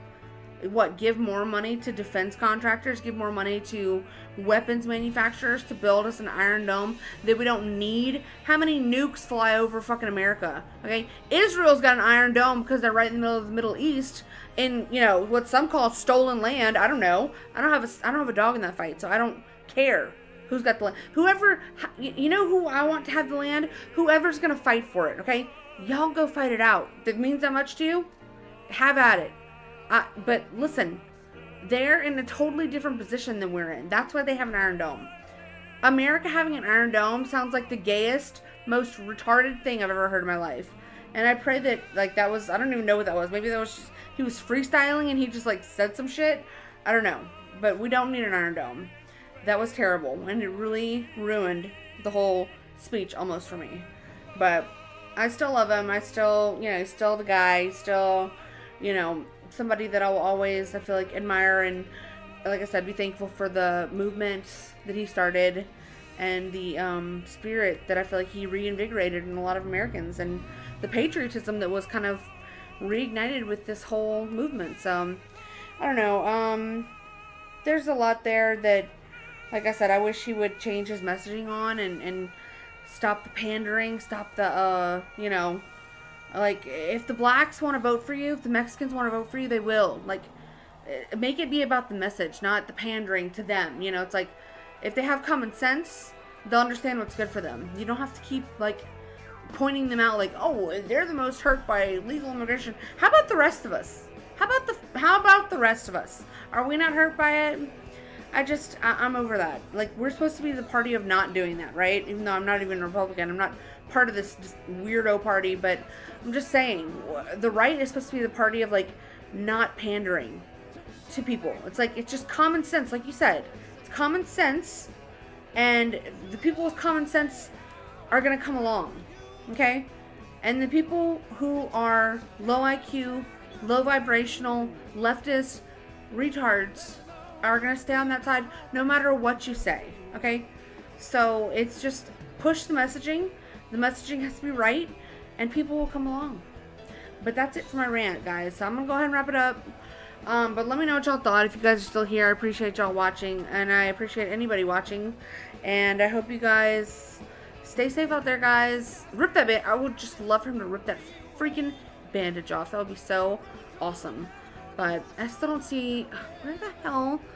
Speaker 2: What, give more money to defense contractors, give more money to weapons manufacturers to build us an Iron Dome that we don't need? How many nukes fly over fucking America? Okay, Israel's got an Iron Dome because they're right in the middle of the Middle East in, what some call stolen land. I don't know. I don't have a dog in that fight, so I don't care who's got the land. Whoever, who I want to have the land? Whoever's gonna fight for it, okay? Y'all go fight it out. If it means that much to you, have at it. But listen, they're in a totally different position than we're in. That's why they have an Iron Dome. America having an Iron Dome sounds like the gayest, most retarded thing I've ever heard in my life. And I pray that, that was, I don't even know what that was. Maybe that was just, he was freestyling and he just, said some shit. I don't know. But we don't need an Iron Dome. That was terrible. And it really ruined the whole speech almost for me. But I still love him. I still, he's still the guy. He's still, somebody that I'll always, I feel like, admire and, like I said, be thankful for the movement that he started and the spirit that I feel like he reinvigorated in a lot of Americans, and the patriotism that was kind of reignited with this whole movement. So, I don't know. There's a lot there that, like I said, I wish he would change his messaging on and stop the pandering, stop the, if the blacks want to vote for you, if the Mexicans want to vote for you, they will. Make it be about the message, not the pandering to them. It's like, if they have common sense, they'll understand what's good for them. You don't have to keep, pointing them out oh, they're the most hurt by legal immigration. How about the rest of us? How about the rest of us? Are we not hurt by it? I'm over that. We're supposed to be the party of not doing that, right? Even though I'm not even a Republican. I'm not part of this just weirdo party, but I'm just saying, the right is supposed to be the party of, not pandering to people. It's it's just common sense, like you said. It's common sense, and the people with common sense are going to come along, okay? And the people who are low IQ, low vibrational, leftist retards are going to stay on that side no matter what you say, okay? So it's just push the messaging. The messaging has to be right, and people will come along. But that's it for my rant, guys. So I'm going to go ahead and wrap it up. But let me know what y'all thought. If you guys are still here, I appreciate y'all watching, and I appreciate anybody watching. And I hope you guys stay safe out there, guys. Rip that bit. I would just love for him to rip that freaking bandage off. That would be so awesome. But I still don't see... Where the hell